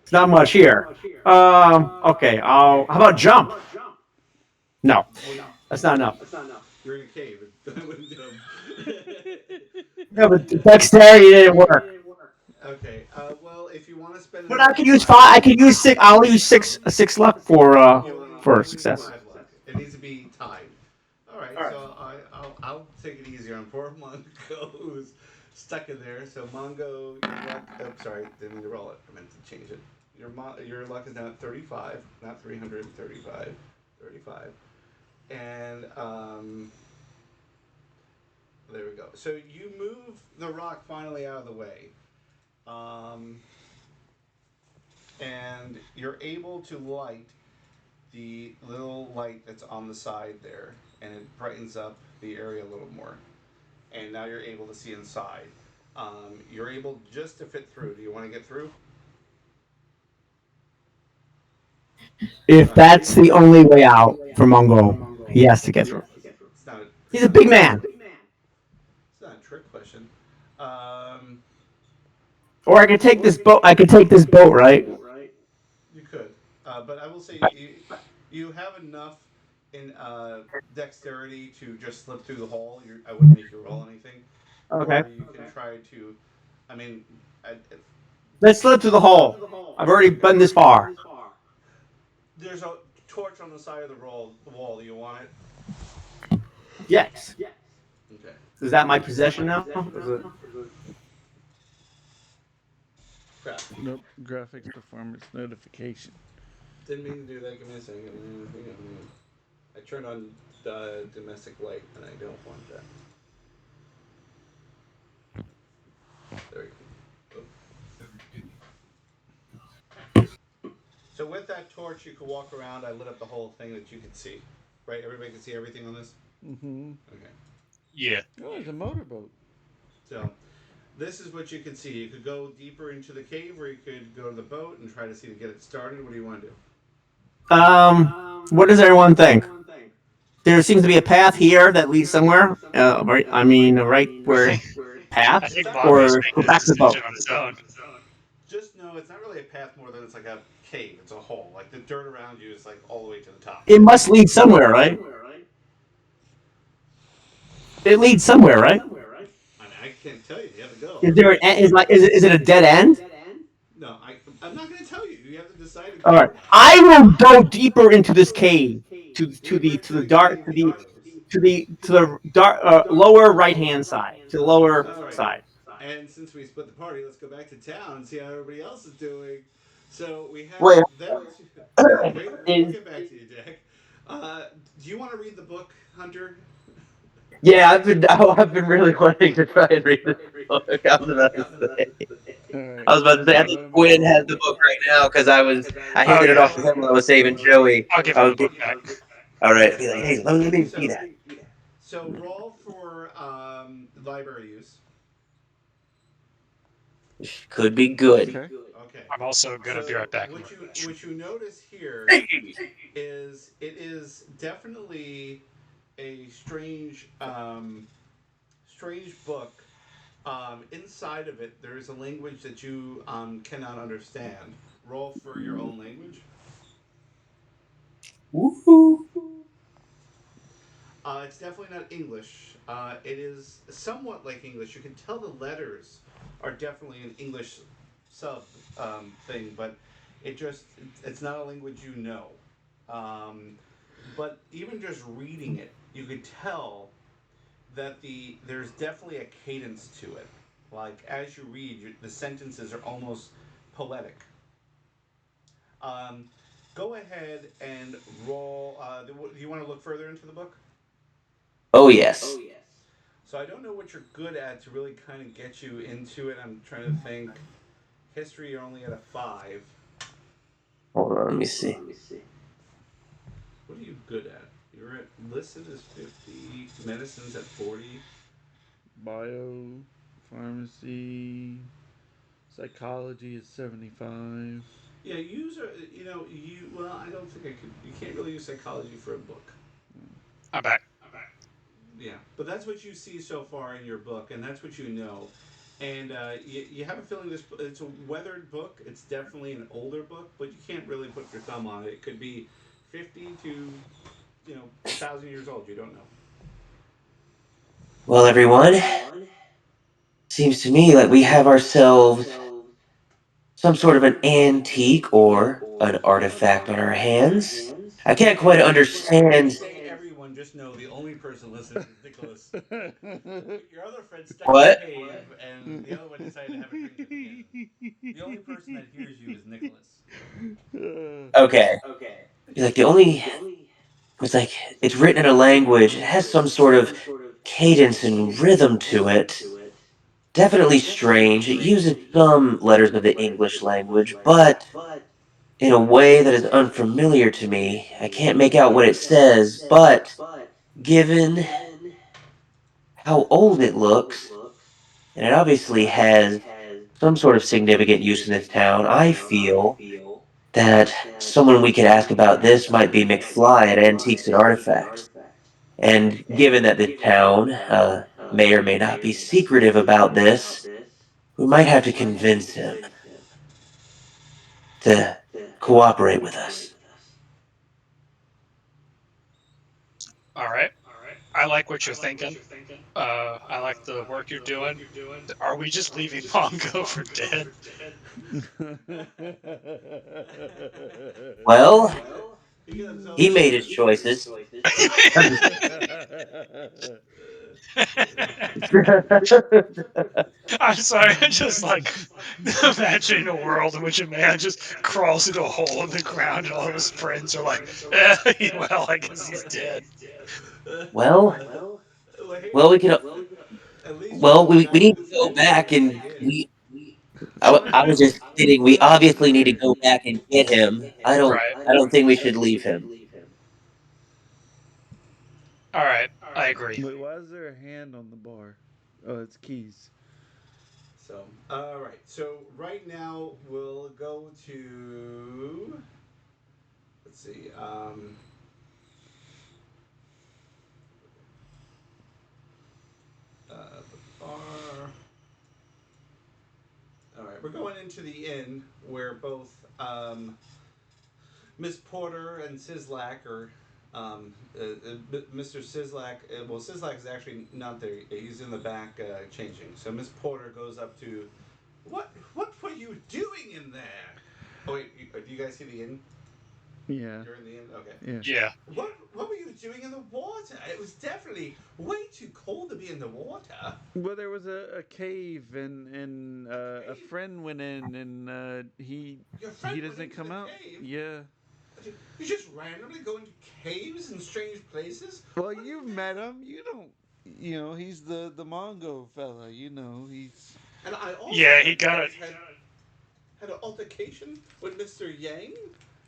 It's not much here. Okay. How about jump? No, Well, that's not enough. you're in a cave. I wouldn't jump. No, but dexterity didn't work. Okay. Well, if you want to spend But another I can use point, five. I can use six. I'll use six luck you for only need success. 5 luck. It needs to be tied. All right. So I'll take it easier on poor Mungo who's stuck in there. So Mungo, your luck. Oh, sorry, didn't mean to roll it. I meant to change it. Your luck is now at 35, not 335. 35. And there we go. So you move the rock finally out of the way. Um, and you're able to light the little light that's on the side there, and it brightens up the area a little more. And now you're able to see inside. You're able just to fit through. Do you want to get through? If All right. that's the only way out for Mungo, he has to get through. It's not. A, it's He's a not. A, big man. it's not a trick question. Um, Or I could take this boat. I could take this boat, right? you could, but I will say you have enough in dexterity to just slip through the hole. I wouldn't make you roll anything, Okay. or you can try to. I mean, Let's slip through the hole. I've already okay. been this far. There's a torch on the side of the wall. Do you want it? Yes. Okay. Is that my possession now? Is it? Crap. Nope. Graphics performance notification. Didn't mean to do that. Give me a second. I turned on domestic light, and I don't want that. There we go. So with that torch, you could walk around. I lit up the whole thing that you could see. Right? Everybody can see everything on this? Mm-hmm. Okay. Yeah. Oh, there's a motorboat. So this is what you can see. You could go deeper into the cave, or you could go to the boat and try to see to get it started. What do you want to do? What does everyone think? There seems to be a path here that leads somewhere. Right. I mean, right I where think path, I think Mongo's or go making a back to the boat. decision on his own. Just know it's not really a path more than it's like a cave. It's a hole. Like the dirt around you is like all the way to the top. It must lead somewhere, right? It leads somewhere, right? I mean, I can't tell you. You have to go. Is there is it a dead end? No, I'm not going to tell you. You have to decide to All right. go. I will go deeper into this cave Deeper into to the the dark cave. to the dark lower right hand side to the lower All right. side. And since we split the party, let's go back to town and see how everybody else is doing. So we have Wait, them. Wait, we'll is get back to you, Jack. Do you want to read the book, Hunter? yeah. I've been really wanting to try and read this book. I was about to say. All right. I was about to say. I So think let me. Quinn has the book right now because I Oh handed it yeah. off to him when I was saving Joey. I'll give I him was the book back. all right. Be like, hey, let me see So, that. so roll for library use. Could be good. Okay. Okay. I'm also gonna be So right back. what you notice here is it is definitely a strange book. Inside of it, there is a language that you cannot understand. Roll for your own language. Woohoo! It's definitely not English. It is somewhat like English. You can tell the letters are definitely an English sub thing, but it's not a language you know. Um, but even just reading it, you could tell that there's definitely a cadence to it. Like as you read, the sentences are almost poetic. Um, Go ahead and roll. Do you want to look further into the book? Oh, yes. So I don't know what you're good at to really kind of get you into it. I'm trying to think. History, you're only at a 5. Hold on, let me see. What are you good at? You're at listed as 50. Medicine's at 40. Bio, pharmacy, psychology is 75. Yeah, you. Well, I don't think I could. You can't really use psychology for a book. I'm back. Yeah, but that's what you see so far in your book, and that's what you know. And you have a feeling it's a weathered book. It's definitely an older book, but you can't really put your thumb on it. It could be 50 to 1,000 years old. You don't know. Well, everyone, seems to me like we have ourselves some sort of an antique or an artifact on our hands. I can't quite When you understand say everyone, just know the only person listening is Nicholas. Your other friend's stuck in a what. cave, and the other one decided to have a drink at the end. The only person that hears you is Nicholas. Okay, like the only it's like it's written in a language. It has some sort of cadence and rhythm to it. Definitely strange. It uses some letters of the English language, but in a way that is unfamiliar to me. I can't make out what it says, but given how old it looks, and it obviously has some sort of significant use in this town, I feel that someone we could ask about this might be McFly at Antiques and Artifacts. And given that the town may or may not be secretive about this, we might have to convince him to cooperate with us. All right. I like what you're thinking. I like the work you're doing. Are we just leaving Mongo for dead? Well, He got himself he made killed. his choices. I'm sorry. I'm just like imagining a world in which a man just crawls into a hole in the ground and all of his friends are like, well, I guess he's dead. well, Well, hey, well, we can. at least you Well, know a we guy who need to go decided to back, break and in. I was just kidding. We obviously need to go back and get him. Right. I don't think we should leave him. All right. I agree. Wait, why is there a hand on the bar? Oh, it's keys. So, all right. So right now we'll go to. Let's see. The bar. All right, we're going into the inn where both Miss Porter and Sislak are. Mr. Sislak, well, Sislak is actually not there. He's in the back changing. So Miss Porter goes up to, What were you doing in there? Oh wait, do you guys see the inn? Yeah. You're in the inn. Okay. Yeah. Yeah. What were you doing in the water? It was definitely way too cold to be in the water. Well, there was a cave, and a friend went in, and Your friend he went doesn't into come the out. cave. Yeah. You just randomly go into caves and strange places. Well, What do you you met him. You don't. You know, he's the Mongo fella. You know, he's. And I also Yeah. He heard you got it. guys had an altercation with Mr. Yang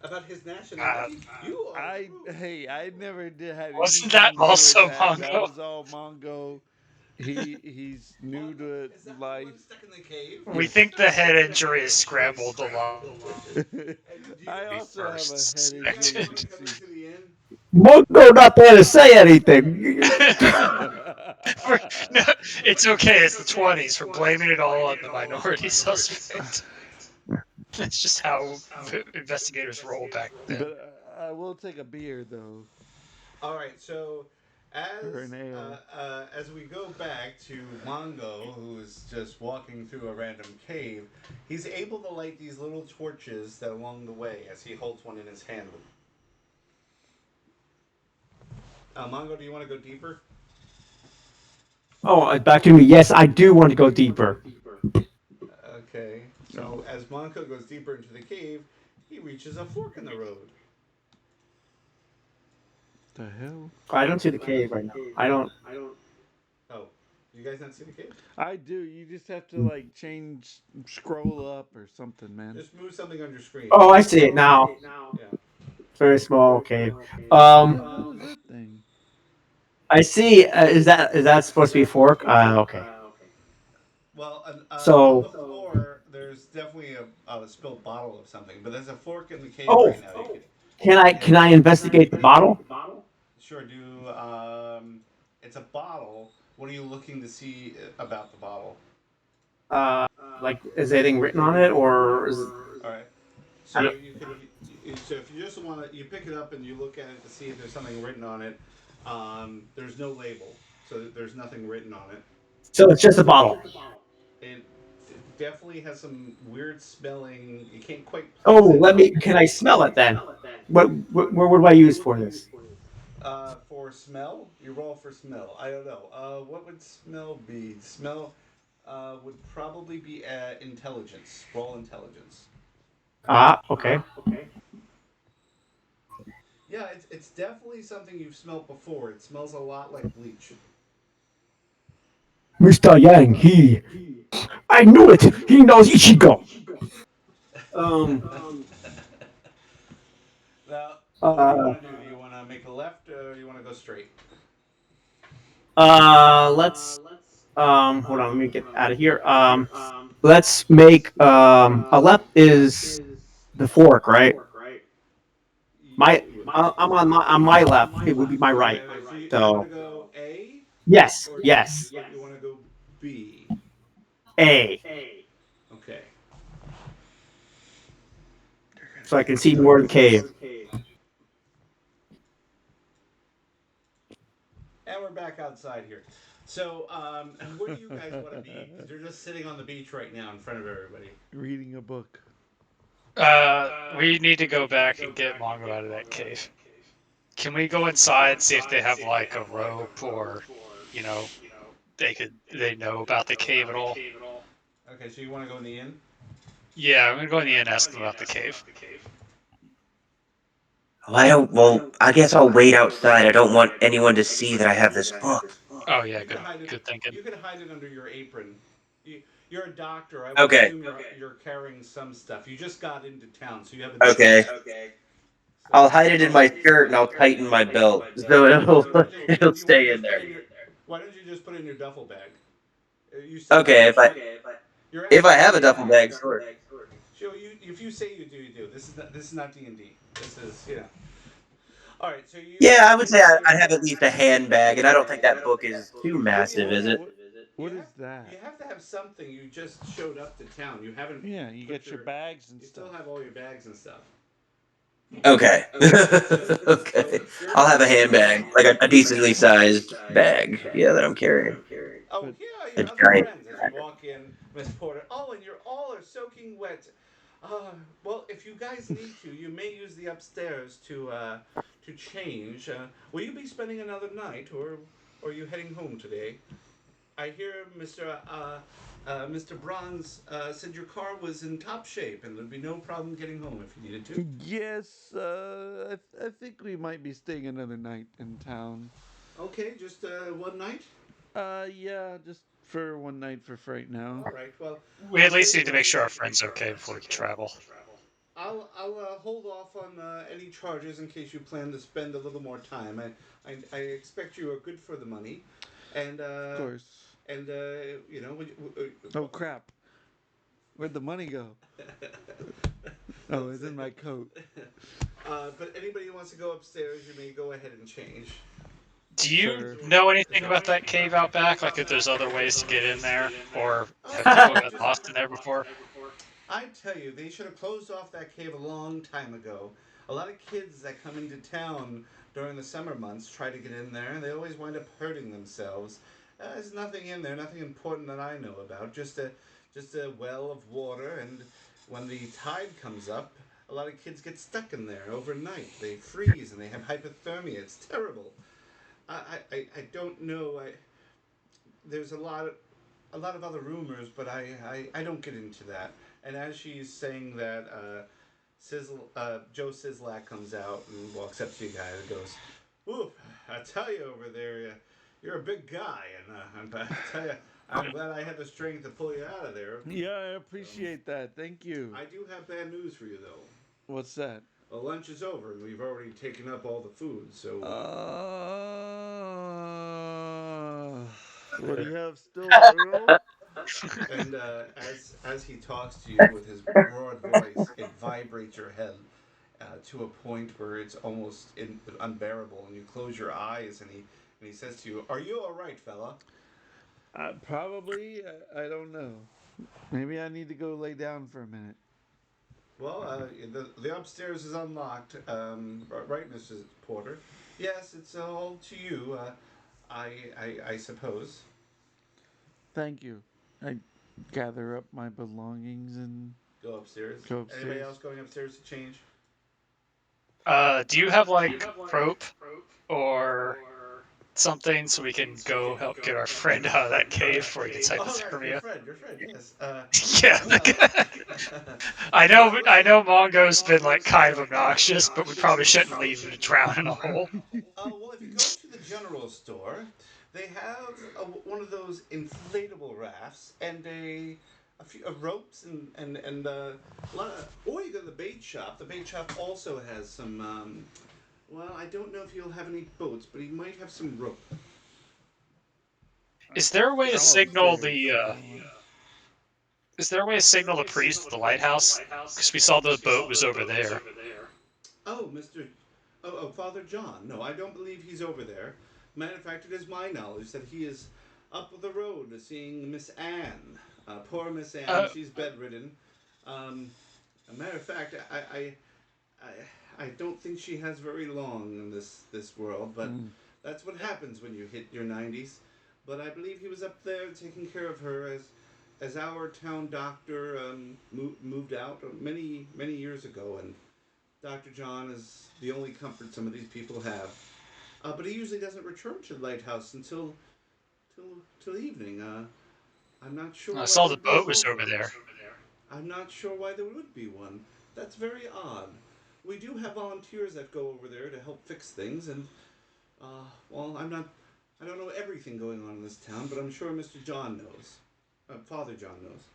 about his Uh, nationality. You are rude. I never did had wasn't that anything to do with also that. That Mongo? was all Mongo. He's new Mongo, to is that the life. one stuck in the cave? We Yes. think the head injury is scrambled a lot. And I We also have a first head do you guys injury. want to suspected. come into the inn? Mungo not there to say anything. No, it's okay. It's the 20s. We're blaming it all on the minority suspect. That's just how investigators roll back then. But I will take a beer though. All right, so or an ale. As we go back to Mungo, who's just walking through a random cave, he's able to light these little torches that along the way as he holds one in his hand. Mungo, do you want to go deeper? Oh, back to me. Yes, I do want to go deeper. Okay. So No. as Mungo goes deeper into the cave, he reaches a fork in the road. The hell? I don't see the cave right now. I don't. Oh, you guys not see the cave? I do. You just have to like change, scroll up or something, man. Just move something on your screen. Oh, I see it now. Yeah. Very small cave. What the hell is that thing? I see. Is that supposed to be a fork? Okay. Well, on the So, floor, there's definitely a spilled bottle of something, but there's a fork in the cave oh, right now. can I investigate the bottle? Sure do. It's a bottle. What are you looking to see about the bottle? Uh, like, is anything written on it, or is All right. I So don't, you could, so if you just want to, you pick it up and you look at it to see if there's something written on it. There's no label, so there's nothing written on it. so it's just a bottle. It definitely has some weird smelling. You can't quite Oh, place it. can I smell it then? What do I use for this? For smell, you roll for smell. I don't know. What would smell be? Smell would probably be intelligence. Roll intelligence. Okay. Yeah, it's definitely something you've smelled before. It smells a lot like bleach. Mr. Yang, I knew it. He knows Ichigo. Um, Now, what do you uh, want to do? Do you want to make a left or do you want to go straight? let's, hold on, let me get out of here. Let's make, a left is the fork, right? My, I'm on my left. It would be my right. Okay, so you want to So, go A yes, or yes, you want to go B? A, Okay. so I can see more of the cave. And we're back outside here. So, where do you guys want to be? Because you're just sitting on the beach right now in front of everybody. Reading a book. We need to go back and get Mongo out of that cave. Can we go inside, see if they have like a rope or, you know, they know about the cave at all? Okay, so you want to go in the inn? Yeah, I'm gonna go in the inn and ask them about the cave. Oh, I don't. Well, I guess I'll wait outside. I don't want anyone to see that I have this book. Oh yeah, You could good hide it. good thinking. You could hide it under your apron. You're a doctor. I would Okay. assume you're carrying some stuff. You just got into town, so you have a Okay. disguise. I'll So hide it in my shirt and I'll tighten my belt so it'll it'll you want to stay in just put there. in your? Why don't you just put it in your duffel bag? You said Okay. you're If I asking. have a duffel bag, sure. So if you say you do, you do. This is not D&D. This is All right, so Yeah, I you would say take I'd have at least a handbag, and I don't think that book is too well, you massive, have is to it? What is that? you have to have something. You just showed up to town. You haven't. Yeah, you put get your bags and You stuff. still have all your bags and stuff. Okay. So Okay. you're I'll have a carrying handbag, like a decently sized bag. Yeah, that I'm carrying. Oh, But here are A your other giant friends as you pack. walk in, Miss Porter. Oh, and you're all are soaking wet. Well, if you guys need to, you may use the upstairs to change. Will you be spending another night, or are you heading home today? I hear Mr. Bronze said your car was in top shape and there'd be no problem getting home if you needed to. yes, I think we might be staying another night in town. Okay, just one night. Yeah, just for one night for right now. All right. Well, We at least need to make sure our friend's okay before we can travel. I'll hold off on any charges in case you plan to spend a little more time. I expect you are good for the money, and Of course. and you know. Oh crap! Where'd the money go? Oh, it's in my coat. But anybody who wants to go upstairs, you may go ahead and change. Do you Sure. know anything about that cave out back? Like if there's other ways to get in there, or have people got lost in there before? I tell you, they should have closed off that cave a long time ago. A lot of kids that come into town during the summer months try to get in there, and they always wind up hurting themselves. There's nothing in there, nothing important that I know about. Just a well of water, and when the tide comes up, a lot of kids get stuck in there overnight. They freeze and they have hypothermia. It's terrible. I don't know. There's a lot of other rumors, but I don't get into that. And as she's saying that, Joe Sislak comes out and walks up to you guys and goes, "Ooh, I tell you over there, you're a big guy, and I tell you, I'm glad I had the strength to pull you out of there." Yeah, I appreciate that. Thank you. I do have bad news for you, though. What's that? Well, lunch is over, and we've already taken up all the food, so... What do you have still, Earl? And as he talks to you with his broad voice, it vibrates your head to a point where it's almost unbearable, and you close your eyes, and he says to you, "Are you all right, fella?" Probably. I don't know. Maybe I need to go lay down for a minute. Well, the upstairs is unlocked, right, Mrs. Porter? Yes, it's all to you. I suppose. Thank you. I gather up my belongings and Go upstairs. go upstairs. Anybody else going upstairs to change? Do you have like rope or something so we can go help get our friend out of that cave before he gets Oh, right, hypothermia? your friend, yes. Yeah. I know Mongo's been like kind of obnoxious, but we probably shouldn't leave him to drown in a hole. Well, if you go to the general store, they have one of those inflatable rafts and a few ropes and a lot of. Or you go to the bait shop. The bait shop also has some. Well, I don't know if he'll have any boats, but he might have some rope. Is there a way to signal upstairs. the? Is there a way to signal the priest at the lighthouse? Because we saw the boat was over there. Oh, Mr. Father John. No, I don't believe he's over there. Matter of fact, it is my knowledge that he is up the road seeing Miss Anne. Poor Miss Anne, she's bedridden. A matter of fact, I don't think she has very long in this world, but that's what happens when you hit your 90s. But I believe he was up there taking care of her as our town doctor moved out many years ago, and Dr. John is the only comfort some of these people have. But he usually doesn't return to the lighthouse until till evening. I'm not sure I why saw there the would be a boat was boat. over there. I'm not sure why there would be one. That's very odd. We do have volunteers that go over there to help fix things, and well, I don't know everything going on in this town, but I'm sure Mr. John knows. Father John knows.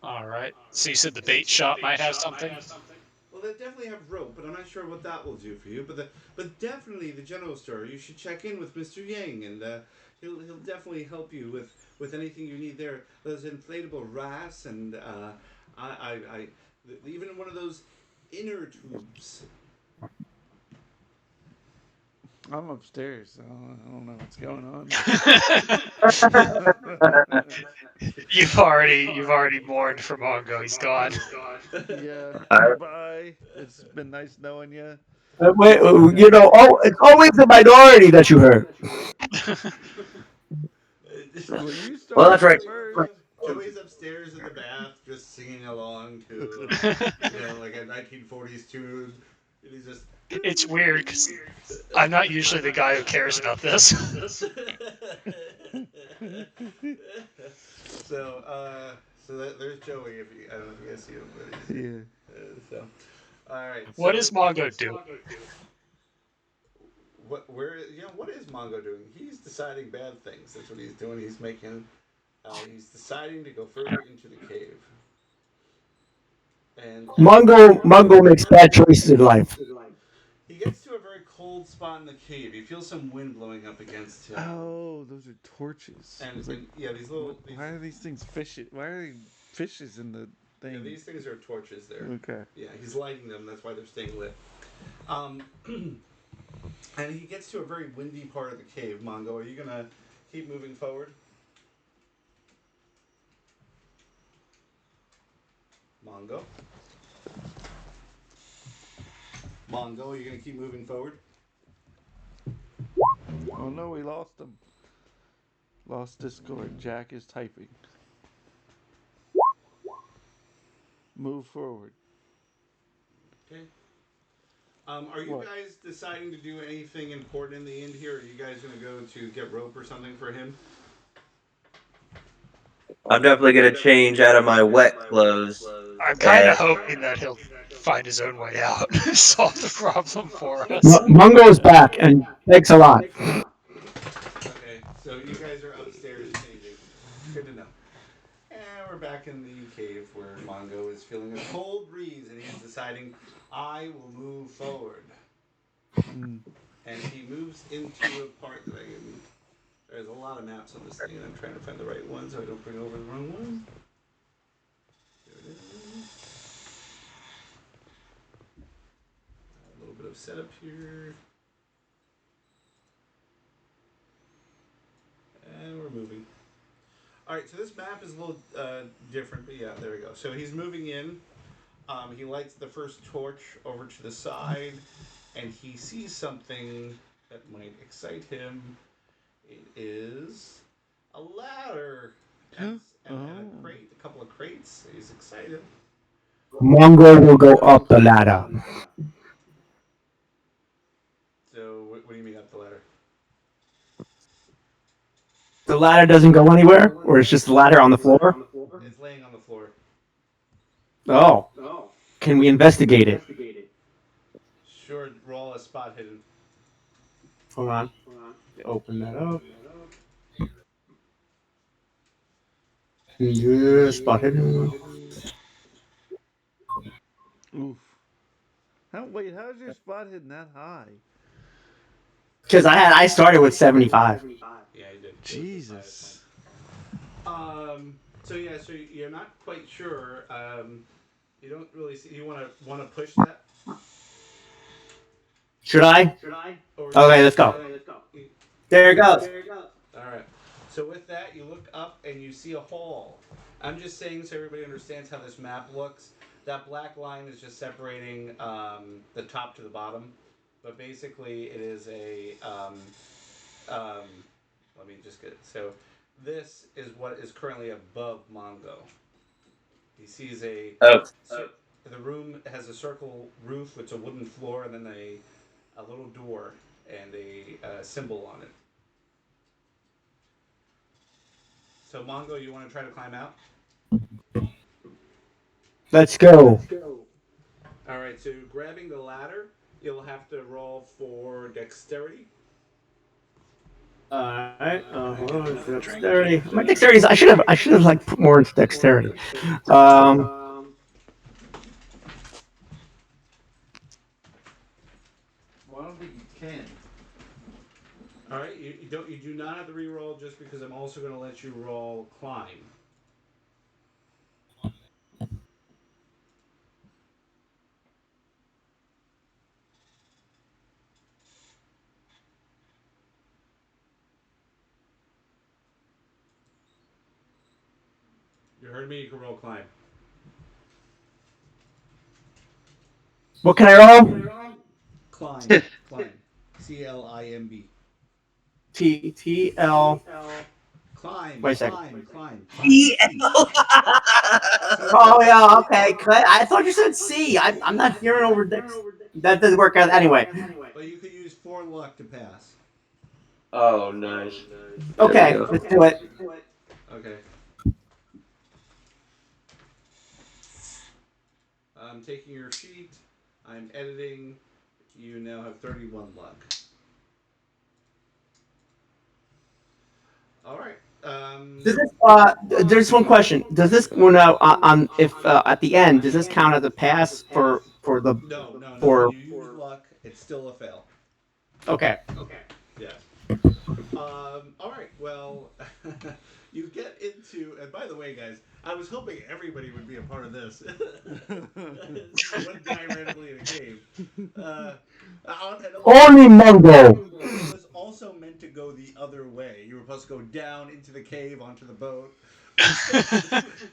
All right. So you said the bait shop might have something. Well, they definitely have rope, but I'm not sure what that will do for you. But definitely the general store. You should check in with Mr. Yang, and he'll definitely help you with anything you need there. Those inflatable rafts, and even one of those inner tubes. I'm upstairs. So I don't know what's going on. You've already mourned for Mongo. He's gone. Yeah. Bye. It's been nice knowing you. Wait, it's always the minority that you hurt. Well, you Well, that's started right. first. Joey's upstairs in the bath, just singing along to, like a 1940s tune. And he's just. It's weird because I'm not usually the guy who cares about this. There's Joey. If you, I don't know if you guys see him, but he's, Yeah. all right. What does Mongo do? What is Mongo doing? He's deciding bad things. That's what he's doing. He's deciding to go further into the cave. And Mungo makes bad choices in life. he gets to a very cold spot in the cave. He feels some wind blowing up against him. Oh, those are torches. And yeah, these little. Why are these things fishes? Why are they fishes in the thing? Yeah, these things are torches there. Okay. Yeah, he's lighting them. That's why they're staying lit. And he gets to a very windy part of the cave. Mongo, are you gonna keep moving forward? Mongo. Mongo, are you going to keep moving forward? Oh no, we lost him. Lost Discord. Jack is typing. Move forward. Okay. Are you What? guys deciding to do anything important in the end here? Are you guys going to go to get rope or something for him? I'm definitely gonna change out of my wet clothes. I'm kind of hoping that he'll find his own way out and solve the problem for us. Mungo's back, and thanks a lot. Okay, so you guys are upstairs changing. Good to know. And we're back in the cave where Mongo is feeling a cold breeze and he's deciding, I will move forward. Mm. And he moves into a part that I can. There's a lot of maps on this thing, and I'm trying to find the right one so I don't bring over the wrong one. There it is. A little bit of setup here. And we're moving. Alright, so this map is a little different, but yeah, there we go. So he's moving in. He lights the first torch over to the side, and he sees something that might excite him. It is a ladder and a crate, a couple of crates. He's excited. Mungo will go up the ladder. So, what do you mean up the ladder? The ladder doesn't go anywhere, or it's just the ladder on the floor? It's laying on the floor. Oh. Can we investigate it? Sure, roll a spot hidden. Hold on. Open that up. Yeah, spot hidden. Oof. Wait, how's your spot hitting that high? Because I started with 75. Yeah, you did. Jesus. So yeah, so you're not quite sure. You don't really see. You want to push that? Should I? Or Okay, let's go. There it goes. All right. So with that, you look up and you see a hole. I'm just saying so everybody understands how this map looks. That black line is just separating the top to the bottom, but basically it is a. Let me just get so. This is what is currently above Mongo. He sees Oh, the room has a circle roof with a wooden floor and then a little door and a symbol on it. So Mongo, you want to try to climb out? Let's go. All right. So grabbing the ladder, you'll have to roll for dexterity. Alright, hold on, dexterity. My dexterity is I should have like put more into dexterity. Um Well, I don't think you can. All right. You do not have to re-roll just because I'm also going to let you roll climb. You heard me. You can roll climb. what can I roll? Climb. Climb. CLIMB. T-L. Climb. Wait a second. Climb. E. C. Oh yeah, okay. I thought you said C. I'm not hearing over dex. That doesn't work out anyway. But you could use 4 luck to pass. Oh, nice. Okay, let's do it. Okay. I'm taking your sheet. I'm editing. You now have 31 luck. All right. Does this there's one question. Does this when on if at the end does this count as a pass for the No. for When you use luck, it's still a fail. okay. Yes. All right. Well, you get into. And by the way, guys, I was hoping everybody would be a part of this. One guy randomly in a cave. Only Mungo. It was also meant to go the other way. You were supposed to go down into the cave onto the boat.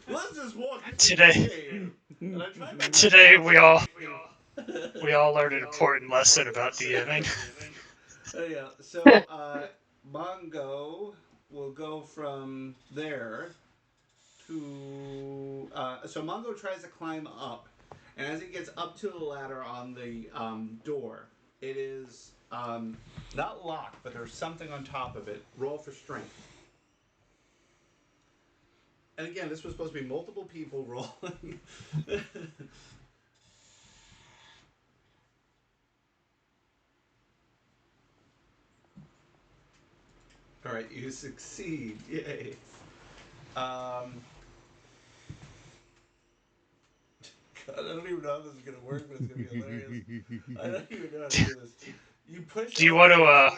Let's just walk into Today, the cave. And I tried my best Today not we to. all You we know. all learned an important lesson about DMing. Yeah. So Mungo will go from there to. So Mungo tries to climb up, and as he gets up to the ladder on the door, it is not locked, but there's something on top of it. Roll for strength. And again, this was supposed to be multiple people rolling. All right, you succeed. Yay. Um, God, I don't even know how this is gonna work, but it's gonna be hilarious. I don't even know how to do this. You push Do you up want to? against.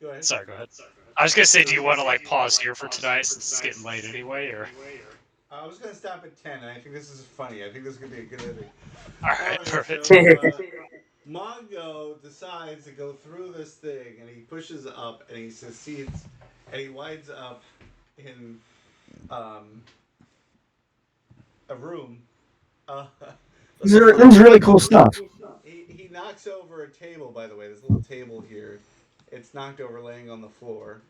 Go ahead. Sorry, go ahead. I was gonna say, do you want to like pause here for tonight since it's getting late anyway, or? I was gonna stop at 10, and I think this is funny. I think this is gonna be a good ending. All All right, right, perfect. so Mongo decides to go through this thing, and he pushes up, and he succeeds, and he winds up in um, a room. Uh, let's see. This is really cool stuff. He knocks over a table. By the way, this little table here, it's knocked over, laying on the floor,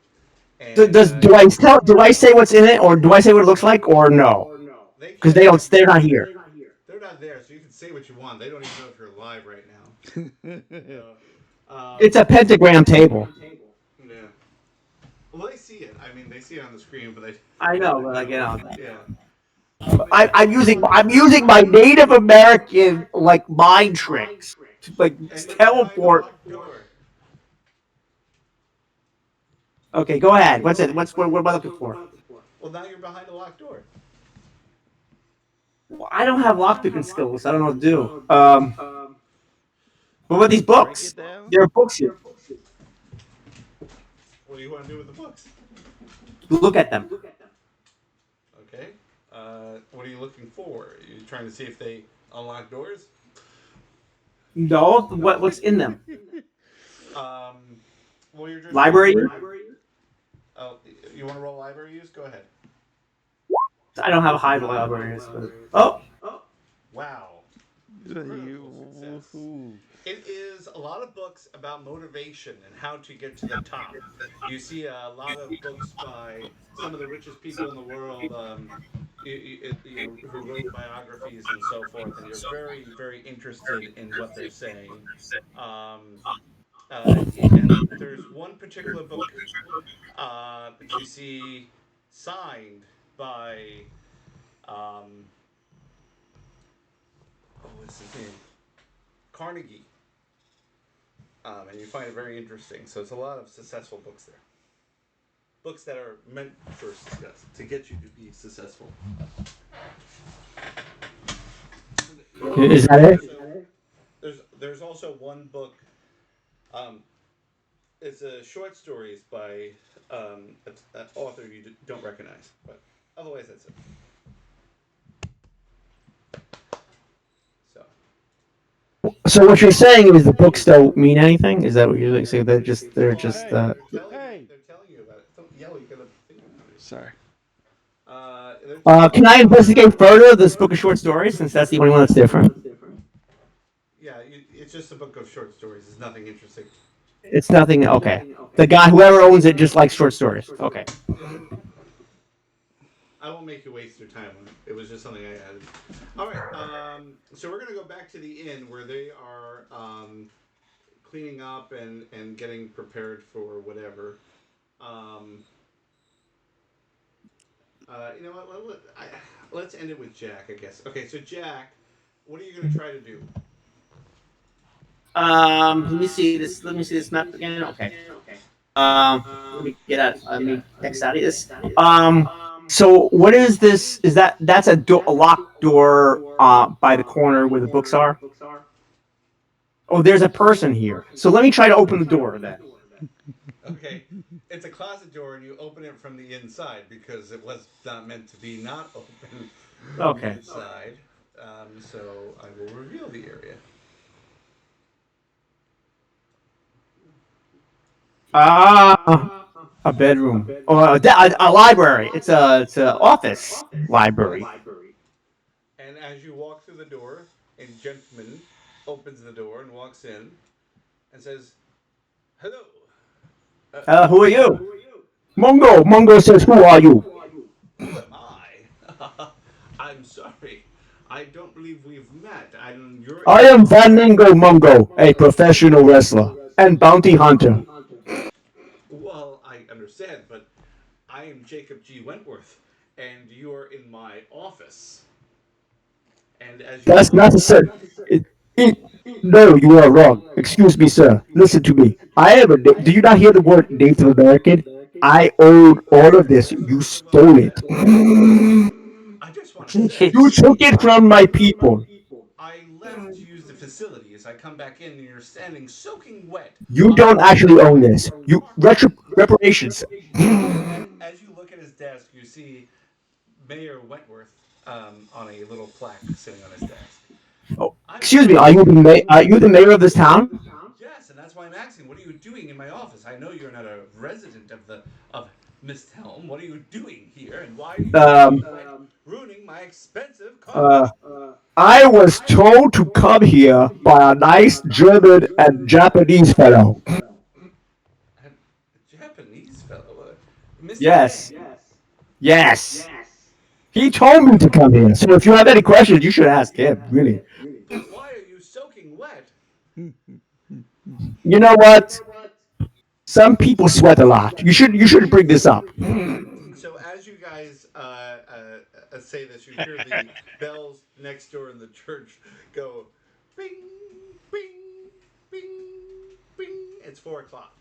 and Do I say what's in it, or do I say what it looks like, or no? they Because can't. they're not here. They're not there, so you can say what you want. They don't even know if you're alive right now. It's a pentagram table. Yeah. Well, they see it. I mean, they see it on the screen, but they. I know, but Yeah. I'm using my Native American like mind tricks to like And you're behind a teleport. locked door. Okay, go ahead. What's it? What am I looking for? Well, now you're behind a locked door. Well, I don't have lockpicking skills. I don't know what to do. What about these Break books? it down. There are books here. What do you want to do with the books? Look at them. Okay. What are you looking for? Are you trying to see if they unlock doors? No, what's in them? Um, well, you're just Library? Oh, you want to roll library use? Go ahead. I don't have high libraries, but Wow. Critical success. It is a lot of books about motivation and how to get to the top. You see a lot of books by some of the richest people in the world, who wrote biographies and so forth, and you're very, very interested in what they're saying. Um, and there's one particular book that you see signed by, um, what's his name? Carnegie. And you find it very interesting. So it's a lot of successful books there. Books that are meant for success, to get you to be successful. is that it? There's also one book. Um, it's a short stories by an author you don't recognize, but otherwise that's it. So So what you're saying is the books don't mean anything? Is that what you're saying? They're just. Hey, they're telling you about it. Don't yell. You gotta think about it. sorry. They're telling Can I investigate further this book of short stories since that's the only one that's different? Yeah, it's just a book of short stories. It's nothing interesting. It's nothing. Okay. The guy, whoever owns it, just likes short stories. Okay. I won't make you waste your time on it. It was just something I added. All right. So we're gonna go back to the inn where they are cleaning up and getting prepared for whatever. Um, you know what? Let's end it with Jack, I guess. Okay, so Jack, what are you gonna try to do? Let me see this. Let me see this map again. Okay. Let me get out. Let me X out of this. So what is this? Is that's a locked door by the corner where the books are? Oh, there's a person here. So let me try to open the door then. Okay, it's a closet door, and you open it from the inside because it was not meant to be not open from the Okay. inside. So I will reveal the area. A bedroom or a library. It's a office library. as you walk through the door, a gentleman opens the door and walks in and says, "Hello, Who are you? Mungo. Mungo says, "Who are you?" who am I?" I'm sorry. I don't believe we've met. I'm your I am Vaningo Mungo, a professional wrestler and bounty hunter. Well, I understand, but I am Jacob G. Wentworth, and you are in my office. And as you That's look, necessary. It, it, no, you are wrong. Excuse me, sir. Listen to me. I am a. Do you not hear the word Native American? I own all of this. You stole it. I just want to say, You took it from my people. I left to use the facility. As I come back in, and you're standing soaking wet You on the don't actually own this. You reparations. as you look at his desk, you see Mayor Wentworth on a little plaque sitting on his desk. Oh, I'm excuse me. sorry. Are you the mayor of this town? Yes, and that's why I'm asking. What are you doing in my office? I know you're not a resident of Misthelm. What are you doing here, and why are you Um, soaking wet, ruining my expensive uh, carpet? I was told to come here by a nice German and Japanese fellow. A Japanese fellow, Mr. Yes. May. Yes. He told me to come here. So if you have any questions, you should ask him, really. Then why are you soaking wet? You know what? Some people sweat a lot. You should bring this up. So as you guys say this, you hear the bells next door in the church go, bing, bing, bing, bing. It's 4 o'clock,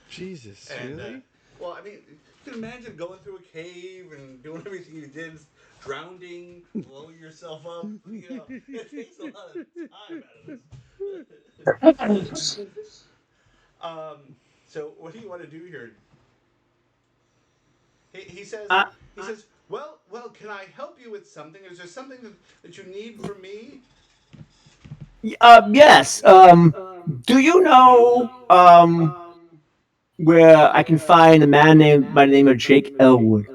Jesus, and really? well, I mean, you can imagine going through a cave and doing everything you did, drowning, blowing yourself up. You know, it takes a lot of time out of this. um, so what do you want to do here? He says, Uh, well, can I help you with something? Is there something that you need from me? yes. Do you know where I can find a man named by the name of Jake Elwood?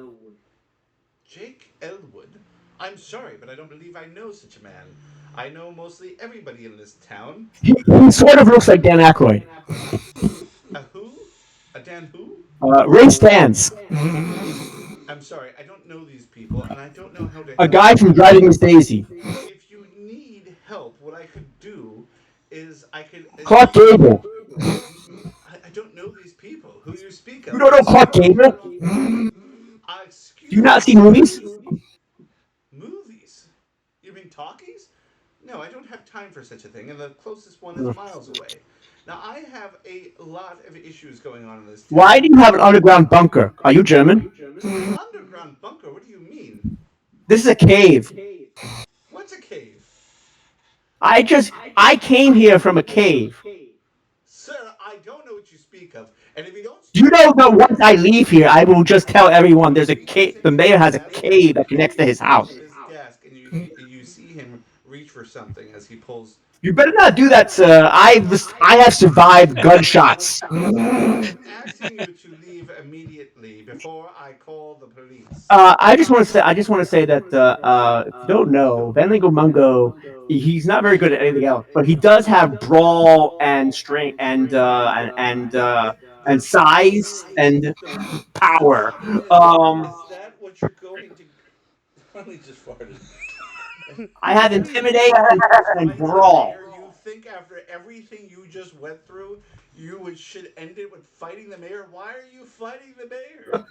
Jake Elwood. I'm sorry, but I don't believe I know such a man. I know mostly everybody in this town. He sort of looks like Dan Aykroyd. A who? A Dan who? Ray Stans, I'm sorry, I don't know these people, and I don't know how to a help guy you. from Driving Miss Daisy. If you need help, what I could do is I could. Clark Gable. I don't know these people who you speak You of. don't know Clark Gable? Do you Excuse not see me. movies? Movies? You mean talkies? No, I don't have time for such a thing, and the closest one is miles away. Now, I have a lot of issues going on in this Why do town. you have an underground bunker? Are you German? Underground bunker? What do you mean? This is a cave. What's a cave? I came here from a cave. Sir, I don't know what you speak of, and if you don't You stop know talking that once I leave here, I will just tell everyone there's a he cave. The mayor continues has a as cave that connects to his he goes house. to his desk, and you see him reach for something as he pulls. You better not do that, sir. I have survived gunshots. I am asking you to leave immediately before I call the police. I just want to say that if you don't know, Van Lingo Mungo, he's not very good at anything else, but he does have brawl and strength and size and power. Um, Is that what you're going to? Finally, just farted. I have That is what intimidate you're going to and fight the brawl. mayor? You think after everything you just went through, should end it with fighting the mayor? Why are you fighting the mayor?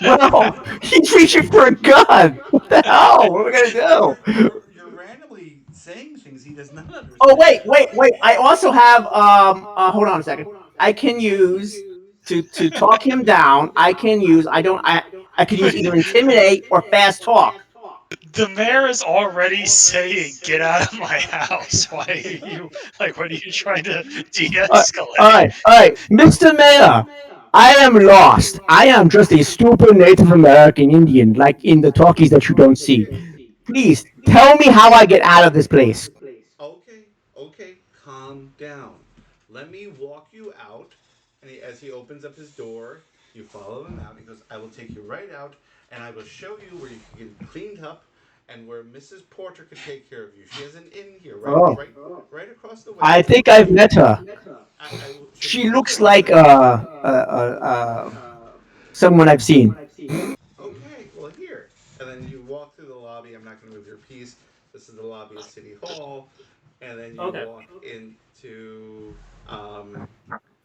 Well, he's reaching for a gun. What the hell? What are we gonna do? You're randomly saying things he does not Oh understand. wait! I also have hold on a second. I can use to talk him down. I can use either intimidate or fast talk. The mayor is already saying, "Get out of my house." Why are you like? What are you trying to Uh, all de-escalate? right, all right, Mr. Mayor. I am lost. I am just a stupid Native American Indian, like in the talkies that you don't see. Please tell me how I get out of this place. Okay, okay, calm down. Let me walk you out. And as he opens up his door, you follow him out. He goes, I will take you right out, and I will show you where you can get cleaned up and where Mrs. Porter could take care of you. She has an inn here, Oh, right across the I way. think I've met her. She'll be She super looks like excited. someone I've seen. Okay, well here, and then you walk through the lobby. I'm not going to move your piece. This is the lobby of City Hall, and then you Okay. walk into. Um,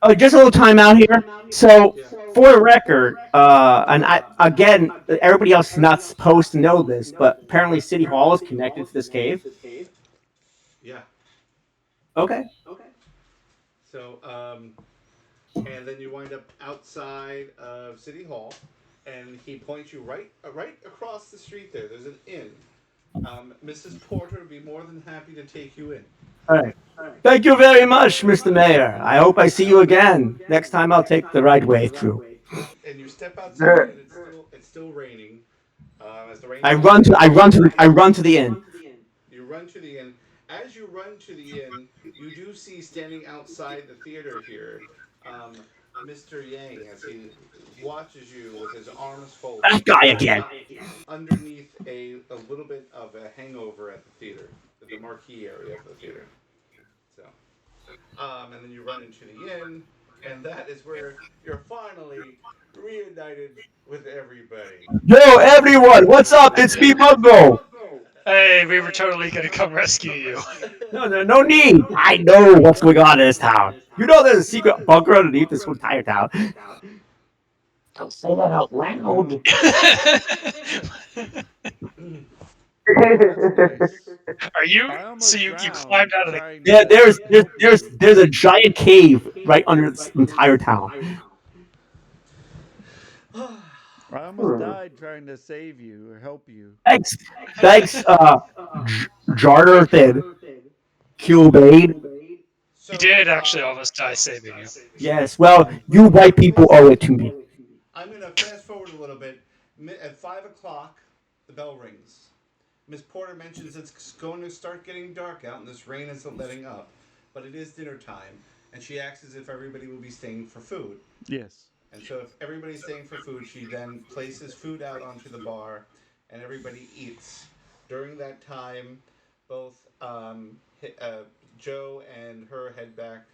Oh, just a little time out here. So, yeah. for the record, and I again, everybody else is not supposed to know this, but apparently City Hall is connected to this cave. Yeah. Okay. So, and then you wind up outside of City Hall, and he points you right across the street. There's an inn. Mrs. Porter would be more than happy to take you in. All right. Thank you very much, Mr. Mayor. I hope I see you again. Next time I'll take the right way through. And you step outside, and it's still raining. As the rain falls down, I run to the inn. you run to the inn. As you run to the inn, you do see standing outside the theater here, um, Mr. Yang, as he watches you with his arms folded That guy again. underneath a little bit of a hangover at the theater, at the marquee area of the theater. So, and then you run into the inn, and that is where you're finally reunited with everybody. Yo, everyone, what's up? It's me, Mungo. Hey, we were totally gonna come rescue you. No need. I know what's going on in this town. You know there's a secret bunker underneath this entire town. Don't say that out loud. That's nice. Are you? I So almost you climbed drowned out of the? trying Yeah, to help you. there's a giant cave right under this entire town. I almost died trying to save you or help you. Thanks, thanks, Jarner Thin, Kilbade. You So, did actually almost die saving you. Yes, well, you white people owe it to me. I'm going to fast forward a little bit. At 5 o'clock, the bell rings. Miss Porter mentions it's going to start getting dark out and this rain isn't letting up, but it is dinner time, and she asks as if everybody will be staying for food. Yes. And so, if everybody's staying for food, she then places food out onto the bar, and everybody eats. During that time, both Joe and her head back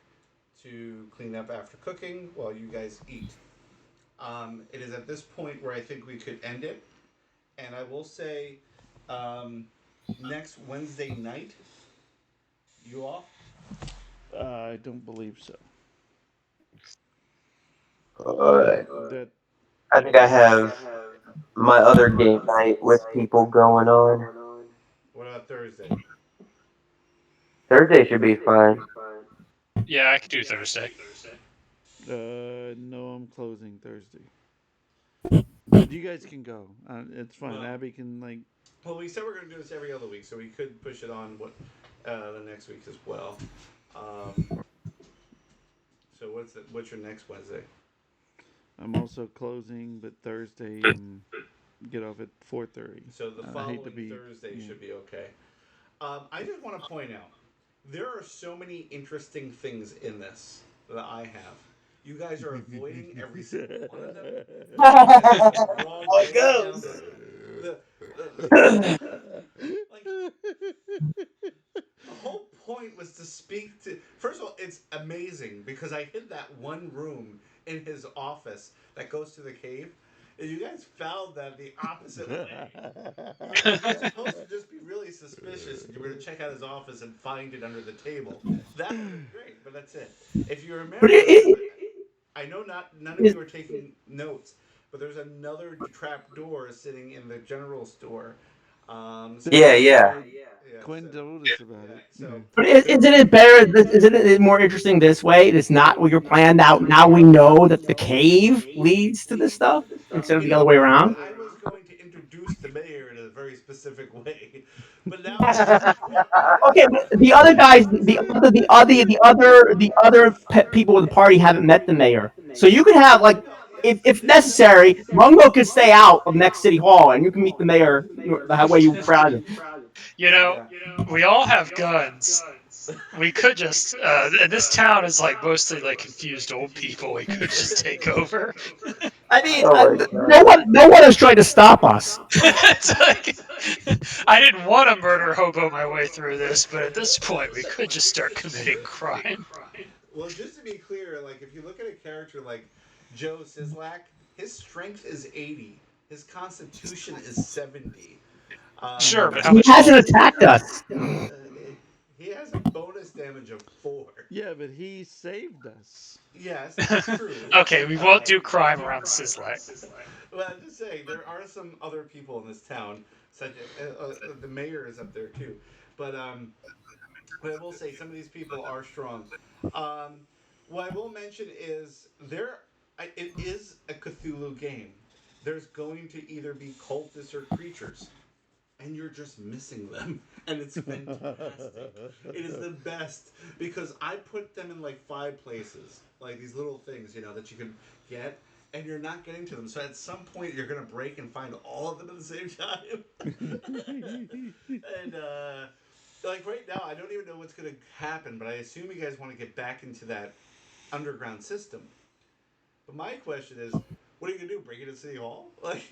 to clean up after cooking while you guys eat. It is at this point where I think we could end it. And I will say, next Wednesday night, you off? I don't believe so. That I think I have my other game night with people going on. What about Thursday? Thursday should be fine. Yeah, I could do Thursday. no, I'm closing Thursday. But you guys can go. It's fine. Well, Abby can well, we said we're going to do this every other week, so we could push it on the next week as well. So what's your next Wednesday? I'm also closing, but Thursday and get off at 4:30. So the I following hate to be Thursday should be okay. I just want to point out there are so many interesting things in this that I have. You guys are avoiding every single one of them. The wrong How way it down goes. like the whole point was to speak to. First of all, it's amazing because I hid that one room in his office that goes to the cave, and you guys found that the opposite way. You're supposed to just be really suspicious. You were to check out his office and find it under the table. That would have been great, but that's it. If you But remember, I know none of you are taking notes, but there's another trap door sitting in the general store. Yeah. Yeah, Quinn so, told us about yeah, it. so But there isn't it better? Isn't it more interesting this way? It's not what you're planned out. Now we know that the cave leads to this stuff instead of the other way around. I was going to introduce the mayor in a very specific way, but now that you brought that Okay, up, but the other guys, the other people in the party haven't met the mayor, so you could have like, if necessary, Mungo could stay out of next city hall, and you can meet the mayor the way you proud it. You know, yeah. we all have guns. We could just, and this town is like mostly like confused old people. We could just take over. I mean, Oh my no one has tried to stop us. It's like, I didn't want to murder hobo my way through this, but at this point, we could just start committing crime. Well, just to be clear, like if you look at a character like Joe Sislak, his strength is 80, his constitution is 70. Sure, but how He much hasn't health? attacked us. He has a bonus damage of 4. Yeah, but he saved us. Yes, that's true. Okay, we won't do crime around Sislak. Well, I'm just saying there are some other people in this town, such as the mayor is up there too. But I will say some of these people are strong. Um, what I will mention is it is a Cthulhu game. There's going to either be cultists or creatures, and you're just missing them, and it's fantastic. It is the best because I put them in like 5 places, like these little things, that you can get, and you're not getting to them. So at some point, you're gonna break and find all of them at the same time. And like right now, I don't even know what's gonna happen, but I assume you guys want to get back into that underground system. But my question is, what are you gonna do? Break it at City Hall? Like,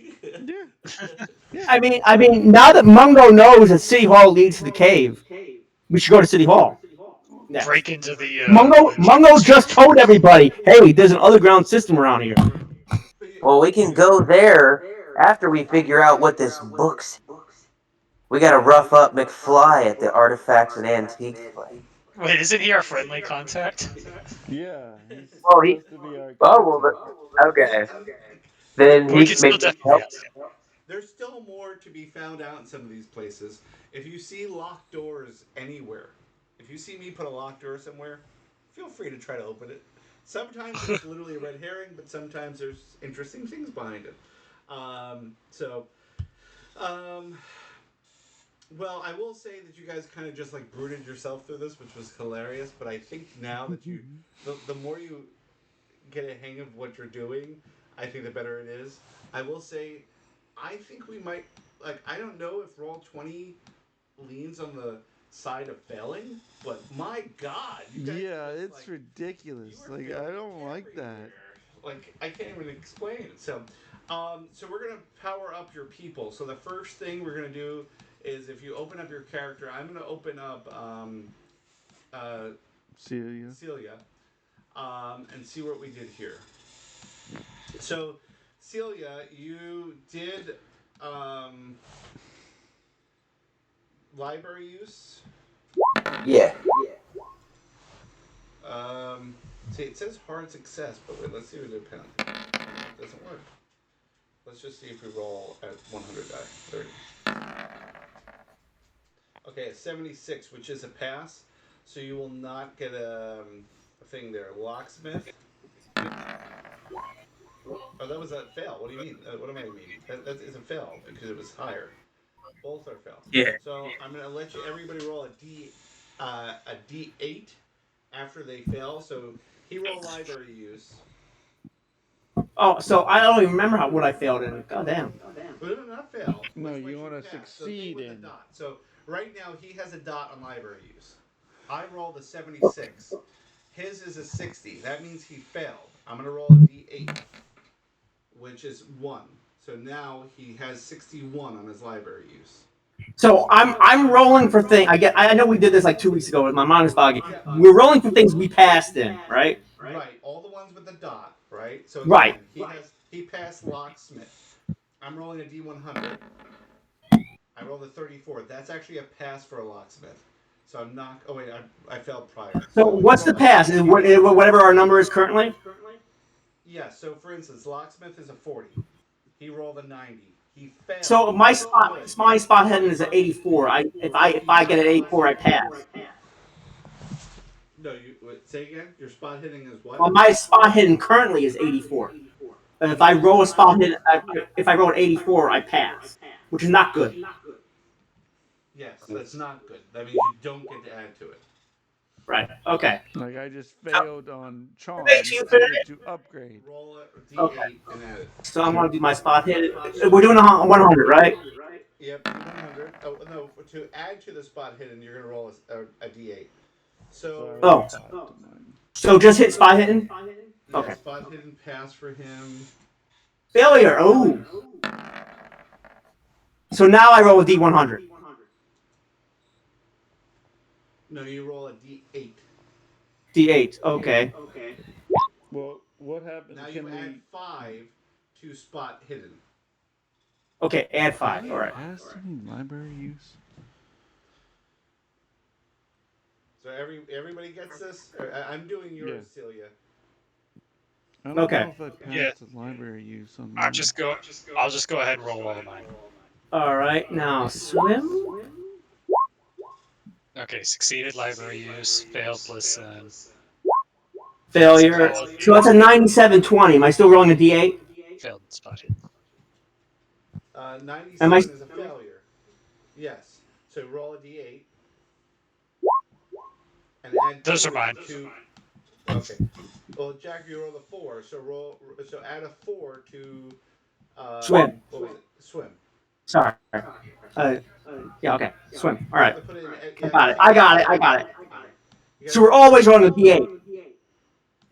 Yeah. I mean, now that Mungo knows that City Hall leads to the cave, we should go to City Hall Break next. into the Mungo just told everybody, hey, there's an underground system around here. Well, we can go there after we figure out what this book's. We gotta rough up McFly at the Artifacts and Antiques place. Wait, isn't he our friendly contact? Yeah, he's Oh, supposed to be our oh, well, contact. okay. and Then We he could can still make me definitely help. ask him. there's still more to be found out in some of these places. If you see locked doors anywhere, if you see me put a locked door somewhere, feel free to try to open it. Sometimes it's literally a red herring, but sometimes there's interesting things behind it. So, um, well, I will say that you guys kind of just like brooded yourself through this, which was hilarious. But I think now that the more you get a hang of what you're doing, I think the better it is. I will say, I think we might I don't know if Roll20 leans on the side of failing, but my God, you guys Yeah, just, it's ridiculous. you were Like, I failing don't like that. everywhere. Like I can't even explain it. So we're gonna power up your people. So the first thing we're gonna do is if you open up your character, I'm gonna open up uh, Celia. Celia and see what we did here. So, Celia, you did library use. Yeah. Um, See, it says hard success, but wait, let's see what it penalty. It doesn't work. Let's just see if we roll at 100 die. 30. Okay, a 76, which is a pass, so you will not get a thing there. Locksmith. Oh, that was a fail. What do you mean? What am I mean? That is a fail because it was higher. Both are fail. Yeah. So I'm gonna let everybody roll a D8 after they fail. So he rolled library use. Oh, so I don't even remember what I failed in. God damn. Well, no, not fail. No, Which you you want to pass. So thing succeed with a in. dot. So right now he has a dot on library use. I rolled a 76. His is a 60. That means he failed. I'm gonna roll a D8, which is 1. So now he has 61 on his library use. So I'm rolling for things. I know we did this like 2 weeks ago. My mind is foggy. Yeah. We're rolling for things we passed in, right? Right. All the ones with the dot. Right. So Right. again, he passed locksmith. I'm rolling a D100. I rolled a 34. That's actually a pass for a locksmith. So I'm not. Oh wait, I failed prior. So what's the pass? Is it whatever our number is currently? Yeah. So for instance, locksmith is a 40. He rolled a 90. He failed. So my spot heading is at 84. If I get an 84, I pass. No, you say again. Your spot hitting is what? Well, my spot hidden currently is 84. And if I roll a spot hidden, if I roll an 84, I pass, which is not good. Yes, that's not good. That means you don't get to add to it. Right. Okay. Like, I just failed on charm. Thanks, you I get to upgrade. Roll a D8 Okay. and add it. So I'm gonna do my spot hidden. We're doing 100, right? Yep, D100. Oh no, to add to the spot hidden, you're gonna roll a D8. So. Oh. So just hit spot hidden. Yeah, Okay. spot hidden pass for him. Failure. Oh. So now I roll a D100. No, you roll a D8. D8. Okay. Well, what happens? Now Can you add we? 5 to spot hidden. Okay. Add Have 5. we All right. passed any library use? So everybody gets this. I'm doing yours, Celia. I don't Okay. know if I Yeah, passed the library use on I'm mine. just go. I'll just go ahead and roll all of mine. All right. Now swim. Okay, succeeded library use, failed listen, Failure. spell, So that's a 97-20. Am I still rolling a D8? failed spot hidden. Am I? 97 is a failure. Yes. So roll a D8 and add Those 2 are mine. to. Okay. Well, Jack, you rolled a 4, so add a 4 to Swim. what was it? Swim. Sorry. Yeah. Okay. Swim. All You have right. to put it in. I Yeah, got it. so you I got to got put it. it I in. got it. You got So to we're put always rolling a D8.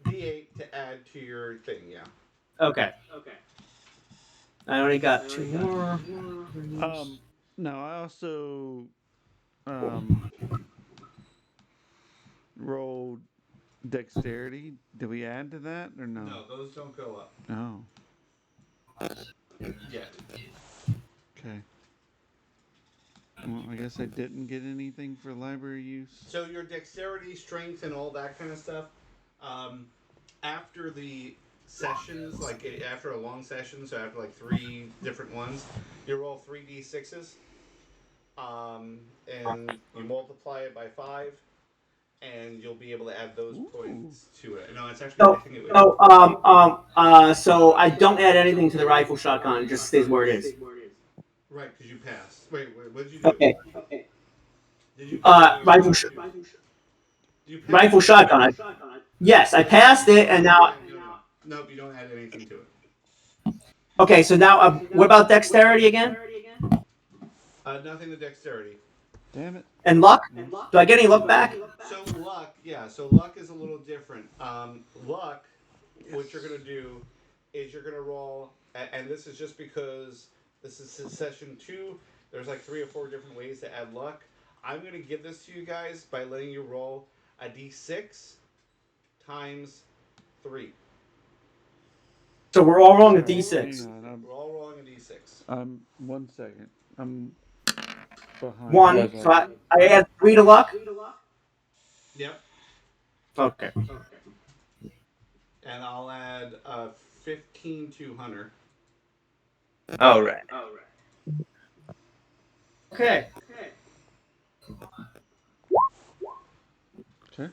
D8 to add to your thing. Yeah. Okay. I only got 2 more. No, I also um rolled dexterity. Did we add to that or no? No, those don't go up No. yet. Okay. Well, I guess I didn't get anything for library use. So your dexterity, strength, and all that kind of stuff. Um, after the sessions, like after a long session, so after like 3 different ones, you roll 3d6s, and you multiply it by 5, and you'll be able to add those Ooh. points to it. No, it's actually I So, think it would. so I don't add anything to the rifle shotgun. It just stays where it is. Right, because you passed. Wait, what did you do? Okay. Did you pass on your Rifle, library use? Do you pass rifle on your shotgun. Yes, I passed it, and now. Yeah, no. Nope, you don't add anything to it. Okay, so now, what about dexterity again? Nothing to dexterity. Damn it. And luck? Do I get any luck back? So luck, yeah. So luck is a little different. Luck, what you're gonna do is you're gonna roll, and this is just because this is session 2. There's like 3 or 4 different ways to add luck. I'm gonna give this to you guys by letting you roll a d6 times 3. So we're all rolling a Hang d6. on. We're all rolling a d6. 1 second. I'm behind. One. As So I add 3 to luck. Yep. Okay. And I'll add 15 to Hunter. All right. Okay. Okay.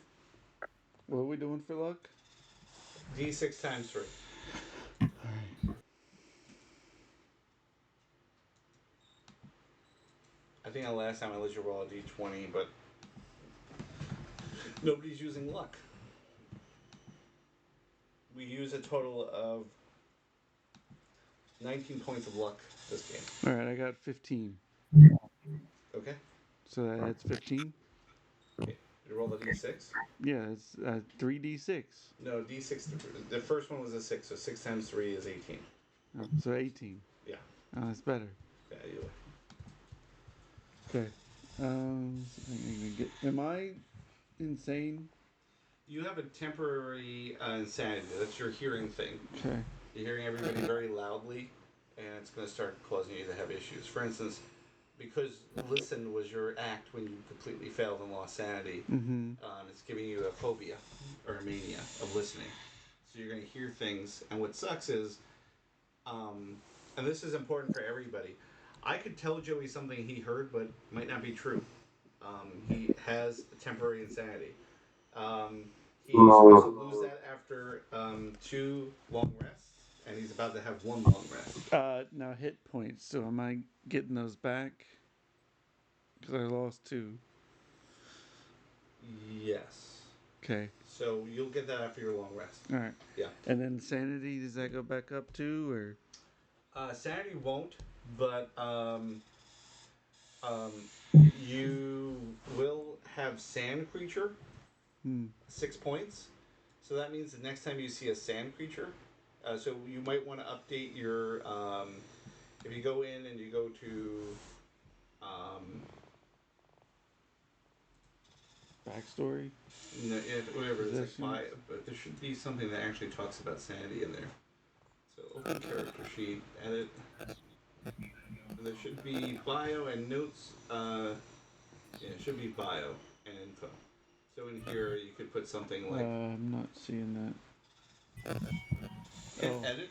What are we doing for luck? D6 times 3. I think the last time I let you roll a d20, but nobody's using luck. We use a total of 19 points of luck this game. All right, I got 15. Okay? So that's 15? Okay. You roll the d6? Yeah, it's 3d6. No, d6. The first one was a 6, so 6 times 3 is 18. Oh, so 18. Yeah. Oh, that's better. Yeah, Okay. Am I insane? you have a temporary insanity. That's your hearing thing. Okay. You're hearing everybody very loudly, and it's going to start causing you to have issues. For instance, because listen was your act when you completely failed and lost sanity, Mm-hmm. it's giving you a phobia or a mania of listening. So you're going to hear things, and what sucks is, and this is important for everybody. I could tell Joey something he heard, but might not be true. He has temporary insanity. Um, he's supposed to lose that after 2 long rests, and he's about to have 1 long rest. Now hit points. So am I getting those back? Because I lost 2. Yes. Okay. So you'll get that after your long rest. All right. Yeah. And then sanity, does that go back up too, or? Sanity won't, but um, you will have sand creature 6 points. So that means the next time you see a sand creature, So you might want to update your. If you go in and you go to. Backstory. Whatever it's like Possessions. but there should be something that actually talks about sanity in there. So open character sheet, edit. And there should be bio and notes. Yeah, it should be bio and info. So in here you could put something like I'm not seeing that. hit Oh, edit.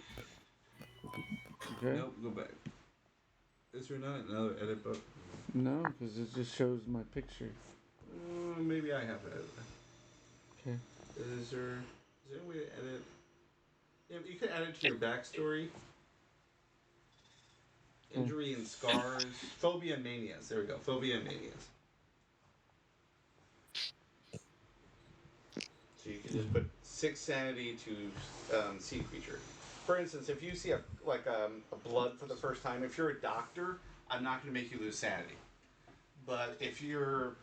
okay. Nope, go back. Is there not another edit button? No, because it just shows my picture. Maybe I have it. Okay. Is there a way to edit? Yeah, you can add it to your backstory. Injury and scars. Phobia and manias. There we go. Phobia and manias. So you can just put 6 sanity to sea creature. For instance, if you see a blood for the first time, if you're a doctor, I'm not going to make you lose sanity. But if you're,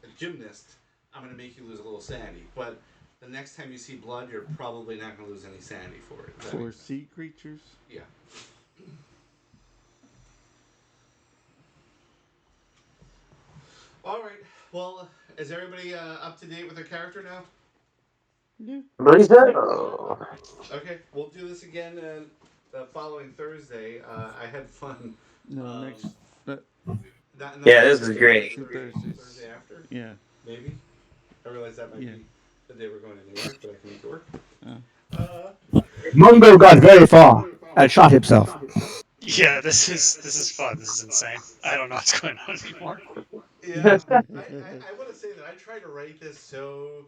a gymnast, I'm going to make you lose a little sanity. But the next time you see blood, you're probably not going to lose any sanity for it. For sea creatures? Yeah. All right. Well, is everybody up to date with their character now? Yeah. I believe so. Okay, we'll do this again the following Thursday. I had fun. No, next. Not Yeah, next this is great. Thursday after? Yeah. Maybe. I realize that might be the day we're going to New York, but I can make it work. Mungo got very far and shot himself. Yeah, this is fun. This is insane. I don't know what's going on anymore. Yeah, I want to say that I tried to write this so,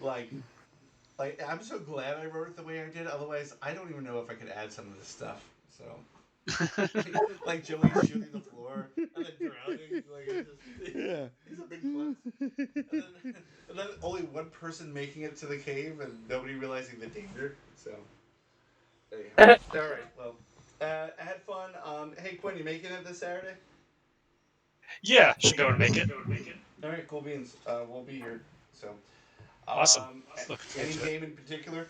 like, I'm so glad I wrote it the way I did. Otherwise, I don't even know if I could add some of this stuff. So, like Joey shooting the floor and then drowning. Like, it's just, he's a big klutz. And then only one person making it to the cave and nobody realizing the danger. So, anyhow. All right. Well, I had fun. Hey, Quinn, you making it this Saturday? Yeah, should be able to make it. All right, cool beans. We'll be here. So, Awesome. Looking forward any to it. game in particular?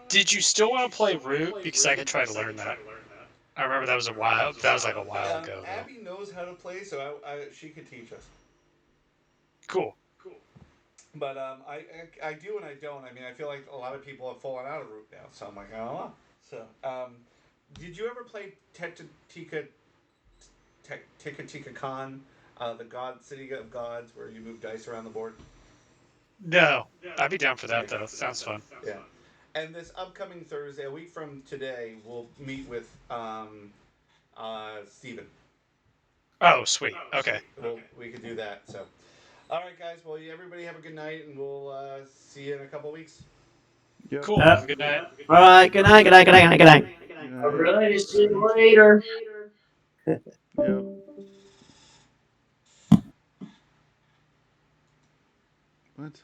Did you still want to play Root? Because I could try to learn that. I remember that was a while. That was like a while ago. Abby knows how to play, so she could teach us. Cool. But I do and I don't. I mean, I feel like a lot of people have fallen out of Root now, so I'm like, I don't know. So, did you ever play Tika Khan, the God City of Gods, where you move dice around the board? No, I'd be down for that though. Sounds fun. Yeah. And this upcoming Thursday, a week from today, we'll meet with Steven. Oh, sweet. Okay. We could do that. So, all right, guys. Well, everybody have a good night, and we'll see you in a couple weeks. Yep. Cool. Have a good night. All right. Good night. Good night. Good night. Good night. Good night. All right, see you later. Yep. What?